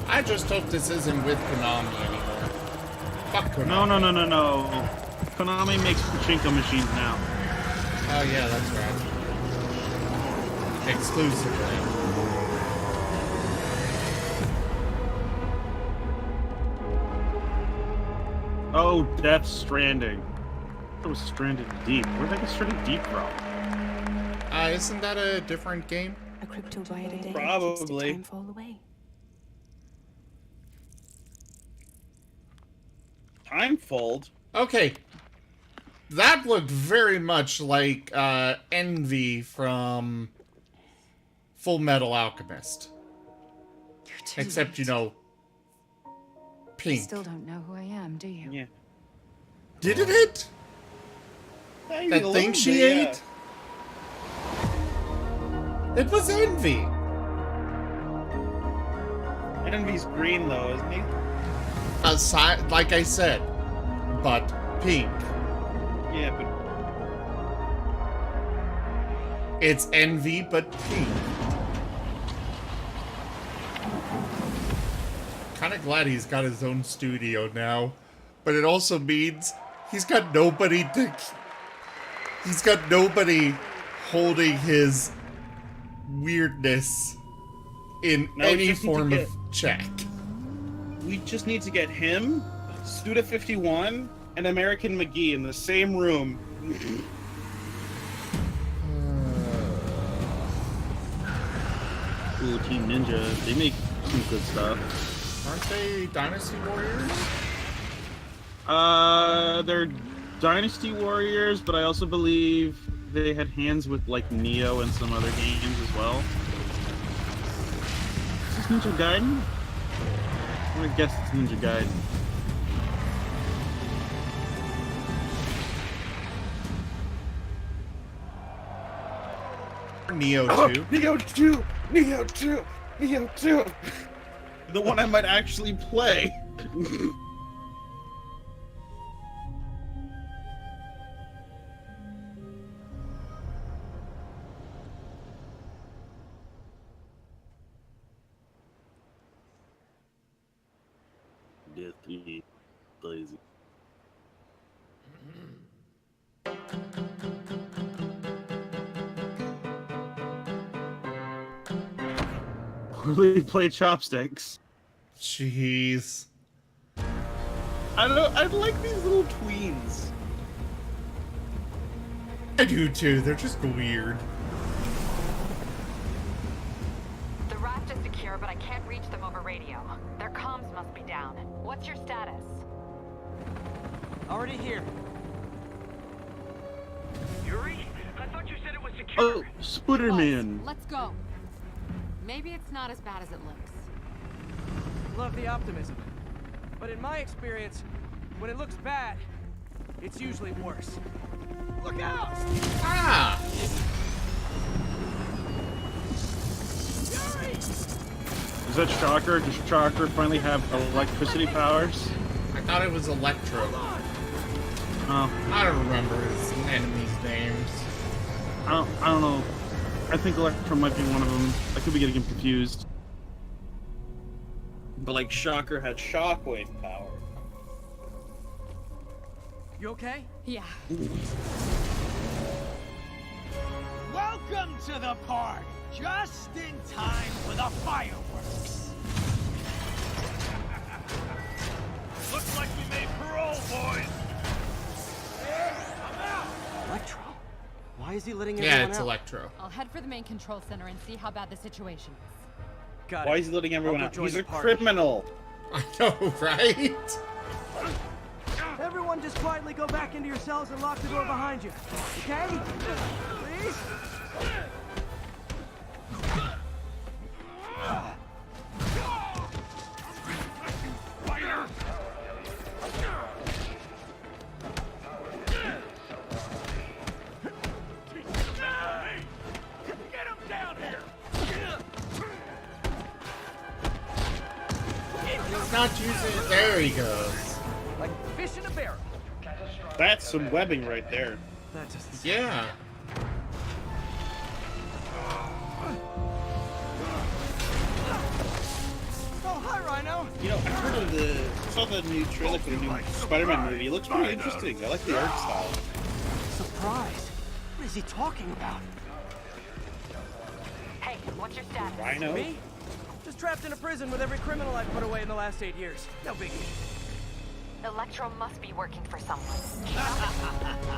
I just hope this isn't with Konami anymore. Fuck Konami. No. Konami makes pachinko machines now. Oh yeah, that's right. Exclusively. Oh, Death Stranding. That was Stranded Deep. Where'd I get Stranded Deep from? Isn't that a different game? A cryptobite a day Probably. keeps the time fall away. Timefold? Okay. That looked very much like Envy from Full Metal Alchemist. Except, you know, You pink. still don't know who I am, do you? Yeah. Did it hit? Maybe That a thing little she bit, yeah. ate? It was Envy. Envy's green though, isn't he? Aside, like I said, but pink. Yeah, but It's Envy, but pink. Kind of glad he's got his own studio now, but it also means he's got nobody to. He's got nobody holding his weirdness in Now we any just need to form get- of check. we just need to get him, Suda51, and American McGee in the same room. Ooh, Team Ninja. They make some good stuff. Aren't they Dynasty Warriors? They're Dynasty Warriors, but I also believe they had hands with like Neo and some other games as well. Is this Ninja Gaiden? I'm gonna guess it's Ninja Gaiden. Neo 2. Neo 2! Neo 2! Neo 2! The one I might actually play. Death 3 lazy. Poorly played chopsticks. Jeez. I don't know, I like these little tweens. I do too. They're just weird. The raft is secure, but I can't reach them over radio. Their comms must be down. What's your status? Already here. Yuri, I thought you said it was secure. Oh, Spider-Man. Let's go. Maybe it's not as bad as it looks. Love the optimism. But in my experience, when it looks bad, it's usually worse. Look out! Ah! Is that Shocker? Does Shocker finally have electricity powers? I thought it was Electro. Oh. I don't remember his enemies' names. I don't know. I think Electro might be one of them. I could be getting him confused. But like Shocker had shockwave power. You okay? Yeah. Welcome to the party! Just in time for the fireworks! Looks like we made parole, boys! I'm out! Electro? Why is he letting Yeah, everyone it's out? Electro. I'll head for the main control center and see how bad the situation is. Got Why it. is he letting everyone I'll out? go He's join a the party. criminal! I know, right? Everyone just quietly go back into your cells and lock the door behind you. Okay? Please? Get him down here! He's not using it. There he goes. Like fish in a barrel. That's some webbing right there. That just... Yeah. Oh, hi, Rhino. You know, I heard of saw the new trailer for the new Spider-Man movie. It looks pretty interesting. I like the art style. Surprise. What is he talking about? Hey, what's your status? Rhino? Me? Just trapped in a prison with every criminal I've put away in the last 8 years. No biggie. Electro must be working for someone.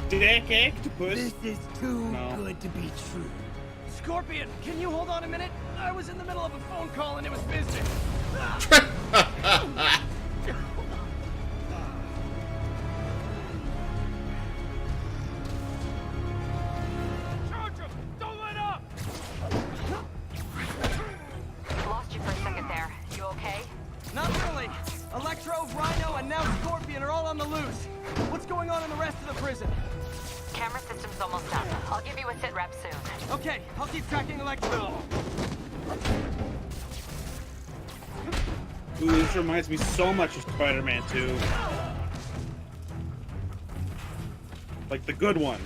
Dick Octopus? This is too No. good to be true. Scorpion, can you hold on a minute? I was in the middle of a phone call and it was business. Charge him! Don't let up! Lost you for a second there. You okay? Not really. Electro, Rhino, and now Scorpion are all on the loose. What's going on in the rest of the prison? Camera system's almost up. I'll give you a sit rep soon. Okay, I'll keep tracking Electro. Ooh, this reminds me so much of Spider-Man 2. Like the good one.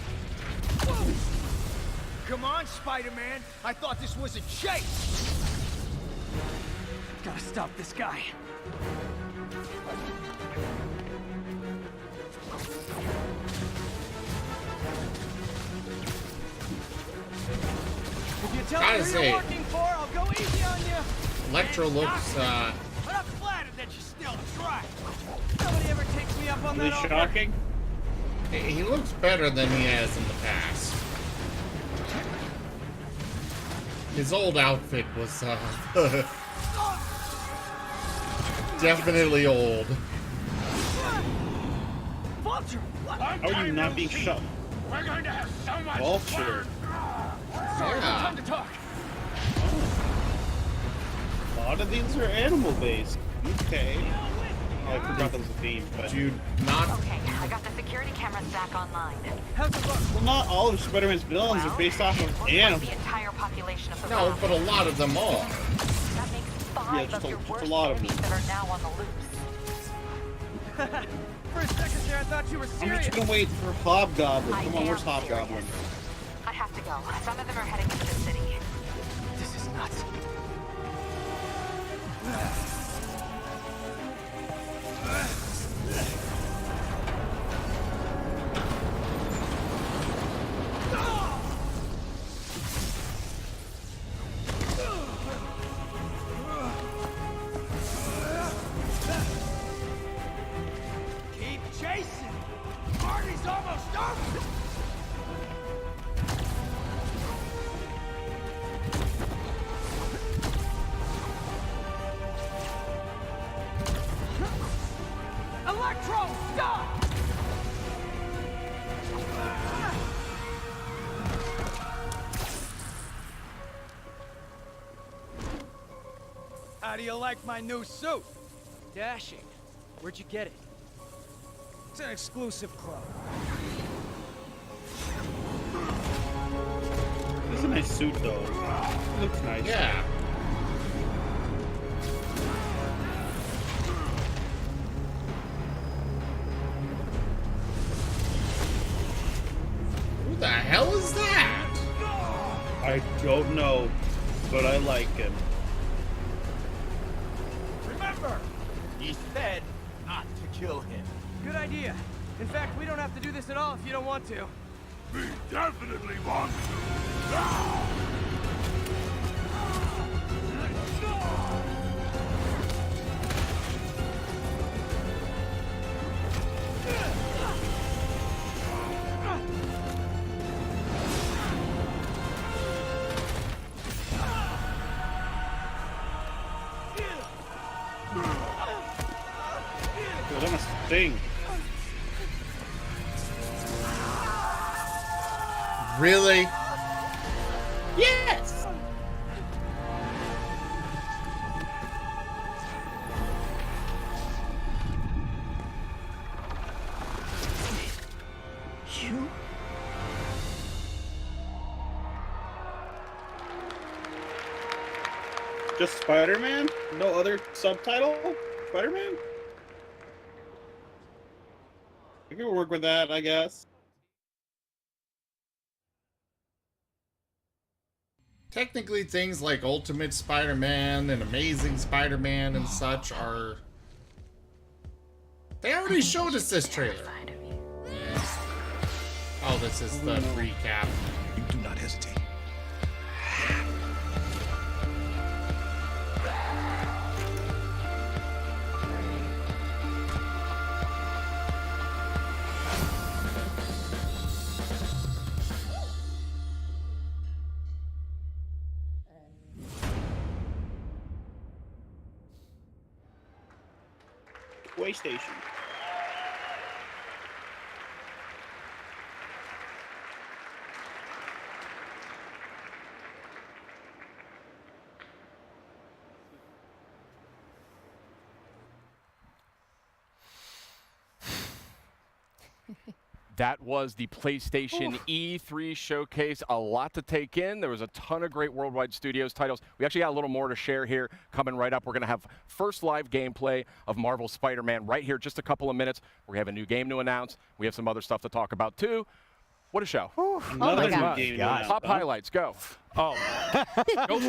Come on, Spider-Man! I thought this was a chase! Gotta stop this guy. If you tell me Gotta who say, you're working for, I'll go easy on you. Electro looks, But I'm flattered that you still try. Nobody ever takes me up on Really that offer. shocking. he looks better than he has in the past. His old outfit was, definitely old. Vulture! How are you not being shot? We're going to have so much Vulture. Sorry, Yeah. time to talk. A lot of these are animal-based. Okay. Oh, I forgot that was a theme, but... Dude, not... Okay, I got the security cameras back online. How's it look? Well, not all of Spider-Man's villains are based off of Looks like animals. the entire population of the No, raft. but a lot of them are. That makes Yeah, 5 just of your a worst lot of enemies them. that are now on the loose. For a second there, I thought you were I'm serious. just gonna wait for Hobgoblin. I Come on, am where's Hobgoblin? I have to go. Some of them are heading into the city. This is nuts. Keep chasing! Party's almost over! Electro, stop! How do you like my new suit? Dashing. Where'd you get it? It's an exclusive club. This is a nice suit, though. It looks nice. Yeah. Who the hell is that? I don't know, but I like him. Remember, he said not to kill him. Good idea. In fact, we don't have to do this at all if you don't want to. We definitely want to. Dude, that must sting. Really? Yes! You? Just Spider-Man? No other subtitle? Spider-Man? I can work with that, I guess. Technically, things like Ultimate Spider-Man and Amazing Spider-Man and such are... They already showed us this trailer. Yes. Oh, this is the recap. You do not hesitate. PlayStation. That was the PlayStation E3 showcase. A lot to take in. There was a ton of great worldwide studios titles. We actually got a little more to share here coming right up. We're going to have first live gameplay of Marvel Spider-Man right here, just a couple of minutes. We have a new game to announce. We have some other stuff to talk about too. What a show. Another new game. Top highlights, go. Oh,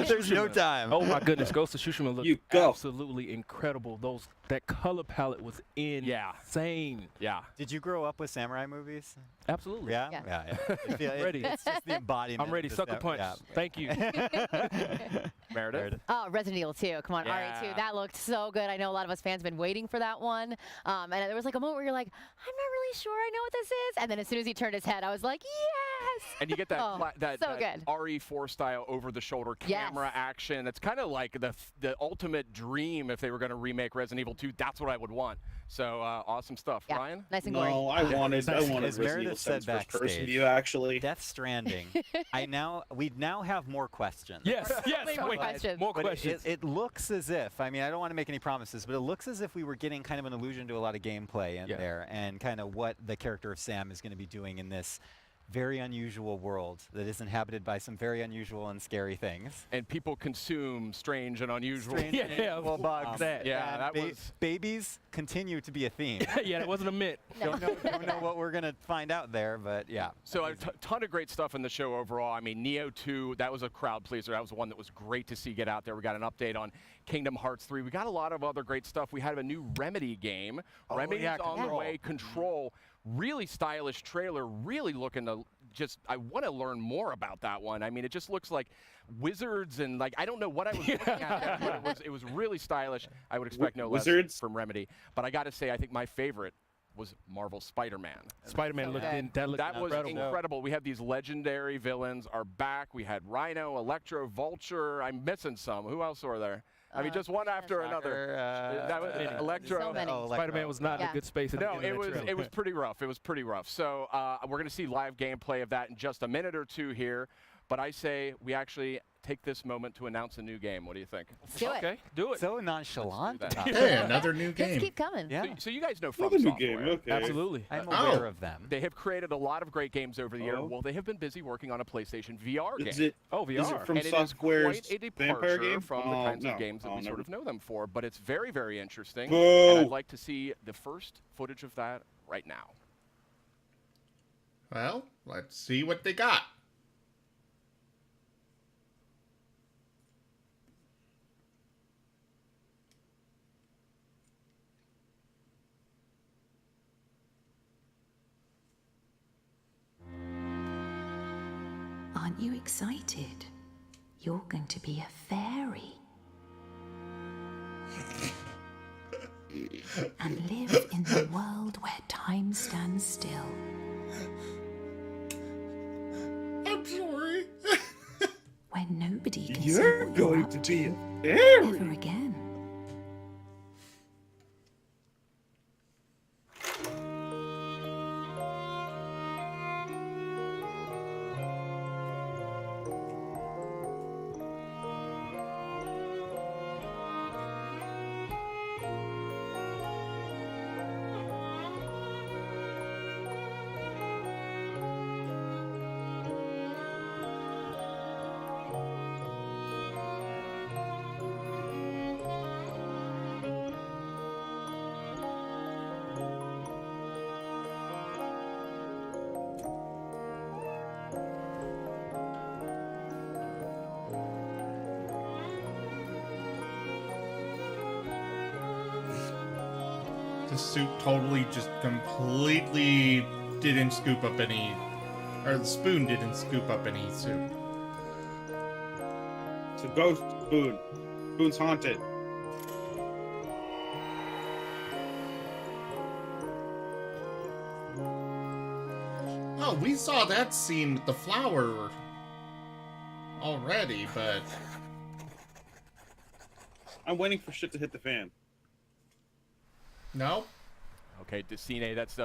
there's no time. Oh my goodness, Ghost of Tsushima looked absolutely incredible. That color palette was insane. Yeah. Did you grow up with samurai movies? Absolutely. Yeah. Yeah. Ready. It's just the embodiment. I'm ready. Sucker punch. Yeah. Thank you. Meredith. Oh, Resident Evil 2. Come on, RE2. That looked so good. I know a lot of us fans have been waiting for that one. And there was like a moment where you're like, I'm not really sure I know what this is. And then as soon as he turned his head, I was like, yes. And you get that that so good. RE4 style over-the-shoulder camera action. It's kind of like the ultimate dream if they were going to remake Resident Evil 2. That's what I would want. So awesome stuff. Yeah. Ryan? Nice and gory. No, I wanted As Resident Evil Meredith said 7's first-person backstage, view, actually. Death Stranding. we now have more questions. Yes, more questions. More questions. It looks as if, I mean, I don't want to make any promises, but it looks as if we were getting kind of an allusion to a lot of gameplay in there and kind of what the character of Sam is going to be doing in this very unusual world that is inhabited by some very unusual and scary things. And people consume strange and unusual. Well, bugs. That was... Babies continue to be a theme. Yeah, it wasn't a myth. No. Don't know what we're going to find out there, but yeah. So a ton of great stuff in the show overall. I mean, Neo 2, that was a crowd pleaser. That was one that was great to see get out there. We got an update on Kingdom Hearts 3. We got a lot of other great stuff. We had a new Remedy game. Remedy's on the way. Control. Really stylish trailer, really looking to I want to learn more about that one. I mean, it just looks like wizards and like, I don't know what I was looking at there, but it was really stylish. I would expect no less from Remedy. But I got to say, I think my favorite was Marvel Spider-Man. Spider-Man looked that was incredible. incredible. We have these legendary villains are back. We had Rhino, Electro, Vulture. I'm missing some. Who else are there? I mean, just one after another. That was Electro. So many. Spider-Man was not in a good space. No, it was pretty rough. It was pretty rough. So we're going to see live gameplay of that in just a minute or two here. But I say we actually take this moment to announce a new game. What do you think? Let's do it. Okay, do it. So nonchalant. Hey, another new game. Just keep coming. Yeah. So you guys know From Another new Software. game, okay. Absolutely. I'm aware of them. They have created a lot of great games over the year. Oh. Well, they have been busy working on a PlayStation VR game. Is it? Oh, VR. Is it From And it is Software's quite a vampire departure game? from the Oh, kinds no. of games that Oh, we sort never- of know them for, but it's very, very interesting. Boo! And I'd like to see the first footage of that right now. Well, let's see what they got. Aren't you excited? You're going to be a fairy. And live in the world where time stands still. I'm sorry. Where nobody can You're say what going you're to up be a to fairy. ever again. The soup totally just completely didn't scoop up any, or the spoon didn't scoop up any soup. It's a ghost spoon. Spoon's haunted. Oh, we saw that scene with the flower already, but I'm waiting for shit to hit the fan. no. Okay, Decine, that's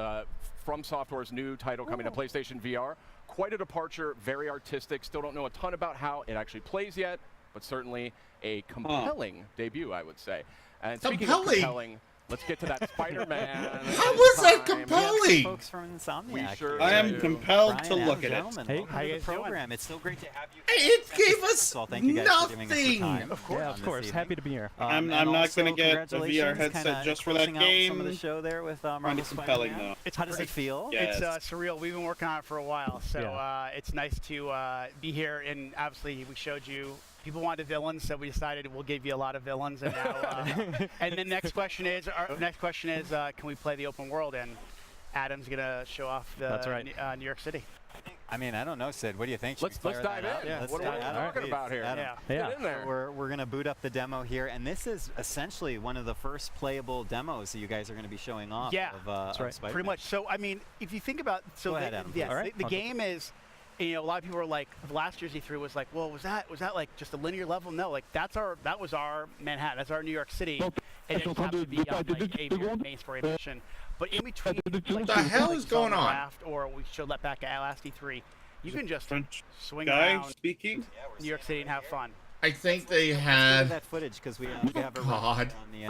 From Software's new title coming to PlayStation VR. Quite a departure, very artistic. Still don't know a ton about how it actually plays yet, but certainly a compelling debut, I would say. And speaking of compelling, let's get to that Spider-Man. How was that We have compelling? some folks from Insomniac. We sure I am do. compelled to Brian, look at it. gentlemen, Hey, welcome how to you the guys doing? program. It's so great to have you. It gave us First of all, thank you guys for giving us the nothing. time. Of course, on of this course. evening. Happy to be here. I'm and not also gonna get a VR congratulations, headset kinda just for that closing out some of the game. show there with Marvel Find it compelling Spider-Man. though. How does it feel? Yeah. It's Yes. surreal. We've been working on it for a while, so Yeah. it's nice to be here. And obviously, we showed you. People wanted villains, so we decided we'll give you a lot of villains. And now, and the next question is, can we play the open world? And Adam's gonna show off the That's right. New York City. I mean, I don't know, Sid. What do you think? Should Let's we fire dive that in. out? Let's What are we dive talking in. about here? Adam. Yeah. Get in there. We're going to boot up the demo here, and this is essentially one of the first playable demos that you guys are going to be showing off Yeah, of Pretty Spider-Man. much. So I mean, if you think about, Go ahead, Adam. yes, All right. the game is. You know, a lot of people are like, last year's E3 was like, well, was that like just a linear level? No, like that was our Manhattan, that's our New York City, and it happened to be on like a main story mission. But in between, like, What the hell is going on? Raft, or we showed that back at last E3, you can just French swing guy around speaking. New York City and have fun. I think they Let's go to had. that footage because we have it God. on the main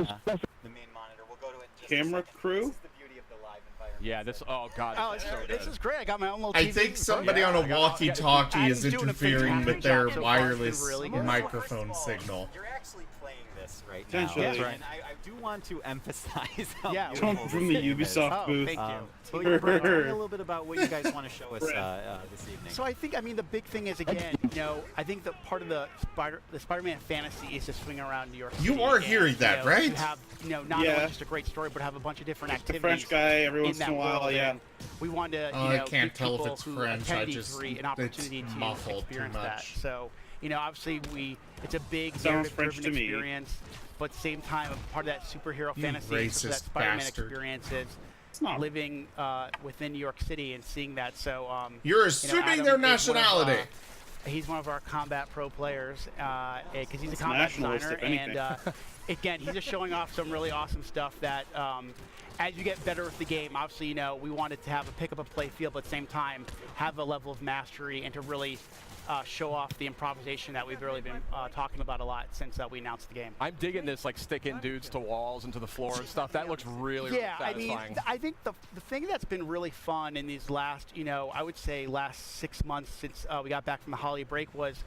monitor. We'll go to it in just Camera a second. crew? This is the beauty of the live environment. Yeah, this. Oh God. Oh, This is so this good. is great. I got my own little I TV. think somebody on a walkie-talkie is interfering with their wireless microphone signal. You're actually playing this right now. Potentially. And Right. I do want to emphasize how Yeah, beautiful Come from this the game is. Ubisoft booth. Thank you. So Brian, tell me a little bit about what you guys want to show us this evening. So I think, I mean, the big thing is, again, you know, I think that part of the Spider-Man fantasy is to swing around New York City. You are and, hearing you that, know, right? To have, you know, not Yeah. only just a great story, but have a bunch of different Just a activities. French guy every once that in a while, world. yeah. And we wanted to, Oh, you I know, can't give tell if people it's who French, I attend just- E3 an it's opportunity to muffled too experience that. much. So, you know, obviously it's a big Sounds French narrative-driven to me. experience, but at the same time, a part of that superhero You fantasy, so racist that Spider-Man bastard. experience is not. living within New York City and seeing that. So You're you know, assuming Adam their is one of, nationality. He's one of our combat pro players because he's a It's combat nationalist, designer, if anything. and again, he's just showing off some really awesome stuff that. As you get better with the game, obviously, we wanted to have a pick up a play feel, but at the same time, have a level of mastery and to really show off the improvisation that we've really been talking about a lot since we announced the game. I'm digging this, like sticking dudes to walls and to the floor and stuff. That looks really, really satisfying. I mean, I think the thing that's been really fun in these last, I would say last 6 months since we got back from the holiday break was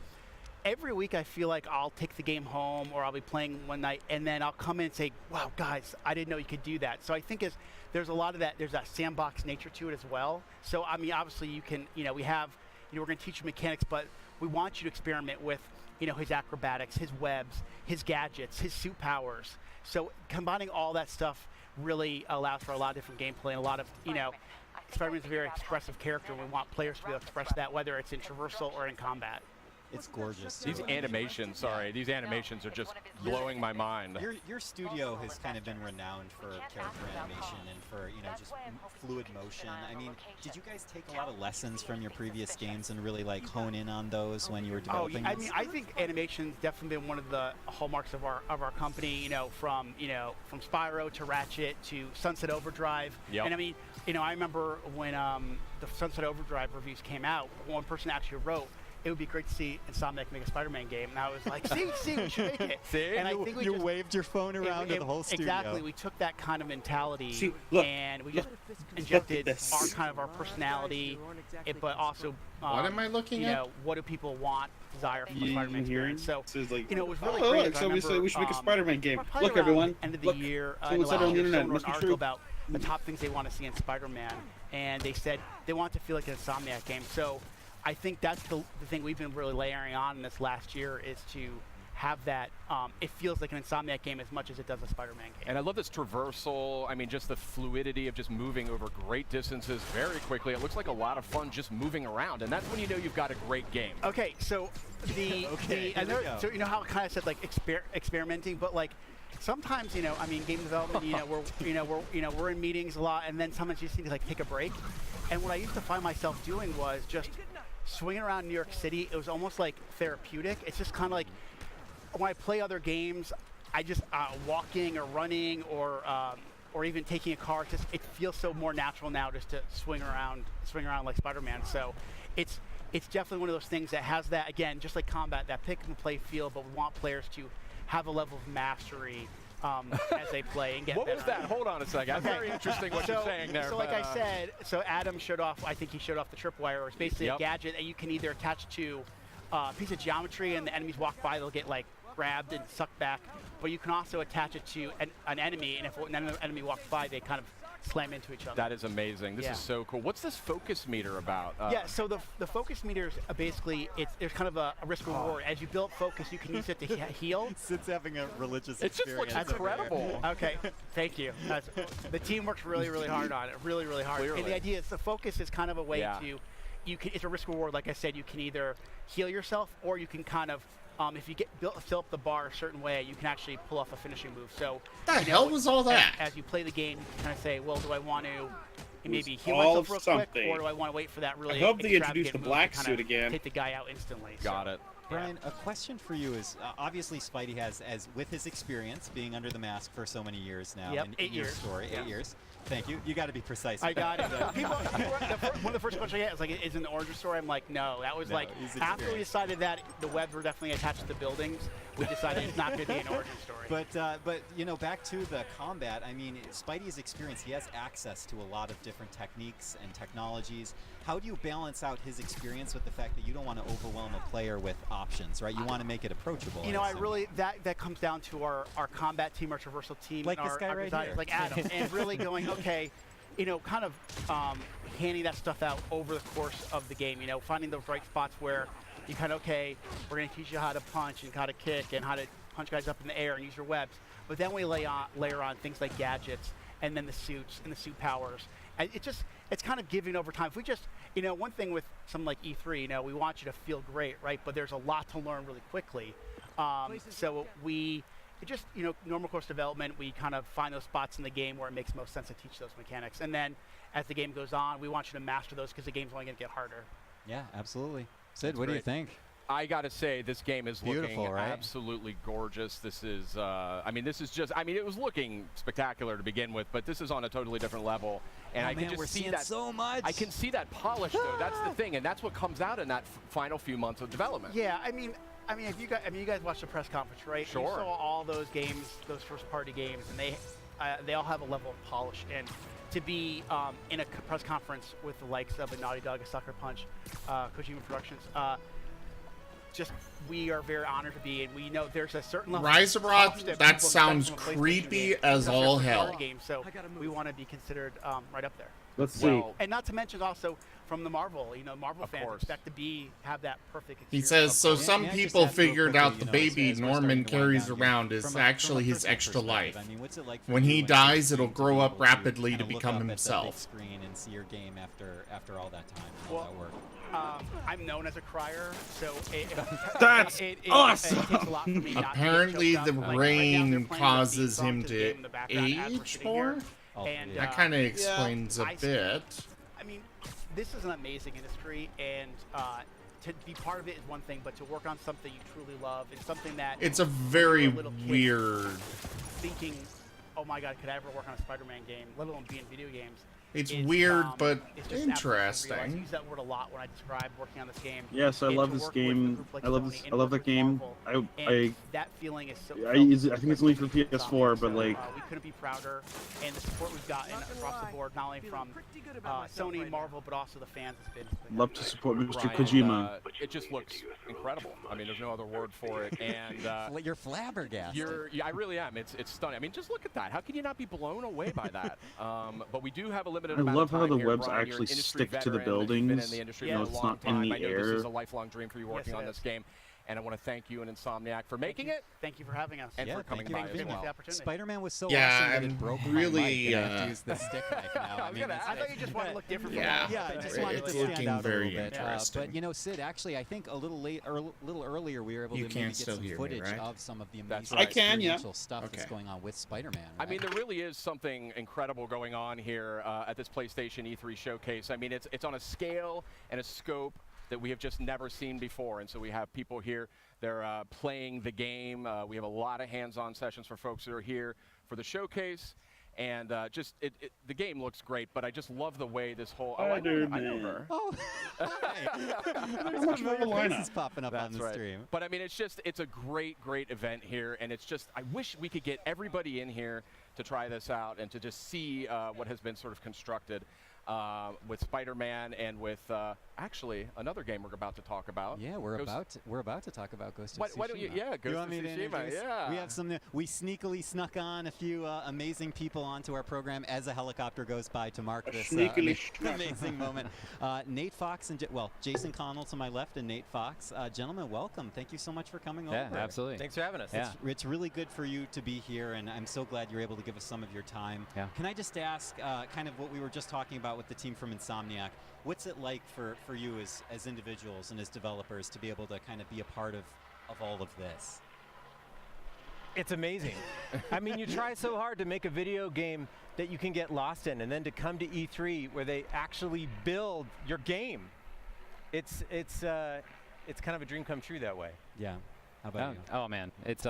every week I feel like I'll take the game home or I'll be playing one night and then I'll come in and say, wow, guys, I didn't know you could do that. So I think there's a lot of that, there's that sandbox nature to it as well. So, I mean, obviously you can, we have, we're going to teach you mechanics, but we want you to experiment with, his acrobatics, his webs, his gadgets, his suit powers. So combining all that stuff really allows for a lot of different gameplay and a lot of, Spider-Man's a very expressive character. And we want players to be able to express that, whether it's in traversal or in combat. It's gorgeous. These animations, these animations are just blowing my mind. Your studio has kind of been renowned for character animation and for, just fluid motion. I mean, did you guys take a lot of lessons from your previous games and really like hone in on those when you were developing? I mean, I think animation's definitely been one of the hallmarks of our company. From Spyro to Ratchet to Sunset Overdrive. Yep. And I mean, I remember when the Sunset Overdrive reviews came out. One person actually wrote, it would be great to see Insomniac make a Spider-Man game. And I was like, see, we should make it. See? And I think you waved your phone around to the whole studio. Exactly. We took that kind of mentality and we just look injected at this. our personality, but also, what am I looking at? What do people want, desire from the Spider-Man experience? So, it's like, it was really oh, great. look, somebody said we should make a Spider-Man game. Probably Look, around everyone. End of the Look. year, Someone said it on the internet. someone Must wrote an be article true. about the top things they want to see in Spider-Man, and they said they want it to feel like an Insomniac game. So I think that's the thing we've been really layering on in this last year is to have that, it feels like an Insomniac game as much as it does a Spider-Man game. And I love this traversal. I mean, just the fluidity of just moving over great distances very quickly. It looks like a lot of fun just moving around, and that's when you know you've got a great game. Okay, so so how I kind of said like experimenting, but like sometimes I mean game development we're in meetings a lot, and then sometimes you just need to like take a break. And what I used to find myself doing was just swinging around New York City. It was almost like therapeutic. It's just kind of like when I play other games, I just walking or running or even taking a car. It feels so more natural now just to swing around like Spider-Man. So it's definitely one of those things that has that, again, just like combat, that pick and play feel, but we want players to have a level of mastery as they play and get What better. was that? Hold on a second. Okay. Very interesting what you're saying there. So like I said, Adam showed off, I think he showed off the tripwire, or it's basically a gadget that you can either attach to a piece of geometry and the enemies walk by, they'll get like grabbed and sucked back, but you can also attach it to an enemy, and if an enemy walks by, they kind of slam into each other. That is amazing. This is so cool. What's this focus meter about? So the focus meters basically there's kind of a risk reward. As you build focus, you can use it to heal. Sid's having a religious It just looks experience. incredible. Okay, thank you. The team works really, really hard on it. Really, really hard. Clearly. And the idea is the focus is kind of a way to, it's a risk reward. Like I said, you can either heal yourself or you can kind of, if you fill up the bar a certain way, you can actually pull off a finishing move. So the hell was all that? As you play the game, you can kind of say, well, do I want to maybe heal all myself real quick, something. or do I want to wait for that really I hope they introduce extravagant the move black to kind suit of again. take the guy out instantly? Got it. Brian, a question for you is, obviously Spidey has, as with his experience being under the mask for so many years now, Yep, in 8 your years. story, 8 years. Thank you. You got to be precise. I got it. One of the first questions I get is like, is it an origin story? I'm like, no. That was like, after we decided that the webs were definitely attached to the buildings, we decided it's not going to be an origin story. But back to the combat, I mean, Spidey's experience, he has access to a lot of different techniques and technologies. How do you balance out his experience with the fact that you don't want to overwhelm a player with options, right? You want to make it approachable. I really, that comes down to our combat team, our traversal team, like and this guy our right designers, here. like Adam, and really going, okay, kind of handing that stuff out over the course of the game, finding those right spots where you kind of, okay, we're going to teach you how to punch and how to kick and how to punch guys up in the air and use your webs. But then we layer on things like gadgets and then the suits and the suit powers. And it's kind of giving over time. If we just, one thing with something like E3, we want you to feel great, right? But there's a lot to learn really quickly. So normal course development, we kind of find those spots in the game where it makes most sense to teach those mechanics. And then as the game goes on, we want you to master those because the game's only going to get harder. Yeah, absolutely. Sid, what do you think? I gotta say, this game is Beautiful, looking right? absolutely gorgeous. This is, I mean, this is just, I mean, it was looking spectacular to begin with, but this is on a totally different level. And I can man, we're just see seeing that so much. I can see that polish, though. That's the thing, and that's what comes out in that final few months of development. Yeah, I mean, if you guys watched the press conference, right? Sure. You saw all those games, those first-party games, and they all have a level of polish. And to be in a press conference with the likes of a Naughty Dog, a Sucker Punch, Kojima Productions, just we are very honored to be, and we know there's a certain level Rise of Abroad, polish that that people sounds expect from a PlayStation creepy game, as especially all a hell. first-party game, so we want to be considered right up there. Let's see. And not to mention also from the Marvel, Marvel fans expect to have that perfect He experience. says, so some people figured out the baby Norman carries around is actually his extra life. When he dies, it'll grow up rapidly to become himself. Screen and see your game after all that time and all Well, that work. I'm known as a crier, so That's awesome. It takes a lot for me not to get Apparently, choked the up. Like, right now, they're rain playing the causes theme him song to the to game in the background as we're age sitting here. more. And, That kind of explains a bit. I mean, this is an amazing industry, and to be part of it is one thing, but to work on something you truly love is something that It's a very little kid weird. thinking, oh my God, could I ever work on a Spider-Man game, let alone be in video games? It's weird, but it's just absolutely surreal. I interesting. use that word a lot when I describe working on this game. Yes, I And love to this work with a game. group like I love Sony this. and I love work that with game. Marvel, I and that feeling is so. I think it's only for PS4, but like. We couldn't be prouder, and the support we've gotten across the board, not only from Sony, Marvel, but also the fans has been. Love to support Mr. Brian, Kojima. It just looks incredible. I mean, there's no other word for it. And you're flabbergasted. Yeah, I really am. It's stunning. I mean, just look at that. How can you not be blown away by that? But we do have a limited I amount love of time how the here, webs Brian. You're actually an industry stick to the veteran. You've been in buildings. the industry You for know, a it's long not in time. the I know air. this is a lifelong dream for you working on this game. And I want to thank you and Insomniac for making it. Thank you for having us. And for coming by as well. Spider-Man was so Yeah, awesome that I'm it broke really, my mic, and I have to use the stick mic now. I thought you just wanted to look different. Yeah, I just wanted to it's stand looking out very a little bit. interesting. But you know, Sid, actually, I think a little earlier we were able You to can't maybe get still some hear me, footage right? of some of the That's amazing right. I can, yeah. experiential stuff that's Okay. going on with Spider-Man. I mean, there really is something incredible going on here at this PlayStation E3 showcase. I mean, it's on a scale and a scope that we have just never seen before. And so we have people here, they're playing the game. We have a lot of hands-on sessions for folks that are here for the showcase. And the game looks great, but I just love the way this whole. Oh, I know her. Oh, How much more faces popping up on the stream. But I mean, it's a great event here, and it's just I wish we could get everybody in here to try this out and to just see what has been sort of constructed with Spider-Man and with actually another game we're about to talk about. Yeah, we're about to talk about Ghost of Tsushima. Why don't you? Yeah, Ghost of Tsushima. Yeah. We have some. We sneakily snuck on a few amazing people onto our program as a helicopter goes by to mark this amazing moment. Nate Fox and Jason Connell to my left and Nate Fox. Gentlemen, welcome. Thank you so much for coming over. Yeah, absolutely. Thanks for having us. Yeah. It's really good for you to be here, and I'm so glad you're able to give us some of your time. Yeah. Can I just ask, kind of what we were just talking about with the team from Insomniac? What's it like for you as individuals and as developers to be able to kind of be a part of all of this? It's amazing. I mean, you try so hard to make a video game that you can get lost in, and then to come to E3 where they actually build your game. It's kind of a dream come true that way. Yeah. How about you? Oh man, it's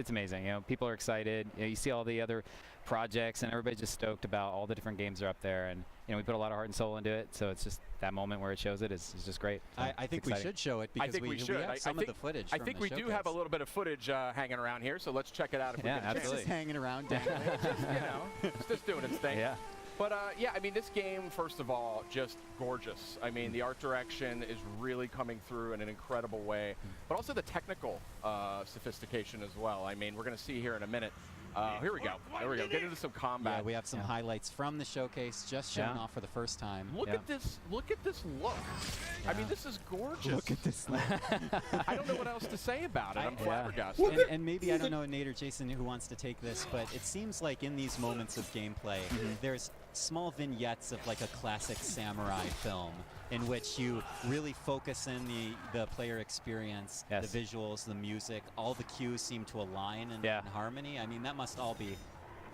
amazing. You know, people are excited. You know, you see all the other projects, and everybody's just stoked about all the different games that are up there. And you know, we put a lot of heart and soul into it, so it's just that moment where it shows it is just great. So I think we should show it because we have some of the footage. I think we do have a little bit of footage hanging around here, so let's check it out. If we can absolutely. Just hanging around. It's just doing its thing. Yeah. But yeah, I mean, this game, first of all, just gorgeous. I mean, the art direction is really coming through in an incredible way, but also the technical sophistication as well. I mean, we're going to see here in a minute. Here we go. There we go. Get into some combat. Yeah, we have some highlights from the showcase just shown off for the first time. Look at this. Look at this look. I mean, this is gorgeous. Look at this look. I don't know what else to say about it. I'm flabbergasted. And maybe, I don't know, Nate or Jason, who wants to take this, but it seems like in these moments of gameplay, there's small vignettes of like a classic samurai film in which you really focus in the player experience, the visuals, the music, all the cues seem to align in harmony. I mean, that must all be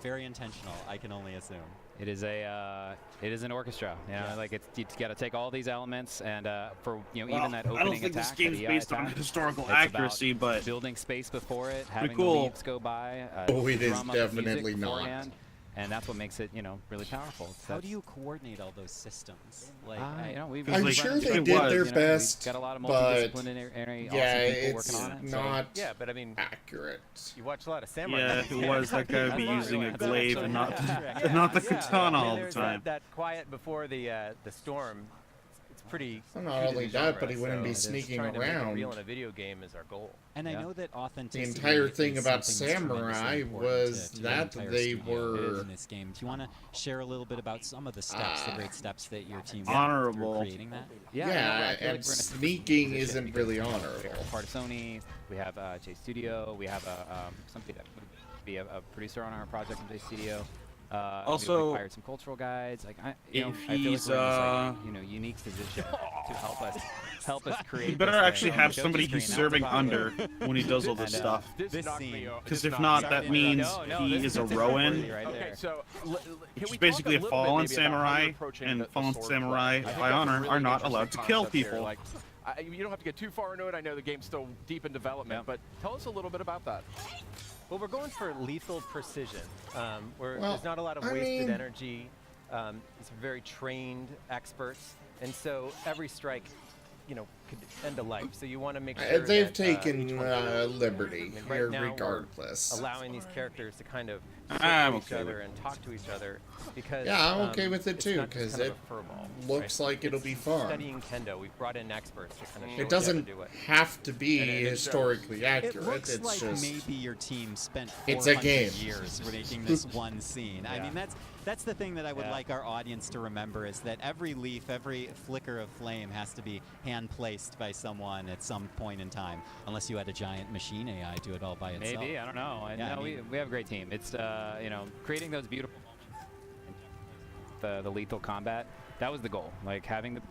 very intentional, I can only assume. It is an orchestra. You know, like you got to take all these elements and for even that opening I don't think attack, this game's the based on attack, historical it's accuracy, about but building space before it, having cool. the leaves go by. Oh, it is drum up the music definitely not. beforehand, and that's what makes it really powerful. How do you coordinate all those systems? Like, I'm sure they did their best, got a lot of but multidisciplinary yeah, awesome people it's working on it. not Yeah, but I mean, accurate. You watch a lot of samurai. Yeah, if it was, that guy would be using a glaive and not Yeah, the katana all the there's time. That quiet before the storm. It's pretty. Well, not true to only the that, genre, but he wouldn't so be it's sneaking trying to make it around. real in a video game is our goal. And I Yeah. know that The authenticity. entire thing is about something that's tremendously Samurai important was to the that entire they studio were in this game. Do you want to share a little bit about some of the steps, the great steps that your team Honorable. went through creating that? Yeah, and sneaking isn't really honorable. We're part of Sony. We have J Studio. We have somebody that would be a producer on our project from J Studio. Also, we hired some cultural guides. Like I if feel like we're in he's, this unique position to help us create. You better this actually thing. have Show somebody the he's screen, serving not the under bottom. when he does all this And, stuff. This scene. Because if not, that means he is a Rowan, Okay, so which is basically a fallen samurai, and fallen samurai, by honor, are not allowed to kill people. Like, you don't have to get too far into it. I know the game's still deep in development, but tell us a little bit about that. Well, we're going for lethal precision. Where Well, there's not a lot of I wasted mean- energy. It's very trained experts, and so every strike, could end a life. So you want to make sure They've that, taken each one- liberty right here now we're regardless. allowing these characters to kind of I'm sit to each okay other with and talk to each other because Yeah, I'm okay with it it's too, not just 'cause kind of it a furball, looks like it'll It's be fun. Studying kendo, we've brought in experts to kind of show It us how doesn't to do it. have to be And it shows. historically accurate. It looks it's like just maybe your team spent 400 It's a game. years making this one scene. I Yeah. mean, that's the thing that I would Yeah. like our audience to remember is that every leaf, every flicker of flame has to be hand placed by someone at some point in time, unless you had a giant machine AI do it all by itself. Maybe, I don't know. Yeah, No, I mean- we have a great team. It's creating those beautiful moments, the lethal combat. That was the goal, like having the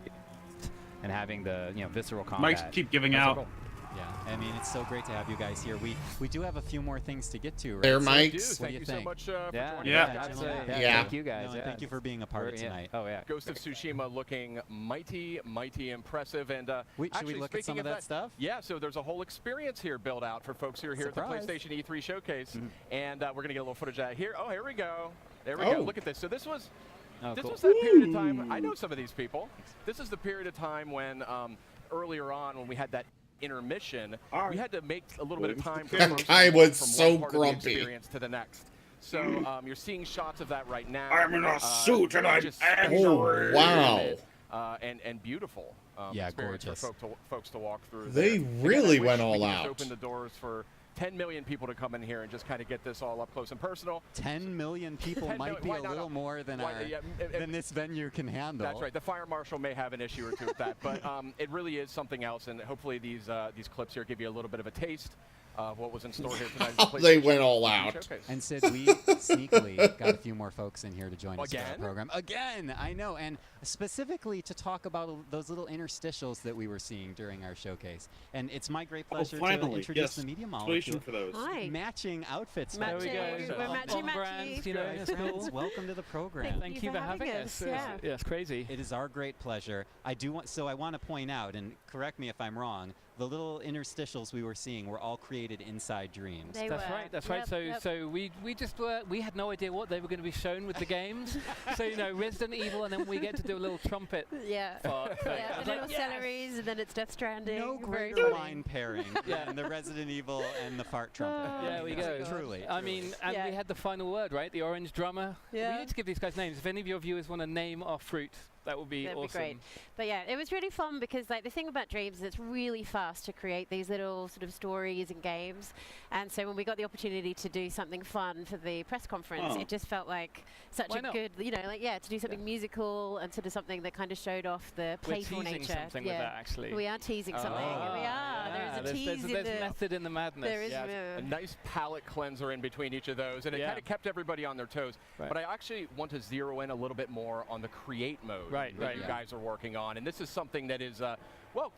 and having the visceral combat. Mics keep giving That's our out. goal. Yeah, I mean, it's so great to have you guys here. We do have a few more things to get to, right? There, So Mike. What do Thank you you think? so much for Yeah, joining Yeah. us. absolutely. Yeah. Thank you guys. No, and yeah. thank you for being a part of We're- yeah. tonight. Oh yeah. Ghost of Tsushima looking mighty impressive. And Should we actually, look at some speaking of that stuff? Yeah, so there's a whole experience here built out for folks who are here Surprise. at the PlayStation E3 showcase. Mm-hmm. And we're going to get a little footage out here. Oh, here we go. There we Oh. go. Look at this. So this was Oh, this cool. was that period of time. I know some of these people. This is the period of time when earlier on when we had that intermission, we had to make a little bit of time for That folks to guy walk was from so one part of the grumpy. experience to the next. So you're seeing shots of that right now. I'm in a suit and I'm just angry. Oh, wow. and beautiful. Yeah, experience gorgeous. for folks to walk through. They there. Again, really I wish went we all could just out. Open the doors for 10 million people to come in here and just kind of get this all up close and personal. 10 million people 10 might million, be why a not? little more than Why- our yeah, than this venue can handle. That's right. The fire marshal may have an issue or two with that, but it really is something else. And hopefully these clips here give you a little bit of a taste of what was in store here tonight. at the They PlayStation went all E3 out. Showcase. And Sid, we sneakily got a few more folks in here to join us for our Again? program. Again, I know, and specifically to talk about those little interstitials that we were seeing during our showcase. And it's my great pleasure to finally, introduce yes. the media Waiting molecule. for those. Hi. Matching outfits. Matching. There we go. We're matchy, matchy. brands, you know, Guys, it's cool. welcome to the program. Thank you for having us. Yeah. Yeah, it's crazy. It is our great pleasure. I want to point out, and correct me if I'm wrong, the little interstitials we were seeing were all created inside Dreams. They That's were. right. That's right. Yep, So yep. we just we had no idea what they were going to be shown with the games. So Resident Evil, and then we get to do a little trumpet. Yeah. part thing. Yeah, I was the like, little yes! celeries, and then it's Death Stranding. No Very greater funny. line pairing than the Resident Evil and the fart trumpet. There we go. Truly. I mean, and Yeah. we had the final word, right? The orange drummer. Yeah. We need to give these guys names. If any of your viewers want to name our fruit, that would be That'd awesome. be great. But yeah, it was really fun because the thing about Dreams is it's really fast to create these little sort of stories and games. And so when we got the opportunity to do something fun for the press conference, it just felt like such Why a not? good, to do something musical and sort of something that kind of showed off the We're playful teasing nature. something with that, actually. We are teasing something. We are. Yeah, There is a tease in there's the method in the madness. There is A nice palate cleanser in between each of those, and it Yeah. kind of kept everybody on their toes. Right. But I actually want to zero in a little bit more on the create mode Right, that right. you guys are working on, and this is something that is,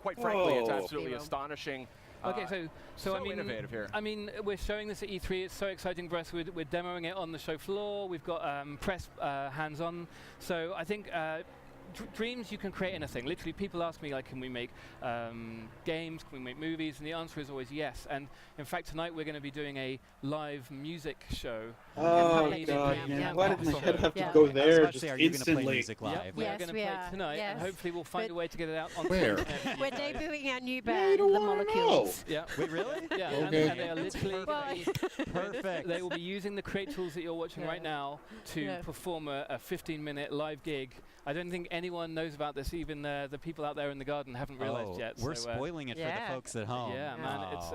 quite frankly, it's Whoa. absolutely Zero. astonishing. Okay, so I mean, innovative here. I mean, we're showing this at E3. It's so exciting for us. We're demoing it on the show floor. We've got press hands-on. So I think Dreams, you can create anything. Literally, people ask me, like, can we make games? Can we make movies? And the answer is always yes. And in fact, tonight we're going to be doing a live music show. Oh God, man! Why did my head have to go there just instantly? Yep, we're going to play it tonight, and hopefully we'll find a way to get it out on Where? We're debuting our new band, The Molecules. Yeah. Wait, really? Yeah, Okay. and they are literally perfect. They will be using the Create tools that you're watching right now to perform a 15-minute live gig. I don't think anyone knows about this. Even the people out there in the garden haven't realized yet. We're so, spoiling it for the folks at home. Yeah, man, it's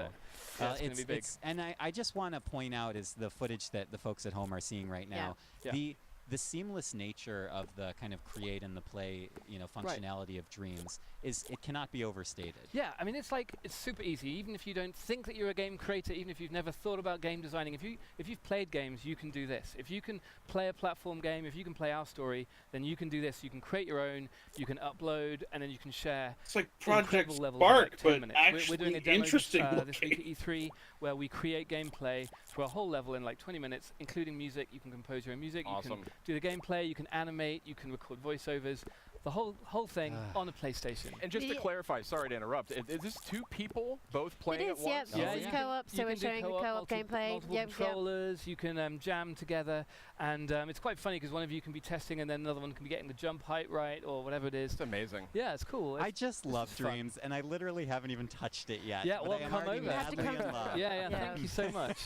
going to be big. And I just want to point out is the footage that the folks at home are seeing right now. Yeah. The seamless nature of the kind of create and the play, functionality of Dreams it cannot be overstated. Yeah, I mean, it's super easy. Even if you don't think that you're a game creator, even if you've never thought about game designing, if you've played games, you can do this. If you can play a platform game, if you can play our story, then you can do this. You can create your own, you can upload, and then you can share. It's like Project levels Spark, in like 10 but minutes. actually we're doing a demo interesting this week at E3 where we create gameplay for a whole level in like 20 minutes, including music. You can compose your own music. Awesome. You can do the gameplay. You can animate. You can record voiceovers. The whole thing on a PlayStation. And just to clarify, sorry to interrupt, is this two people both playing at once? Yeah, it's co-op, so we're showing the co-op gameplay. Multiple controllers, you can jam together, and it's quite funny because one of you can be testing and then another one can be getting the jump height right or whatever it is. It's amazing. Yeah, it's cool. I just love Dreams, and I literally haven't even touched it yet. Yeah, but well, I am come already over. madly in love. Yeah, thank you so much.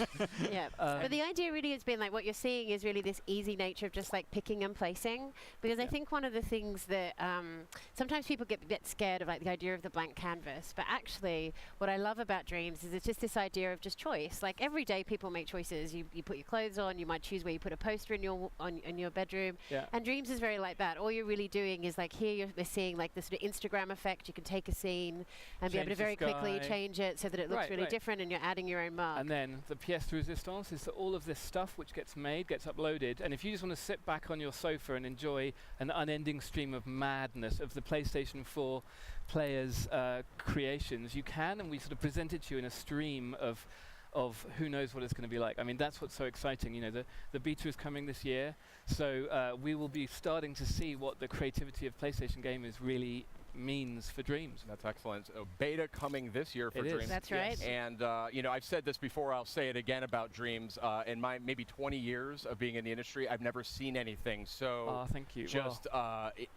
Yeah, but the idea really has been like what you're seeing is really this easy nature of just like picking and placing, because I think one of the things that sometimes people get scared of, like the idea of the blank canvas, but actually what I love about Dreams is it's just this idea of just choice. Like every day people make choices. You put your clothes on, you might choose where you put a poster in your bedroom, and Dreams is very like that. All you're really doing is like here they're seeing like this sort of Instagram effect. You can take a scene and be able to very quickly change it so that it looks really different, and you're adding your own mark. And then the pièce de résistance is that all of this stuff which gets made gets uploaded, and if you just want to sit back on your sofa and enjoy an unending stream of madness of the PlayStation 4 players' creations, you can, and we sort of present it to you in a stream of who knows what it's going to be like. I mean, that's what's so exciting. The beta is coming this year, so we will be starting to see what the creativity of PlayStation gamers really means for Dreams. That's excellent. Beta coming this year for Dreams. That's right. And I've said this before, I'll say it again about Dreams. In my maybe 20 years of being in the industry, I've never seen anything so thank you. just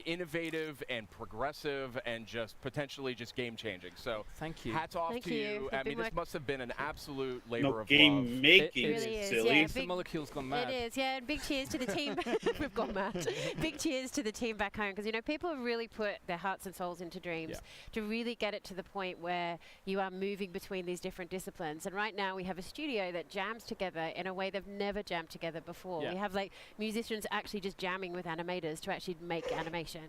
innovative and progressive and just potentially just game changing. So thank you. Hats off to you. I mean, this must have been an absolute labor of game love. making, It really is, silly. yeah, the molecule's gone mad. It is, yeah. And big cheers to the team. We've gone mad. Big cheers to the team back home, because people have really put their hearts and souls into Dreams to really get it to the point where you are moving between these different disciplines. And right now we have a studio that jams together in a way they've never jammed together before. We have like musicians actually just jamming with animators to actually make animation.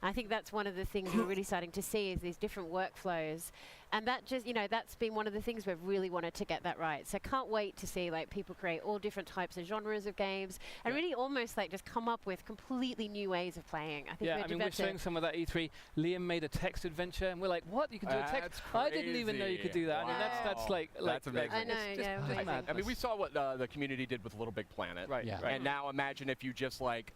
And I think that's one of the things we're really starting to see is these different workflows. And that just, that's been one of the things we've really wanted to get that right. So can't wait to see like people create all different types of genres of games and really almost like just come up with completely new ways of playing. I think we're showing some of that E3. Liam made a text adventure, and we're like, what? You can do a text? I didn't even know you could do that. Wow. I mean, that's like that's amazing. I know, mad. I mean, we saw what the community did with Little Big Planet. Right. And now imagine if you just like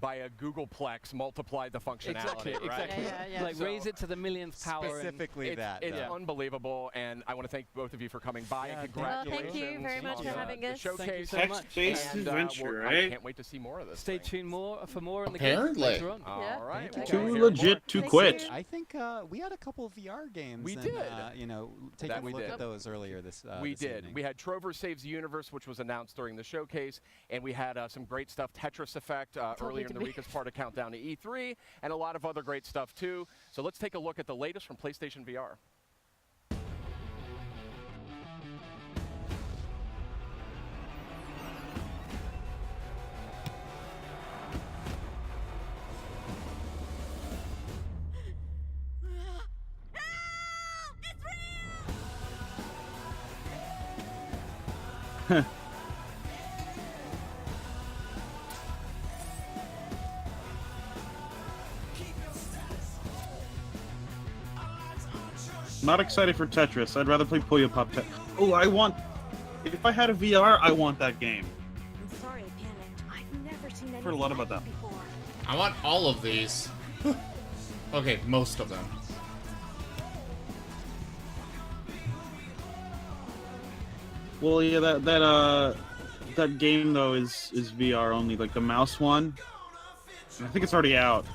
by a Googleplex multiplied the functionality. Exactly. Yeah. Like raise it to the millionth power. Specifically that. It's unbelievable, and I want to thank both of you for coming by, and congratulations. Well, thank you very much for having us. Showcase. Thank you so much. Text-based adventure, right? I can't wait to see more of this. Stay tuned for more in the Apparently. game later on. All right. Too legit to quit. I think we had a couple of VR games. We and, did. Taking a look at those earlier this We this did. evening. We had Trover Saves the Universe, which was announced during the showcase, and we had some great stuff, Tetris Effect, earlier in the week as part of Countdown to E3, and a lot of other great stuff too. So let's take a look at the latest from PlayStation VR. Not excited for Tetris. I'd rather play Puyo Pop. Oh, I want. If I had a VR, I want that game. I'm sorry I panicked. I've never seen anything I've heard a lot about that. before. I want all of these. Okay, most of them. Well, yeah, that game though is VR only, like the mouse one. I think it's already out.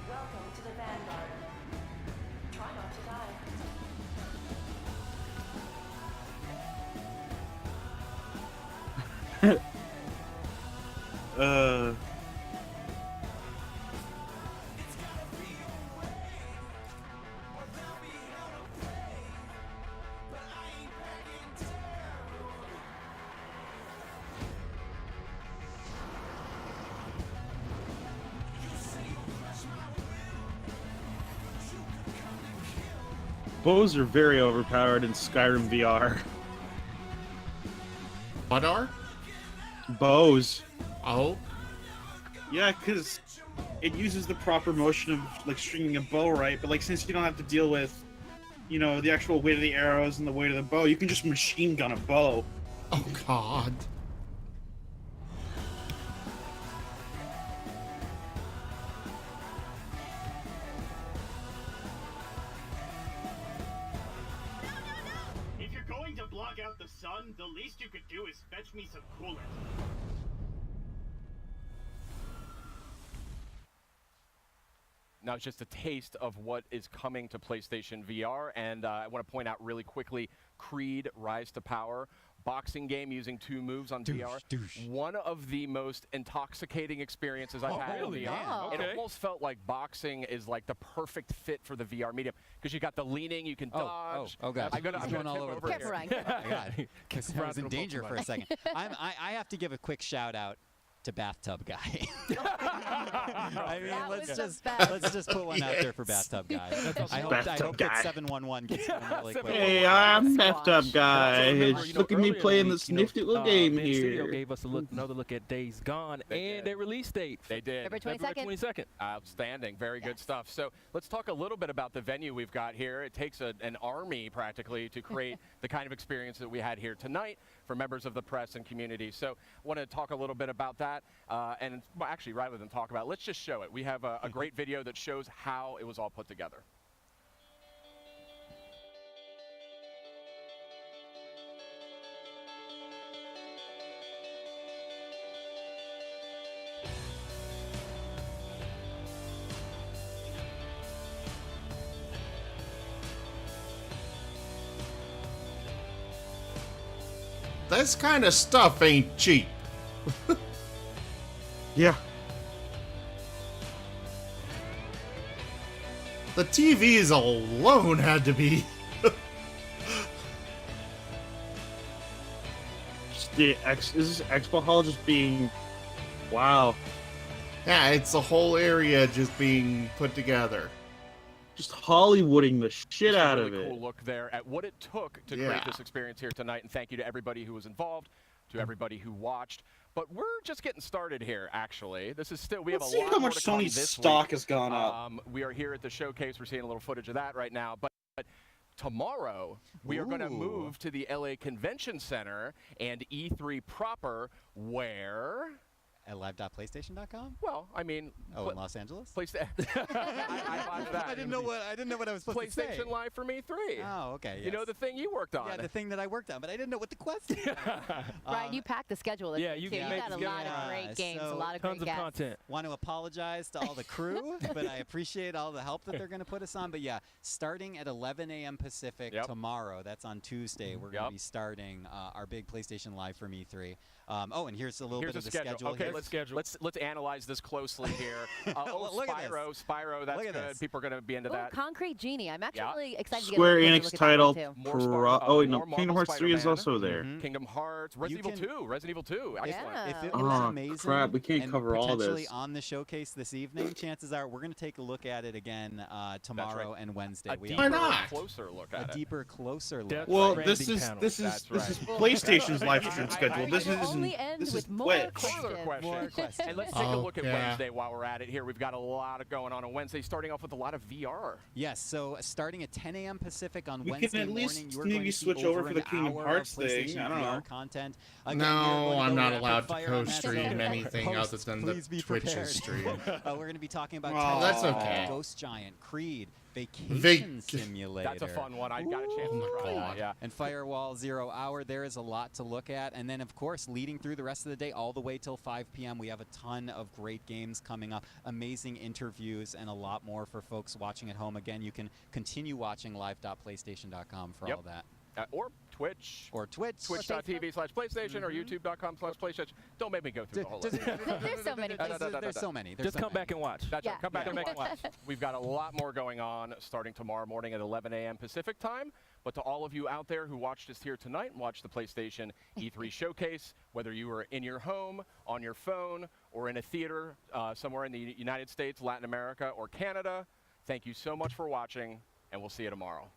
Welcome to the Vanguard. Try not to die. Bows are very overpowered in Skyrim VR. What are? Bows. Oh. Yeah, because it uses the proper motion of like stringing a bow, right? But like since you don't have to deal with, you know, the actual weight of the arrows and the weight of the bow, you can just machine gun a bow. Oh God. If you're going to block out the sun, the least you could do is fetch me some coolant. Now it's just a taste of what is coming to PlayStation VR, and I want to point out really quickly, Creed Rise to Power, boxing game using 2 moves on VR. One of the most intoxicating experiences I've had in VR. Oh. It almost felt like boxing is like the perfect fit for the VR medium, because you got the leaning, you can dodge. Oh God! I'm going all over the place. Careful, Ryan. Oh my God! I was in danger for a second. I have to give a quick shout out to Bathtub Guy. I mean, let's just put one out there for Bathtub Guy. I hope that 711 gets one really quick. Hey, I'm Bathtub Guy. Look at me playing this nifty little game Studio here. gave us another look at Days Gone and their release date. They did. February 22nd. Outstanding. Very good stuff. So let's talk a little bit about the venue we've got here. It takes an army practically to create the kind of experience that we had here tonight for members of the press and community. So I want to talk a little bit about that. And well, actually, rather than talk about it, let's just show it. We have a great video that shows how it was all put together. This kind of stuff ain't cheap. Yeah. The TVs alone had to be. Is this Expo Hall just being... Wow. Yeah, it's a whole area just being put together. Just Hollywooding the shit Just out a of really it. cool look there at what it took to create this experience here tonight, and thank you to everybody who was involved, to everybody who watched. But we're just getting started here, actually. This is still, we have Let's a see lot how more much to come Sony's this stock week. has gone up. We are here at the showcase. We're seeing a little footage of that right now. But tomorrow, we are going to move to the LA Convention Center and E3 proper, where... At live.playstation.com? Well, I mean... Oh, in Los Angeles? I didn't know what I was supposed to say. PlayStation Live for Me 3. Oh, okay. You know the thing you worked on. Yeah, the thing that I worked on, but I didn't know what the question was. Ryan, you packed the schedule this week, too. You got a lot of great games, a lot of great guests. Content. Want to apologize to all the crew, but I appreciate all the help that they're going to put us on. But yeah, starting at 11 a.m. Pacific tomorrow, that's on Tuesday, we're going to be starting our big PlayStation Live for Me 3. Oh, and here's a little bit of the schedule. Okay, here. let's analyze this closely here. Look at Spyro, that's Look at good. this. People are going to be into Ooh, that. Concrete Genie. I'm actually really excited to get Square a Enix look at title. that one too. Oh wait, no. more Kingdom Marvel Hearts 3 is Spider-Man. also there. Kingdom Hearts, Resident Evil 2. Excellent. If it Oh, looks amazing, crap, we can't and cover all potentially this. on the showcase this evening, chances are we're going to take a look at it again tomorrow and Wednesday. Why not? Closer look at a deeper, closer look. Well, this is PlayStation's live stream schedule. This is Twitch. More questions. And let's take a look at Wednesday while we're at it here. We've got a lot going on Wednesday, starting off with a lot of VR. Yes, so starting at 10 a.m. Pacific on We Wednesday can at least morning, you are maybe going to see switch over over for the an Kingdom hour Hearts of PlayStation thing. I don't VR know. content. No, I'm not allowed to fire on that, so co-stream anything hosts, other than the please be Twitch's prepared. stream. We're going to be talking about Oh, that's okay. Ghost Giant, Creed, Vacation Simulator. That's a fun one. I got a chance to try that. Yeah. And Firewall 0 Hour. There is a lot to look at. And then, of course, leading through the rest of the day all the way till 5 p.m., we have a ton of great games coming up, amazing interviews, and a lot more for folks watching at home. Again, you can continue watching live.playstation.com for all that. Or Twitch. Or Twitch. Twitch.tv/PlayStation or YouTube.com/PlayStation. Don't make me go through the whole list. There's so many places. There's so many. Just come back and watch. That's Yeah. right. Come back and watch. We've got a lot more going on starting tomorrow morning at 11 a.m. Pacific time. But to all of you out there who watched us here tonight and watched the PlayStation E3 showcase, whether you were in your home, on your phone, or in a theater somewhere in the United States, Latin America, or Canada, thank you so much for watching, and we'll see you tomorrow.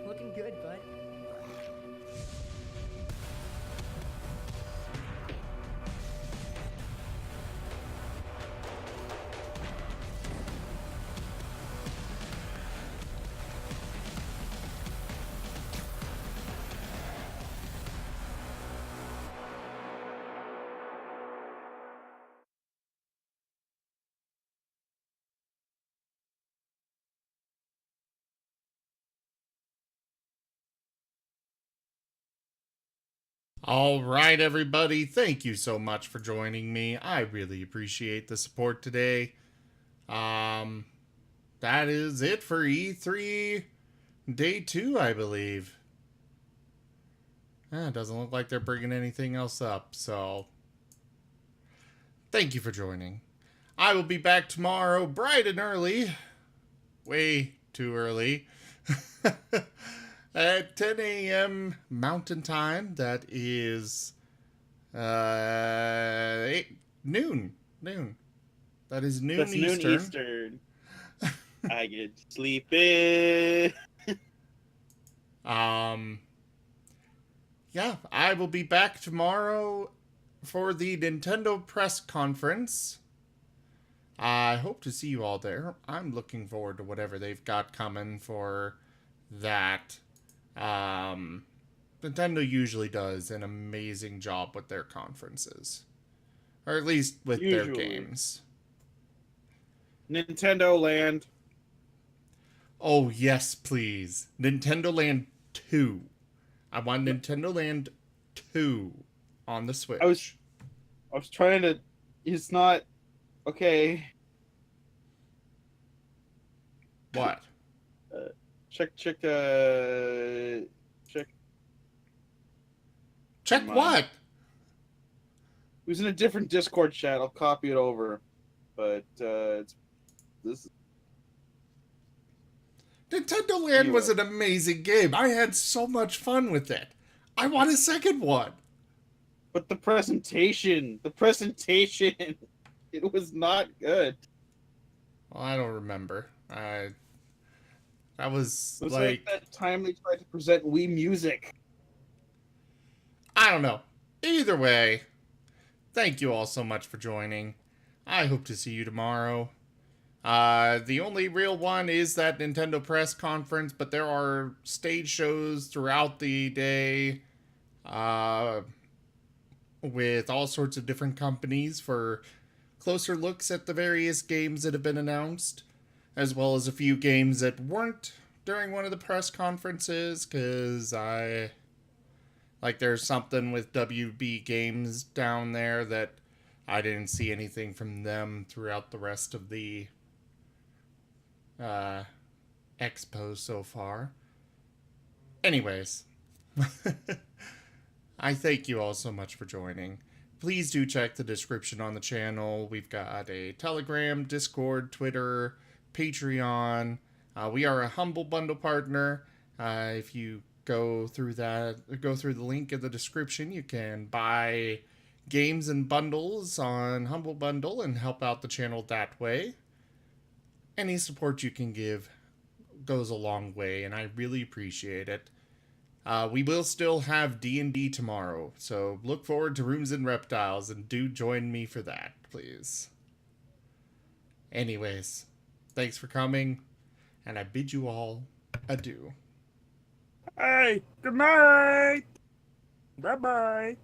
Looking good, bud. All right, everybody. Thank you so much for joining me. I really appreciate the support today. That is it for E3 Day 2, I believe. It doesn't look like they're bringing anything else up, so thank you for joining. I will be back tomorrow bright and early. Way too early. At 10 a.m. Mountain Time. That is noon. That is noon That's Eastern. noon Eastern. I get sleepy. Yeah, I will be back tomorrow for the Nintendo press conference. I hope to see you all there. I'm looking forward to whatever they've got coming for that Nintendo usually does an amazing job with their conferences. Or at least with their games. Nintendo Land. Oh, yes, please. Nintendo Land 2. I want Nintendo Land 2 on the Switch. I was trying to... It's not... Okay. What? Check. Check what? It was in a different Discord chat. I'll copy it over. But, this... Nintendo Land was an amazing game. I had so much fun with it. I want a second one. But the presentation, it was not good. Well, I don't remember. That was It was like that time they tried to present Wii Music. I don't know. Either way, thank you all so much for joining. I hope to see you tomorrow. The only real one is that Nintendo press conference, but there are stage shows throughout the day with all sorts of different companies for closer looks at the various games that have been announced, as well as a few games that weren't during one of the press conferences, because there's something with WB Games down there that I didn't see anything from them throughout the rest of the expo so far. Anyways, I thank you all so much for joining. Please do check the description on the channel. We've got a Telegram, Discord, Twitter, Patreon. We are a Humble Bundle partner. If you go through the link in the description, you can buy games and bundles on Humble Bundle and help out the channel that way. Any support you can give goes a long way, and I really appreciate it. We will still have D&D tomorrow, so look forward to Rooms and Reptiles, and do join me for that, please. Anyways, thanks for coming, and I bid you all adieu. Hey, good night. Bye-bye.